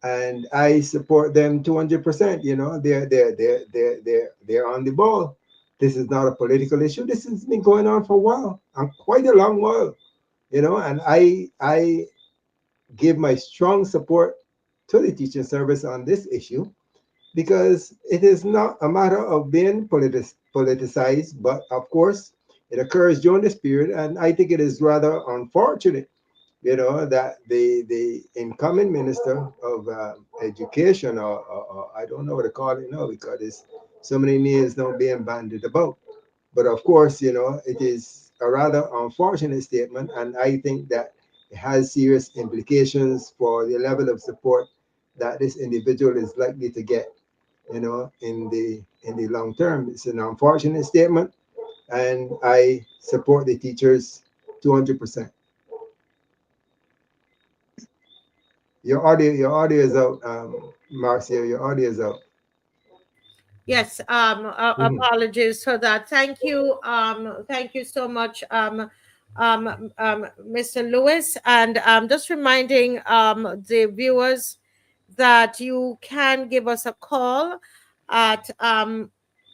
and I support them 200%. They're on the ball. This is not a political issue. This has been going on for a while, and quite a long while, and I give my strong support to the teaching service on this issue, because it is not a matter of being politicized, but of course, it occurs during this period, and I think it is rather unfortunate, that the incoming minister of education, or I don't know what to call it now, because there's so many names now being bandied about. But of course, it is a rather unfortunate statement, and I think that it has serious implications for the level of support that this individual is likely to get, in the long term. It's an unfortunate statement, and I support the teachers 200%. Your audio is out, Marcia. Your audio is out. Yes. Apologies for that. Thank you. Thank you so much, Mr. Lewis. And just reminding the viewers that you can give us a call at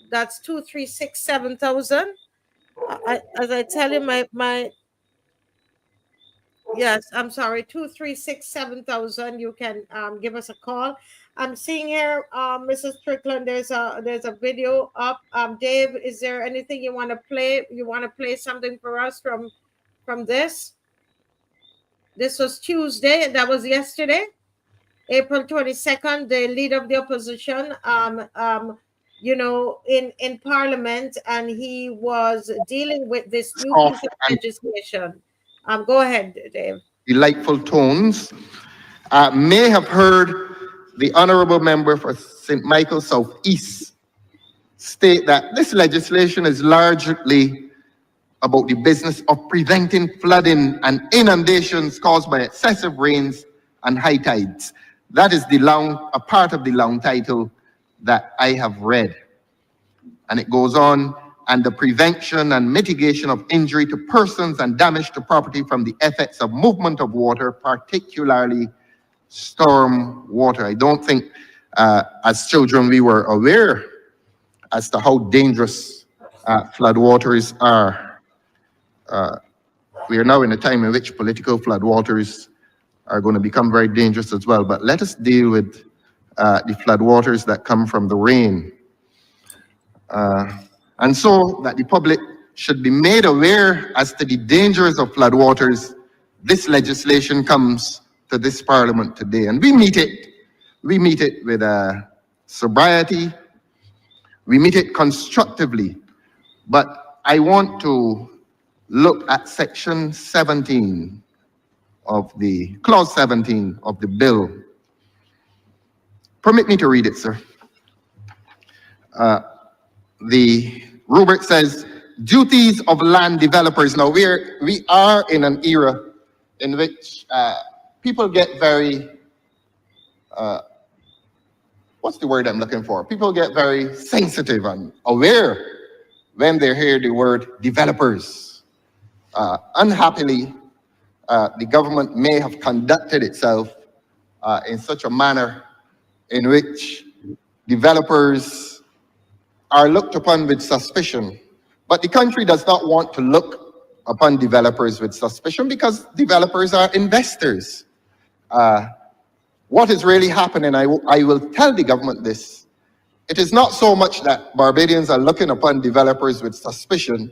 that's 236-7000. As I tell you, my yes, I'm sorry, 236-7000. You can give us a call. I'm seeing here, Mrs. Strickland, there's a video up. Dave, is there anything you want to play? You want to play something for us from this? This was Tuesday. That was yesterday, April 22nd. The leader of the opposition, in Parliament, and he was dealing with this new piece of legislation. Go ahead, Dave. delightful tones, may have heard the honorable member for St. Michael Southeast state that this legislation is largely about the business of preventing flooding and inundations caused by excessive rains and high tides. That is a part of the long title that I have read. And it goes on, and the prevention and mitigation of injury to persons and damage to property from the effects of movement of water, particularly storm water. I don't think as children we were aware as to how dangerous floodwaters are. We are now in a time in which political floodwaters are going to become very dangerous as well. But let us deal with the floodwaters that come from the rain. And so that the public should be made aware as to the dangers of floodwaters, this legislation comes to this parliament today. And we meet it with sobriety, we meet it constructively. But I want to look at section 17 of the, clause 17 of the bill. Permit me to read it, sir. The rubric says, duties of land developers. Now, we are in an era in which people get very, what's the word I'm looking for? People get very sensitive and aware when they hear the word developers. Unhappily, the government may have conducted itself in such a manner in which developers are looked upon with suspicion. But the country does not want to look upon developers with suspicion because developers are investors. What is really happening, I will tell the government this, it is not so much that Barbadians are looking upon developers with suspicion,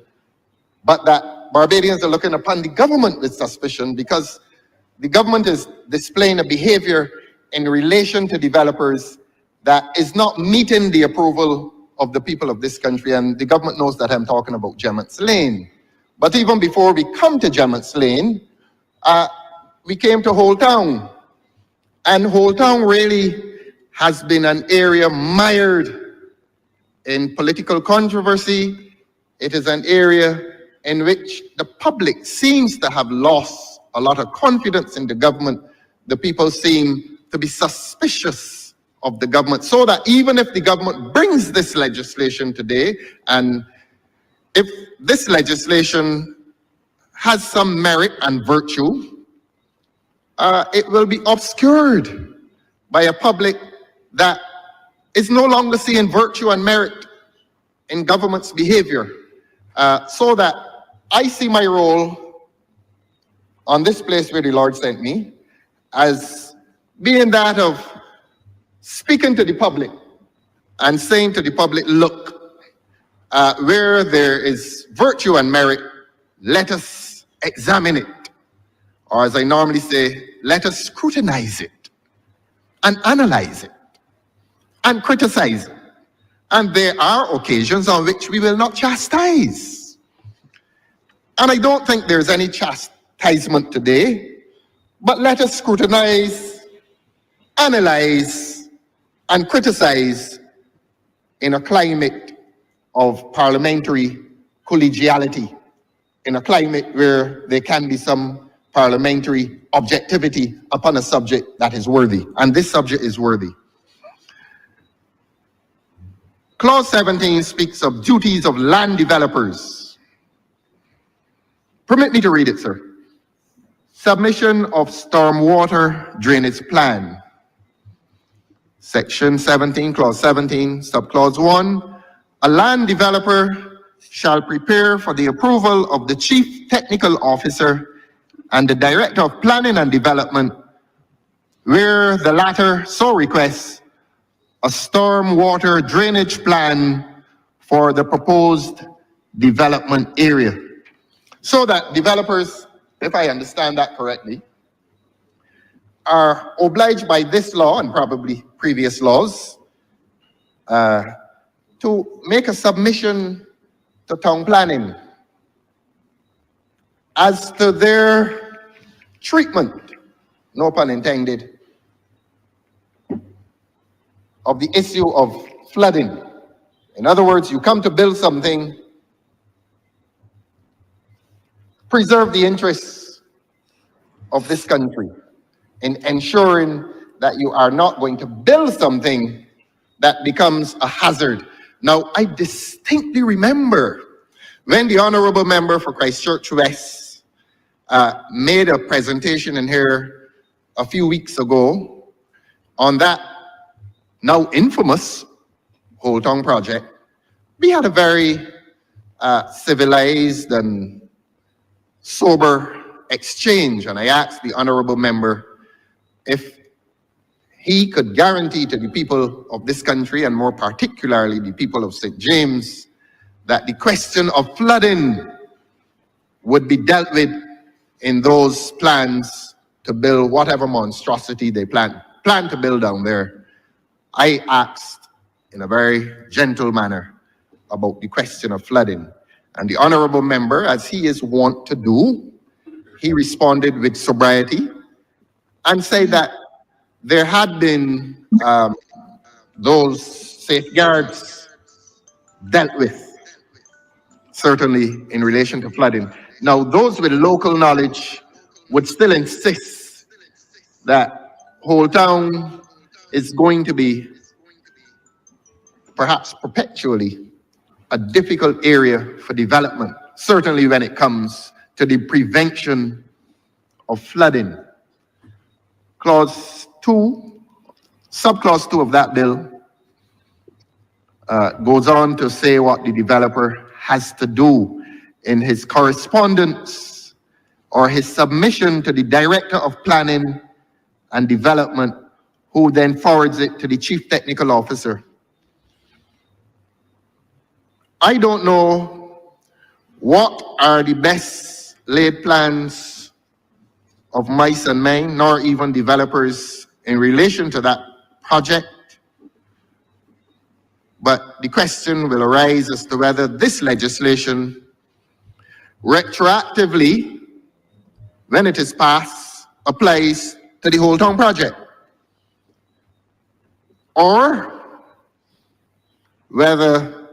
but that Barbadians are looking upon the government with suspicion because the government is displaying a behavior in relation to developers that is not meeting the approval of the people of this country, and the government knows that I'm talking about Gemmett's Lane. But even before we come to Gemmett's Lane, we came to Whole Town. And Whole Town really has been an area mired in political controversy. It is an area in which the public seems to have lost a lot of confidence in the government. The people seem to be suspicious of the government, so that even if the government brings this legislation today, and if this legislation has some merit and virtue, it will be obscured by a public that is no longer seeing virtue and merit in government's behavior. So that I see my role on this place where the Lord sent me as being that of speaking to the public and saying to the public, look, where there is virtue and merit, let us examine it. Or as I normally say, let us scrutinize it and analyze it and criticize it. And there are occasions on which we will not chastise. And I don't think there's any chastisement today, but let us scrutinize, analyze, and criticize in a climate of parliamentary collegiality, in a climate where there can be some parliamentary objectivity upon a subject that is worthy. And this subject is worthy. Clause 17 speaks of duties of land developers. Permit me to read it, sir. Submission of stormwater drainage plan. Section 17, clause 17, subclause 1. A land developer shall prepare for the approval of the chief technical officer and the director of planning and development, where the latter so requests, a stormwater drainage plan for the proposed development area. So that developers, if I understand that correctly, are obliged by this law and probably previous laws to make a submission to town planning as to their treatment, no pun intended, of the issue of flooding. In other words, you come to build something, preserve the interests of this country in ensuring that you are not going to build something that becomes a hazard. Now, I distinctly remember when the Honorable Member for Christchurch West made a presentation in here a few weeks ago on that now infamous Whole Town project. We had a very civilized and sober exchange, and I asked the Honorable Member if he could guarantee to the people of this country, and more particularly the people of St. James, that the question of flooding would be dealt with in those plans to build whatever monstrosity they plan to build down there. I asked in a very gentle manner about the question of flooding. And the Honorable Member, as he is wont to do, he responded with sobriety and said that there had been those safeguards dealt with, certainly in relation to flooding. Now, those with local knowledge would still insist that Whole Town is going to be perhaps perpetually a difficult area for development, certainly when it comes to the prevention of flooding. Clause 2, subclause 2 of that bill goes on to say what the developer has to do in his correspondence or his submission to the Director of Planning and Development, who then forwards it to the Chief Technical Officer. I don't know what are the best laid plans of mice and men, nor even developers in relation to that project. But the question will arise as to whether this legislation retroactively, when it is passed, applies to the Whole Town project, or whether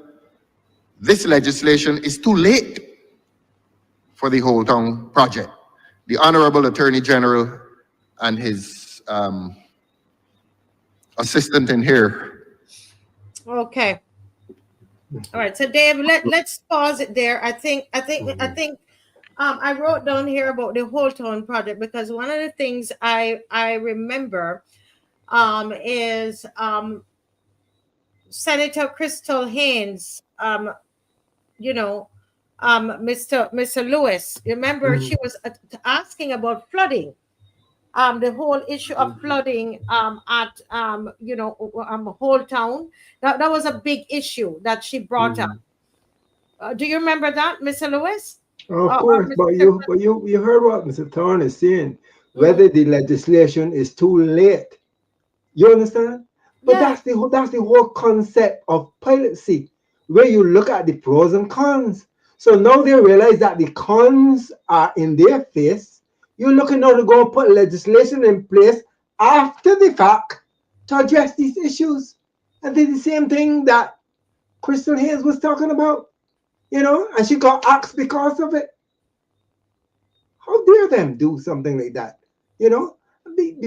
this legislation is too late for the Whole Town project. The Honorable Attorney General and his assistant in here. Okay. All right. So Dave, let's pause it there. I think I wrote down here about the Whole Town project because one of the things I remember is Senator Crystal Haynes, Mr. Lewis. Remember, she was asking about flooding, the whole issue of flooding at Whole Town. That was a big issue that she brought up. Do you remember that, Mr. Lewis? Of course, but you heard what Mr. Thorne is saying, whether the legislation is too late. You understand? But that's the whole concept of policy, where you look at the pros and cons. So now they realize that the cons are in their face. You're looking now to go and put legislation in place after the fact to address these issues. And did the same thing that Crystal Haynes was talking about, and she got axed because of it. How dare them do something like that,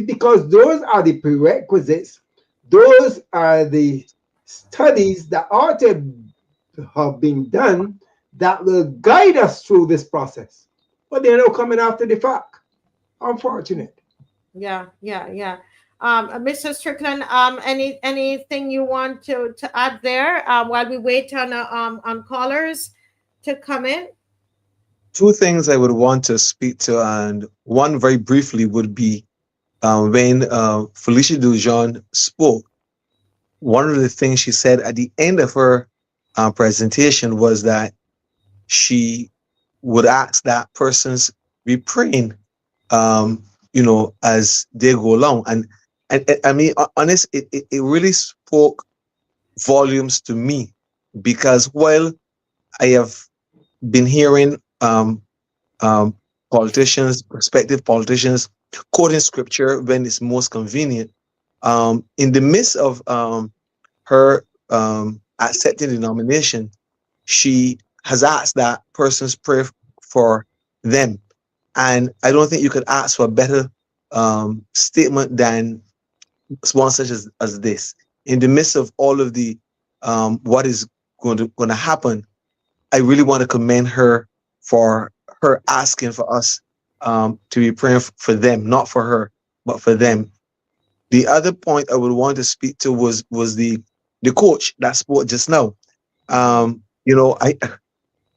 because those are the prerequisites. Those are the studies that ought to have been done that will guide us through this process. But they're now coming after the fact. Unfortunate. Yeah. Mr. Strickland, anything you want to add there while we wait on callers to come in? Two things I would want to speak to, and one very briefly would be when Felicia Dujon spoke. One of the things she said at the end of her presentation was that she would ask that persons be praying, as they go along. And I mean, honest, it really spoke volumes to me, because while I have been hearing politicians, prospective politicians, quoting scripture when it's most convenient. In the midst of her accepting the nomination, she has asked that persons pray for them. And I don't think you could ask for a better statement than one such as this. In the midst of all of the what is going to happen, I really want to commend her for her asking for us to be praying for them, not for her, but for them. The other point I would want to speak to was the coach that spoke just now. You know,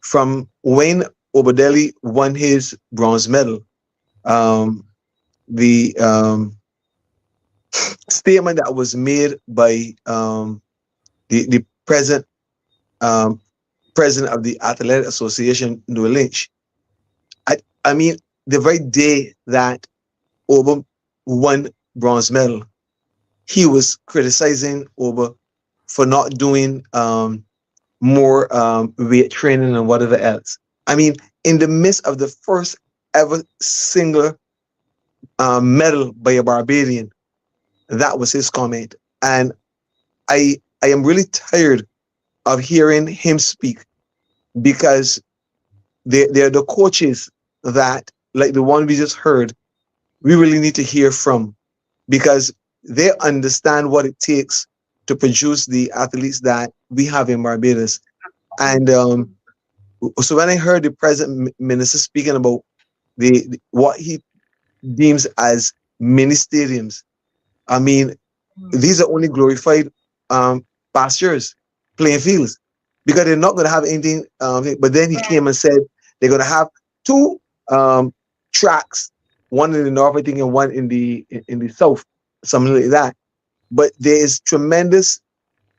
from when Obadeli won his bronze medal, the statement that was made by the president of the Athletic Association, Noel Lynch. I mean, the very day that Oba won bronze medal, he was criticizing Oba for not doing more weight training and whatever else. I mean, in the midst of the first ever single medal by a Barbadian, that was his comment. And I am really tired of hearing him speak, because they're the coaches that, like the one we just heard, we really need to hear from, because they understand what it takes to produce the athletes that we have in Barbados. And so when I heard the president minister speaking about what he deems as mini stadiums, I mean, these are only glorified pastures, playing fields, because they're not going to have anything. But then he came and said they're going to have two tracks, one in the north, I think, and one in the south, something like that. But there is tremendous.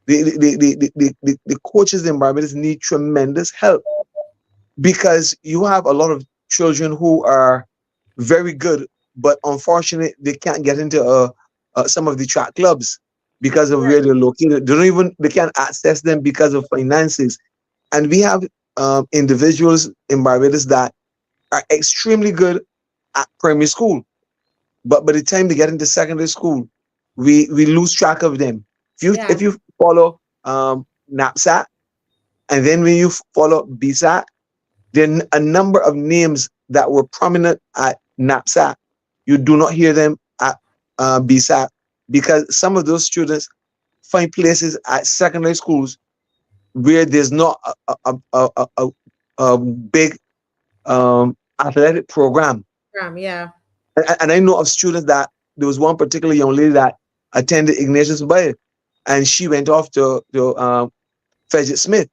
The coaches in Barbados need tremendous help, because you have a lot of children who are very good, but unfortunately they can't get into some of the track clubs because of where they're located. They can't access them because of finances. And we have individuals in Barbados that are extremely good at primary school, but by the time they get into secondary school, we lose track of them. If you follow NAPSAT, and then when you follow BSAT, then a number of names that were prominent at NAPSAT, you do not hear them at BSAT, because some of those students find places at secondary schools where there's not a big athletic program. And I know of students that there was one particular young lady that attended Ignatius Bay, and she went off to Frederick Smith,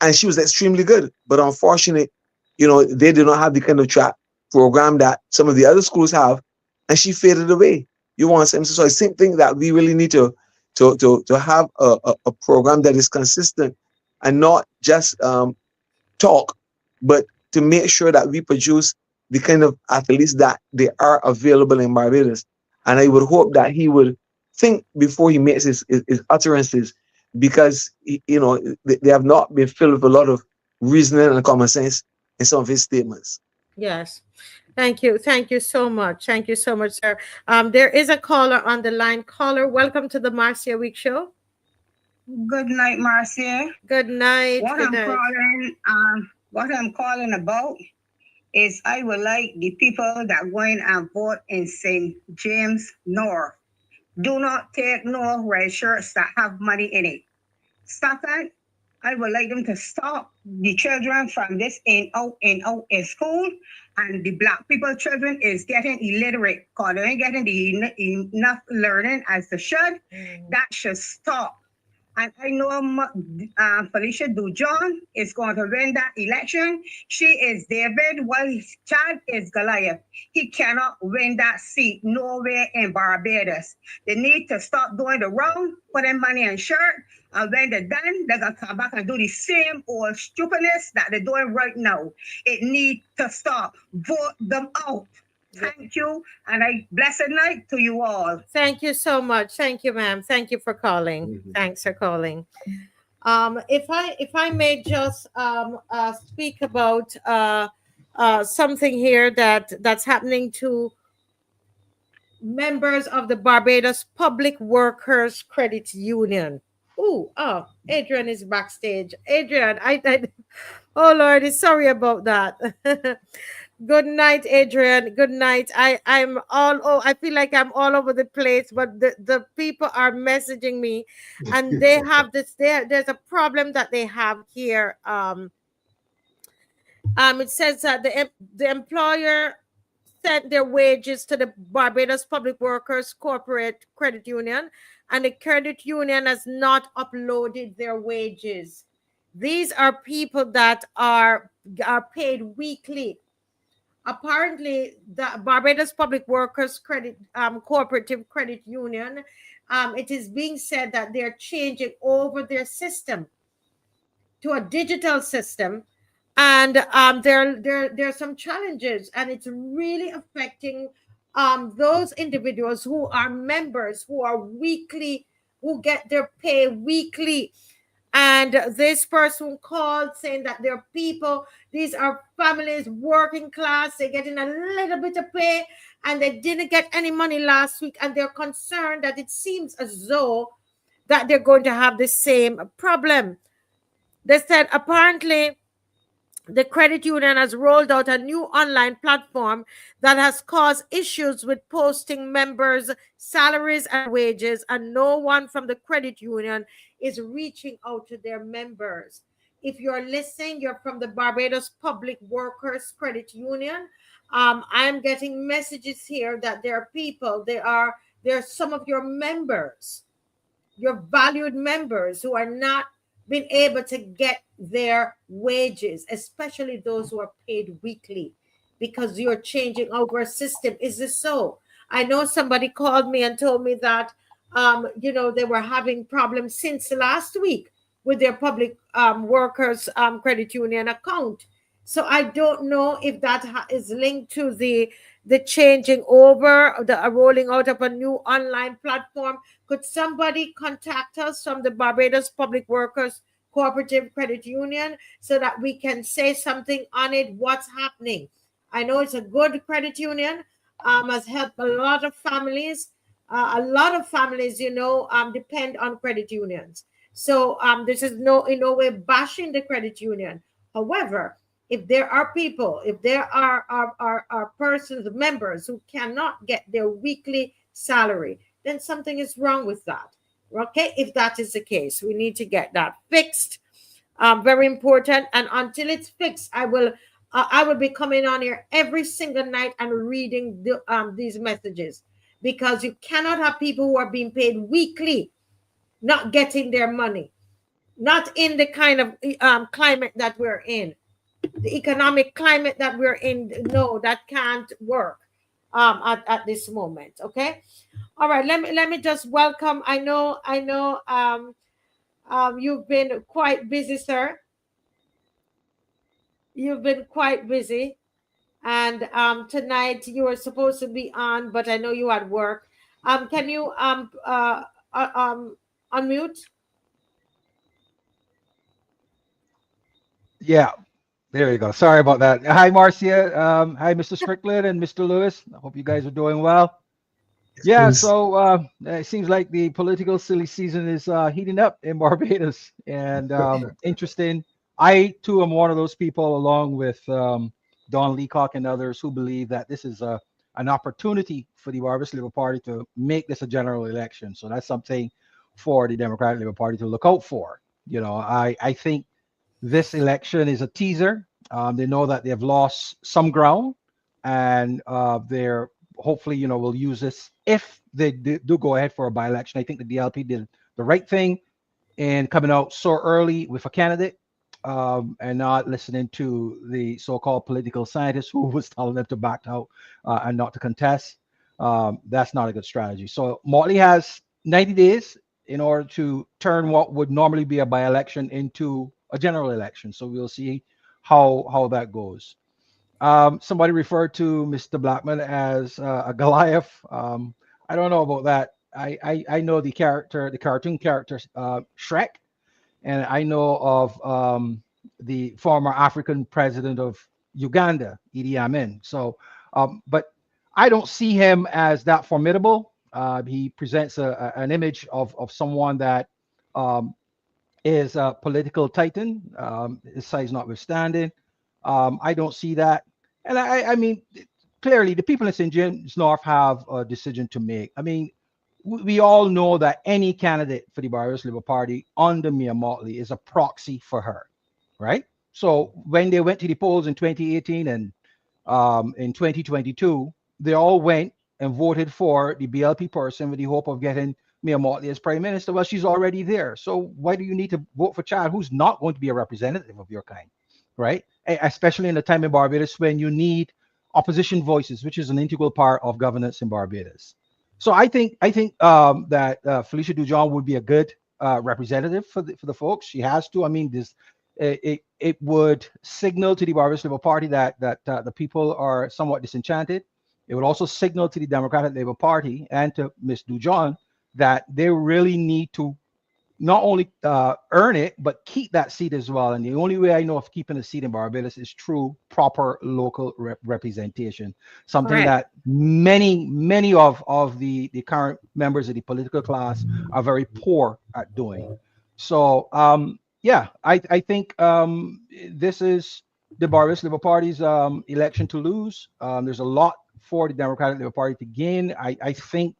and she was extremely good. But unfortunately, you know, they do not have the kind of track program that some of the other schools have, and she faded away. You want to say, so I think that we really need to have a program that is consistent and not just talk, but to make sure that we produce the kind of athletes that they are available in Barbados. And I would hope that he would think before he makes his utterances, because you know they have not been filled with a lot of reasoning and common sense in some of his statements. Yes. Thank you. Thank you so much. Thank you so much, sir. There is a caller on the line. Caller, welcome to the Marcia Week Show. Good night, Marcia. Good night. What I'm calling about is I would like the people that go in and vote in St. James North. Do not take no red shirts that have money in it. Stop that. I would like them to stop the children from this in out in school, and the black people children is getting illiterate because they ain't getting enough learning as they should. That should stop. And I know Felicia Dujon is going to win that election. She is David, while Chad is Goliath. He cannot win that seat nowhere in Barbados. They need to stop doing the wrong, putting money in shirt, and when they're done, they're going to come back and do the same old stupidness that they're doing right now. It needs to stop. Vote them out. Thank you, and a blessed night to you all. Thank you so much. Thank you, ma'am. Thank you for calling. Thanks for calling. If I may just speak about something here that's happening to members of the Barbados Public Workers Credit Union. Adrian is backstage. Adrian, oh Lord, sorry about that. Good night, Adrian. Good night. I feel like I'm all over the place, but the people are messaging me, and they have this. There's a problem that they have here. It says that the employer sent their wages to the Barbados Public Workers Corporate Credit Union, and the credit union has not uploaded their wages. These are people that are paid weekly. Apparently, the Barbados Public Workers Credit Cooperative Credit Union, it is being said that they're changing over their system to a digital system, and there are some challenges, and it's really affecting those individuals who are members, who are weekly, who get their pay weekly. And this person called saying that there are people, these are families, working class, they're getting a little bit of pay and they didn't get any money last week, and they're concerned that it seems as though that they're going to have the same problem. They said apparently the credit union has rolled out a new online platform that has caused issues with posting members' salaries and wages, and no one from the credit union is reaching out to their members. If you're listening, you're from the Barbados Public Workers Credit Union. I'm getting messages here that there are people, there are some of your members, your valued members, who are not been able to get their wages, especially those who are paid weekly, because you're changing over a system. Is this so? I know somebody called me and told me that they were having problems since last week with their public workers credit union account. So I don't know if that is linked to the changing over, the rolling out of a new online platform. Could somebody contact us from the Barbados Public Workers Cooperative Credit Union so that we can say something on it? What's happening? I know it's a good credit union, has helped a lot of families. Depend on credit unions. So this is in no way bashing the credit union. However, if there are people, if there are persons, members who cannot get their weekly salary, then something is wrong with that. Okay, if that is the case, we need to get that fixed. Very important. And until it's fixed, I will be coming on here every single night and reading these messages, because you cannot have people who are being paid weekly not getting their money, not in the kind of climate that we're in, the economic climate that we're in. No, that can't work at this moment. Okay. All right, let me just welcome. I know you've been quite busy, sir. You've been quite busy, and tonight you were supposed to be on, but I know you at work. Can you unmute? Yeah, there you go. Sorry about that. Hi, Marcia. Hi, Mr. Strickland and Mr. Lewis. I hope you guys are doing well. Yeah, so it seems like the political silly season is heating up in Barbados, and interesting. I too am one of those people, along with Don Leacock and others, who believe that this is an opportunity for the Barbados Labour Party to make this a general election. So that's something for the Democratic Labour Party to look out for. I think this election is a teaser. They know that they've lost some ground, and they're hopefully, will use this if they do go ahead for a by-election. I think the DLP did the right thing in coming out so early with a candidate and not listening to the so-called political scientists who was telling them to back out and not to contest. That's not a good strategy. So Motley has 90 days in order to turn what would normally be a by-election into a general election. So we'll see how that goes. Somebody referred to Mr. Blackman as a Goliath. I don't know about that. I know the cartoon character Shrek, and I know of the former African president of Uganda, Idi Amin. So, but I don't see him as that formidable. He presents an image of someone that is a political titan, his size notwithstanding. I don't see that. And I mean, clearly the people in St. James North have a decision to make. I mean, we all know that any candidate for the Barbados Labour Party under Mia Motley is a proxy for her, right? So when they went to the polls in 2018 and in 2022, they all went and voted for the BLP person with the hope of getting Mia Motley as prime minister. Well, she's already there. So why do you need to vote for Chad, who's not going to be a representative of your kind, right? Especially in a time in Barbados when you need opposition voices, which is an integral part of governance in Barbados. So I think that Felicia Dujon would be a good representative for the folks. She has to. I mean, it would signal to the Barbados Labour Party that the people are somewhat disenchanted. It would also signal to the Democratic Labour Party and to Ms. Dujon that they really need to not only earn it, but keep that seat as well. And the only way I know of keeping a seat in Barbados is through proper local representation, something that many of the current members of the political class are very poor at doing. So, yeah, I think this is the Barbados Labour Party's election to lose. There's a lot for the Democratic Labour Party to gain. I think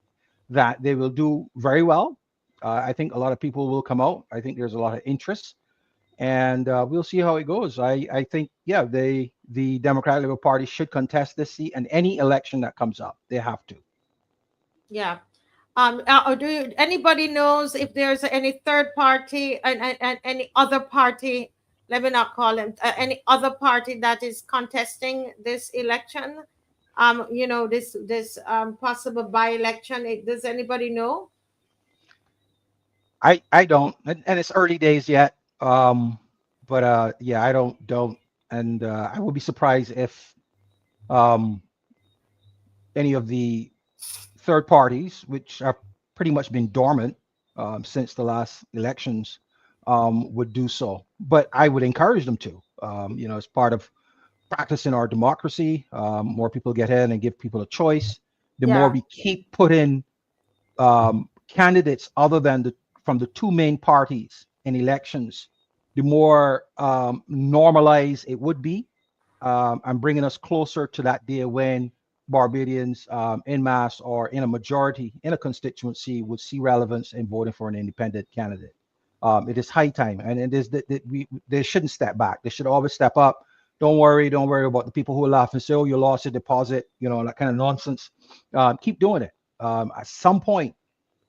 that they will do very well. I think a lot of people will come out. I think there's a lot of interest, and we'll see how it goes. I think, yeah, the Democratic Labour Party should contest this seat, and any election that comes up, they have to. Yeah. Anybody knows if there's any third party and any other party? Let me not call him any other party that is contesting this election. This possible by-election. Does anybody know? I don't, and it's early days yet. But yeah, I don't, and I would be surprised if any of the third parties, which have pretty much been dormant since the last elections, would do so. But I would encourage them to. As part of practicing our democracy, more people get in and give people a choice. The more we keep putting candidates other than from the two main parties in elections, the more normalized it would be, and bringing us closer to that day when Barbadians en masse or in a majority in a constituency would see relevance in voting for an independent candidate. It is high time, and it is that they shouldn't step back. They should always step up. Don't worry about the people who laugh and say, "Oh, you lost a deposit," that kind of nonsense. Keep doing it. At some point,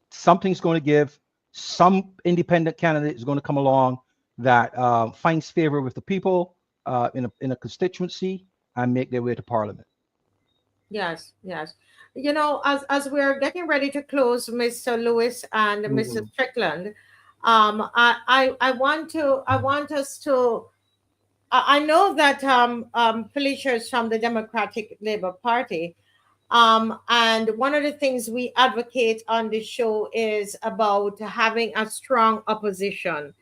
something's going to give. Some independent candidate is going to come along that finds favor with the people in a constituency and make their way to Parliament. Yes. As we're getting ready to close, Mr. Lewis and Mr. Strickland, I want us to. I know that Felicia is from the Democratic Labour Party. And one of the things we advocate on this show is about having a strong opposition,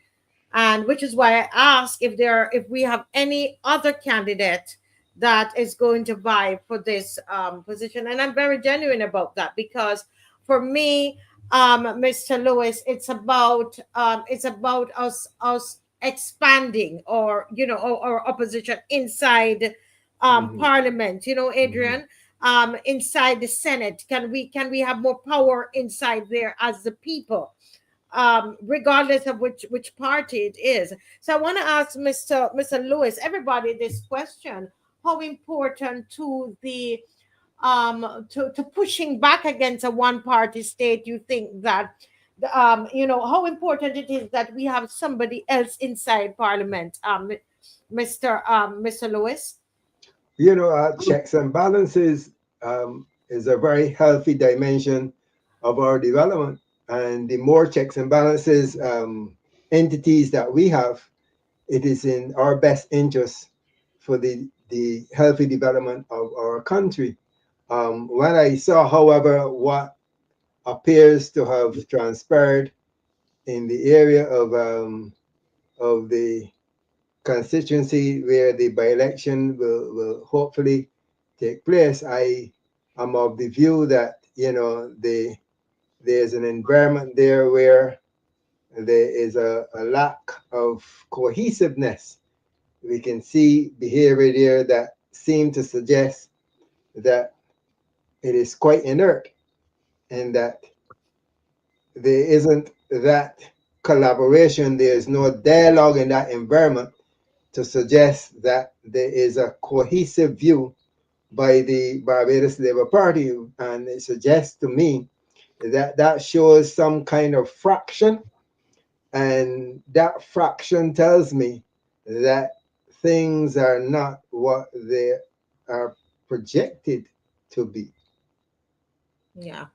and which is why I ask if we have any other candidate that is going to vie for this position. And I'm very genuine about that, because for me, Mr. Lewis, it's about us expanding or opposition inside Parliament. Adrian. Inside the Senate, can we have more power inside there as the people, regardless of which party it is? So I want to ask Mr. Lewis, everybody, this question: how important to the to pushing back against a one-party state you think that how important it is that we have somebody else inside Parliament, Mr. Lewis? Checks and balances is a very healthy dimension of our development. And the more checks and balances entities that we have, it is in our best interest for the healthy development of our country. When I saw, however, what appears to have transpired in the area of the constituency where the by-election will hopefully take place, I am of the view that, there's an environment there where there is a lack of cohesiveness. We can see behavior there that seem to suggest that it is quite inert and that there isn't that collaboration, there is no dialogue in that environment to suggest that there is a cohesive view by the Barbados Labour Party. And it suggests to me that that shows some kind of fraction, and that fraction tells me that things are not what they are projected to be. Yeah.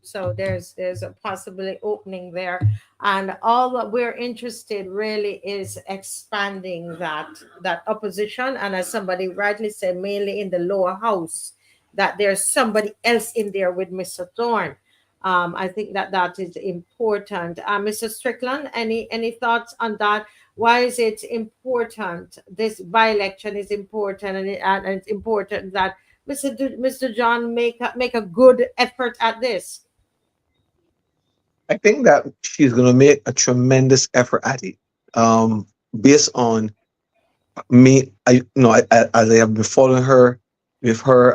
So there's a possibility opening there, and all that we're interested really is expanding that opposition. And as somebody rightly said, mainly in the lower house, that there's somebody else in there with Mr. Thorne. I think that is important. Mr. Strickland, any thoughts on that? Why is it important? This by-election is important, and it's important that Mr. John make a good effort at this. I think that she's going to make a tremendous effort at it. Based on me, as I have been following her with her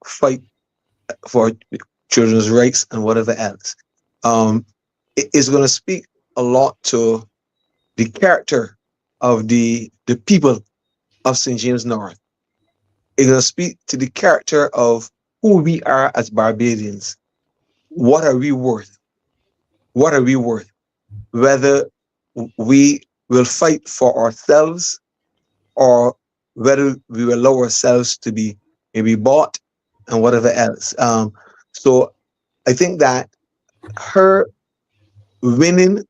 fight for children's rights and whatever else. It is going to speak a lot to the character of the people of St. James North. It's going to speak to the character of who we are as Barbadians. What are we worth? What are we worth? Whether we will fight for ourselves or whether we will allow ourselves to be maybe bought and whatever else. So I think that her winning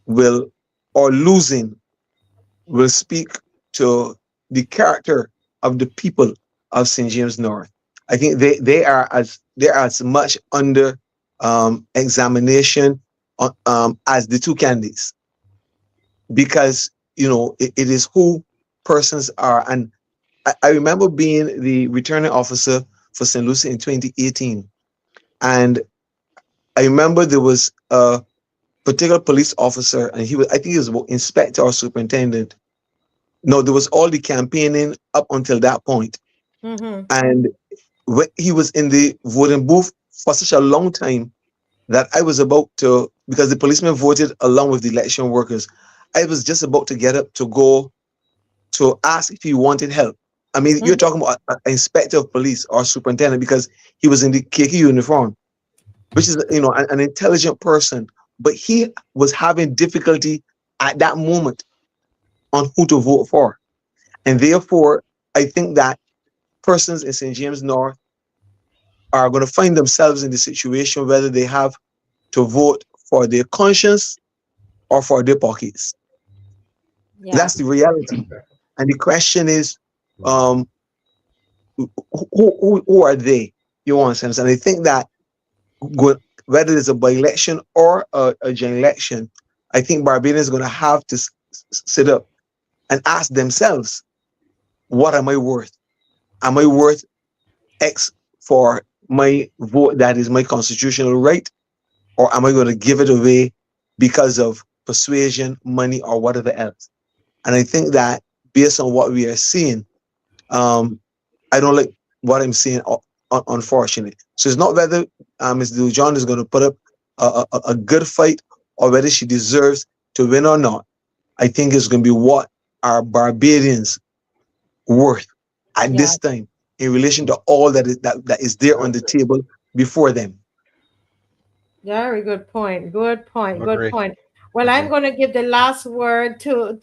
or losing will speak to the character of the people of St. James North. I think they are as much under examination as the two candidates, because it is who persons are. And I remember being the returning officer for St. Lucie in 2018, and I remember there was a particular police officer, and I think he was inspector or superintendent. No, there was all the campaigning up until that point. Mm-hmm. And when he was in the voting booth for such a long time that I was about to, because the policemen voted along with the election workers, I was just about to get up to go to ask if he wanted help. I mean, you're talking about an inspector of police or superintendent, because he was in the KK uniform, which is, an intelligent person, but he was having difficulty at that moment on who to vote for. And therefore, I think that persons in St. James North are going to find themselves in the situation whether they have to vote for their conscience or for their pockets. Yeah. That's the reality. And the question is, who are they? You understand? And I think that whether it's a by-election or a general election, I think Barbadians are going to have to sit up and ask themselves, what am I worth? Am I worth X for my vote that is my constitutional right? Or am I going to give it away because of persuasion, money, or whatever else? And I think that based on what we are seeing, I don't like what I'm seeing, unfortunately. So it's not whether Ms. Dujon is going to put up a good fight or whether she deserves to win or not. I think it's going to be what are Barbadians worth at this time in relation to all that is there on the table before them. Very good point. Good point. Good point. Well, I'm going to give the last word to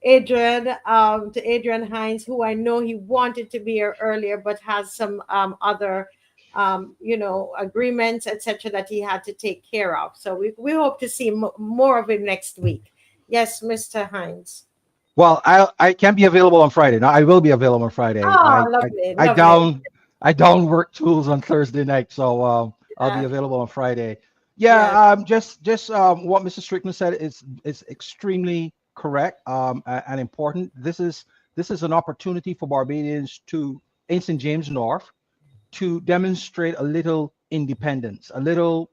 Adrian, HINDS, who I know he wanted to be here earlier, but has some other agreements, etc., that he had to take care of. So we hope to see more of him next week. Yes, Mr. HINDS. Well, I can't be available on Friday. No, I will be available on Friday. Lovely. I down work tools on Thursday night, so I'll be available on Friday. Yeah, just what Mr. Strickland said is extremely correct and important. This is an opportunity for Barbadians in St. James North to demonstrate a little independence, a little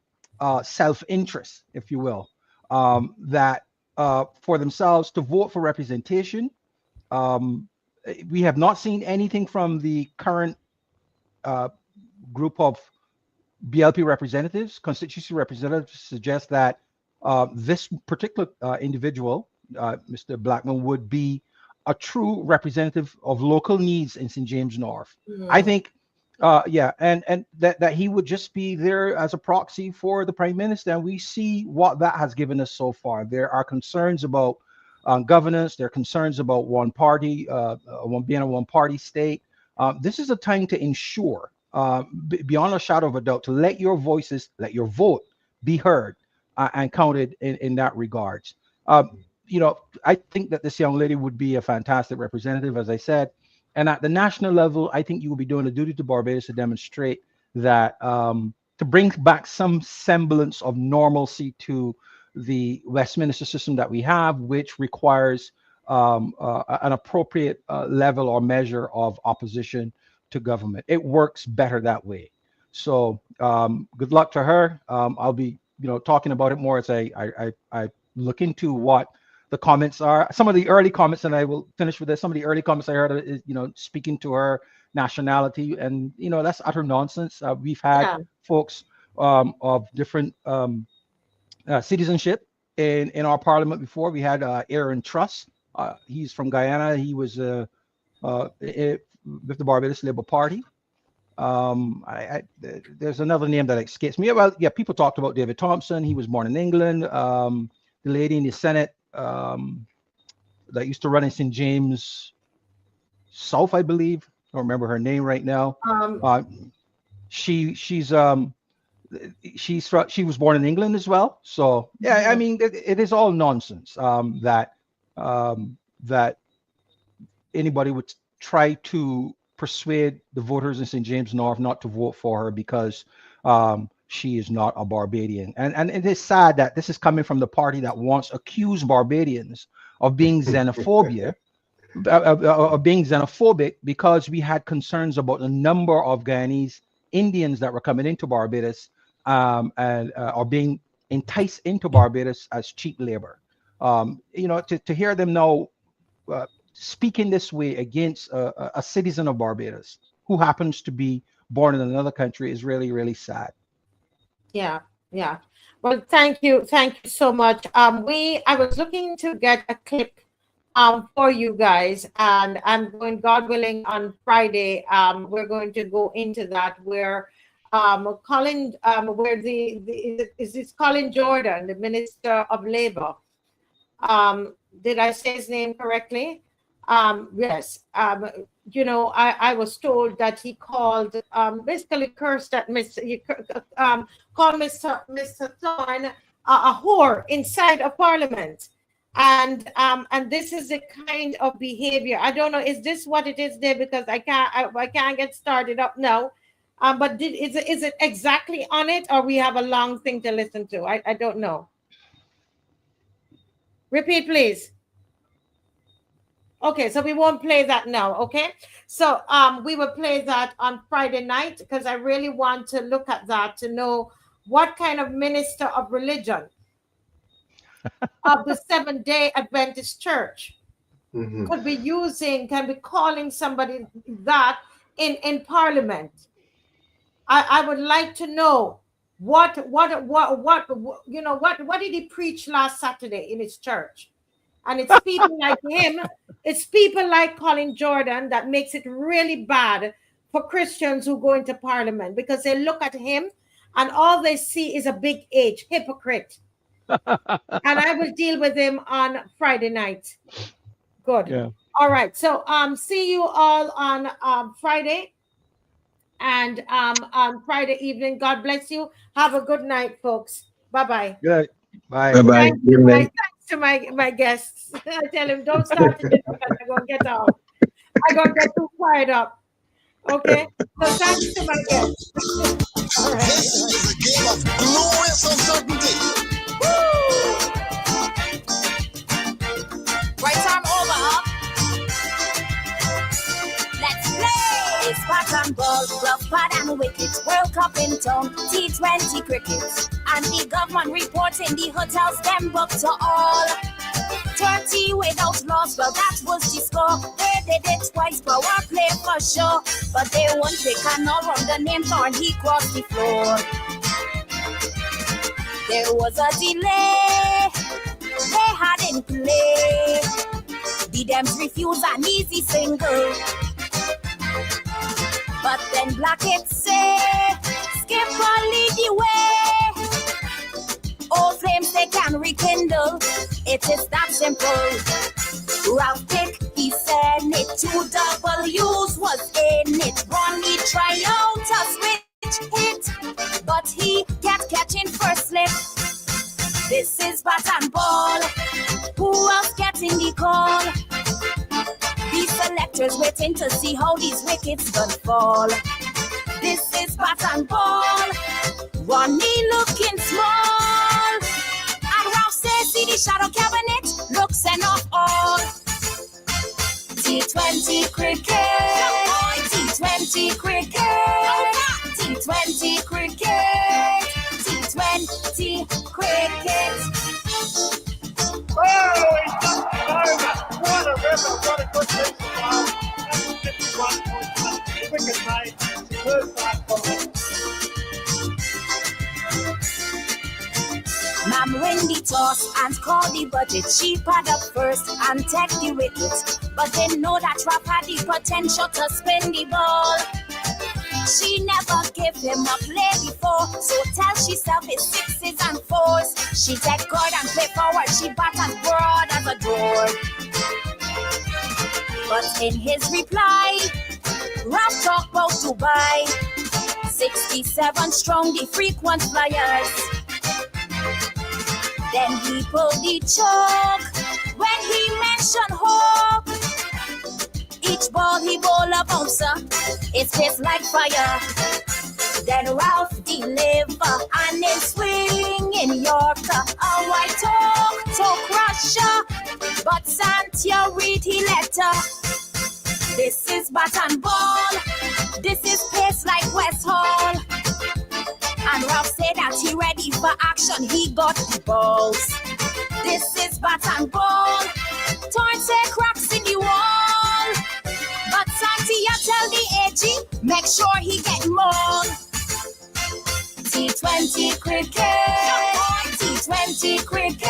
self-interest, if you will, that for themselves to vote for representation. We have not seen anything from the current group of BLP representatives, constituency representatives, suggest that this particular individual, Mr. Blackman, would be a true representative of local needs in St. James North. I think, and that he would just be there as a proxy for the Prime Minister, and we see what that has given us so far. There are concerns about governance. There are concerns about one party, being a one-party state. This is a time to ensure, beyond a shadow of a doubt, to let your voices, let your vote be heard and counted in that regards. I think that this young lady would be a fantastic representative, as I said. And at the national level, I think you will be doing a duty to Barbados to demonstrate that, to bring back some semblance of normalcy to the Westminster system that we have, which requires an appropriate level or measure of opposition to government. It works better that way. So good luck to her. I'll be talking about it more as I look into what the comments are. Some of the early comments, and I will finish with this. Some of the early comments I heard is, speaking to her nationality, and that's utter nonsense. We've had folks of different citizenship in our parliament before. We had Aaron Truss. He's from Guyana. He was with the Barbados Labour Party. There's another name that escapes me. Well, yeah, people talked about David Thompson. He was born in England. The lady in the Senate that used to run in St. James South, I believe. I don't remember her name right now. She was born in England as well. So yeah, I mean, it is all nonsense that anybody would try to persuade the voters in St. James North not to vote for her because she is not a Barbadian. And it is sad that this is coming from the party that once accused Barbadians of being xenophobic because we had concerns about the number of Guyanese Indians that were coming into Barbados and are being enticed into Barbados as cheap labor. To hear them now speaking this way against a citizen of Barbados who happens to be born in another country is really, really sad. Yeah. Well, thank you so much. I was looking to get a clip for you guys, and I'm going, God willing, on Friday. We're going to go into that where Colin, where is Colin Jordan, the Minister of Labor? Did I say his name correctly? Yes. I was told that he called, basically cursed at called Mr. Thorne a whore inside of Parliament. And this is the kind of behavior. I don't know, is this what it is there? Because I can't get started up now. But is it exactly on it, or we have a long thing to listen to? I don't know. Repeat, please. Okay, so we won't play that now, okay? So we will play that on Friday night because I really want to look at that to know what kind of minister of religion of the Seventh-day Adventist Church can be calling somebody that in Parliament. I would like to know what did he preach last Saturday in his church? And it's people like him, it's people like Colin Jordan that makes it really bad for Christians who go into Parliament, because they look at him and all they see is a big H, hypocrite. And I will deal with him on Friday night. Good. Yeah. All right. So see you all on Friday. And on Friday evening. God bless you. Have a good night, folks. Bye-bye. Good. Bye. Bye-bye. Good night. Thanks to my guests. I tell him, don't start it because I'm going to get out. I'm going to get too fired up. Okay? So thanks to my guests. This is a game of glorious uncertainty. Right arm over, up. Let's play. It's bat and ball, rough pad and wicket. World Cup in town, T20 cricket. And the government reporting the hotels them booked to all. 30 without loss, well that was the score. They did it twice, power play for sure. But they won't pick and all run the name Thorn, he crossed the floor. There was a delay, they hadn't play. The Dems refused an easy single. But then Blackett say, skip or lead the way. Old flames they can rekindle. It is that simple. Ralph Pick, he said it. 2 W's was in it. Ronnie try out a switch hit, but he kept catching first slip. This is bat and ball. Who else getting the call? These selectors waiting to see how these wickets gonna fall. This is bat and ball. Ronnie looking small. And Ralph says, see the shadow cabinet looks enough all. T20 cricket. T20 cricket. T20 cricket. T20 cricket. Oh, it's over. What a river, what a good race it was. That's 51 points. Wicket night. Good back for him. Ma'am win the toss and call the budget. She pad up first and take the wicket. But they know that Ralph had the potential to spin the ball. She never gave him a play before, so tell herself it's 6s and 4s. She take guard and play forward, she bat as broad as a door. But in his reply, Ralph talk about Dubai. 67 strong, the frequent flyers. Then he pulled the choke when he mentioned hope. Each ball he bowl a bouncer, it tastes like fire. Then Ralph deliver and in swing in Yorker. A white took Russia, but Santia Reid he let her. This is bat and ball, this is pace like West Hall. And Ralph said that he ready for action, he got the balls. This is bat and ball, Torn say cracks in the wall. But Santia tell the AG, make sure he get more. T20 cricket, T20 cricket,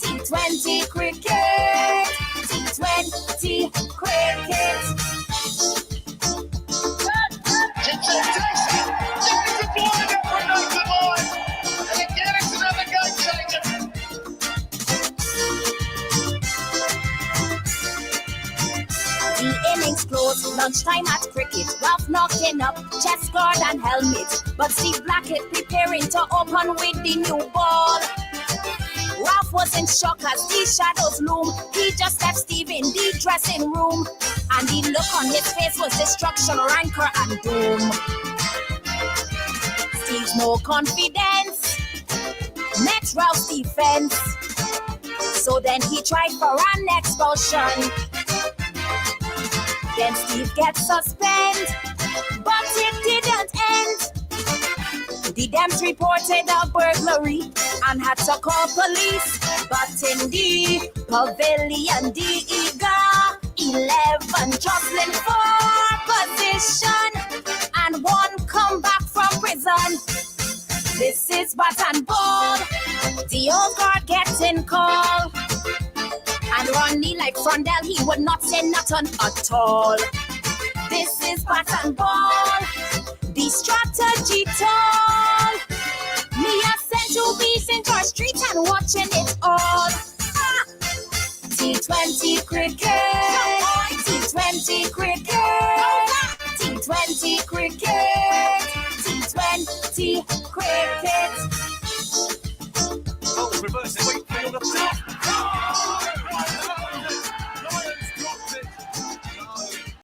T20 cricket, T20 cricket. The innings closed, lunchtime at cricket. Ralph knocking up chest guard and helmet. But Steve Blackett preparing to open with the new ball. Ralph was in shock as these shadows loom. He just left Steve in the dressing room. And the look on his face was destruction, rancor and doom. Steve's no confidence met Ralph's defense. So then he tried for an expulsion. Then Steve gets suspended, but it didn't end. The Dems reported a burglary and had to call police. But in the pavilion, the eager 11 jostling for position, and one come back from prison. This is bat and ball, the old guard getting call. And Ronnie like Frondell, he would not say nothing at all. This is bat and ball, the strategy tall. Me a sent to be in George Street and watching it all. T20 cricket, T20 cricket, T20 cricket, T20 cricket. Oh, reverse it, wait for the top.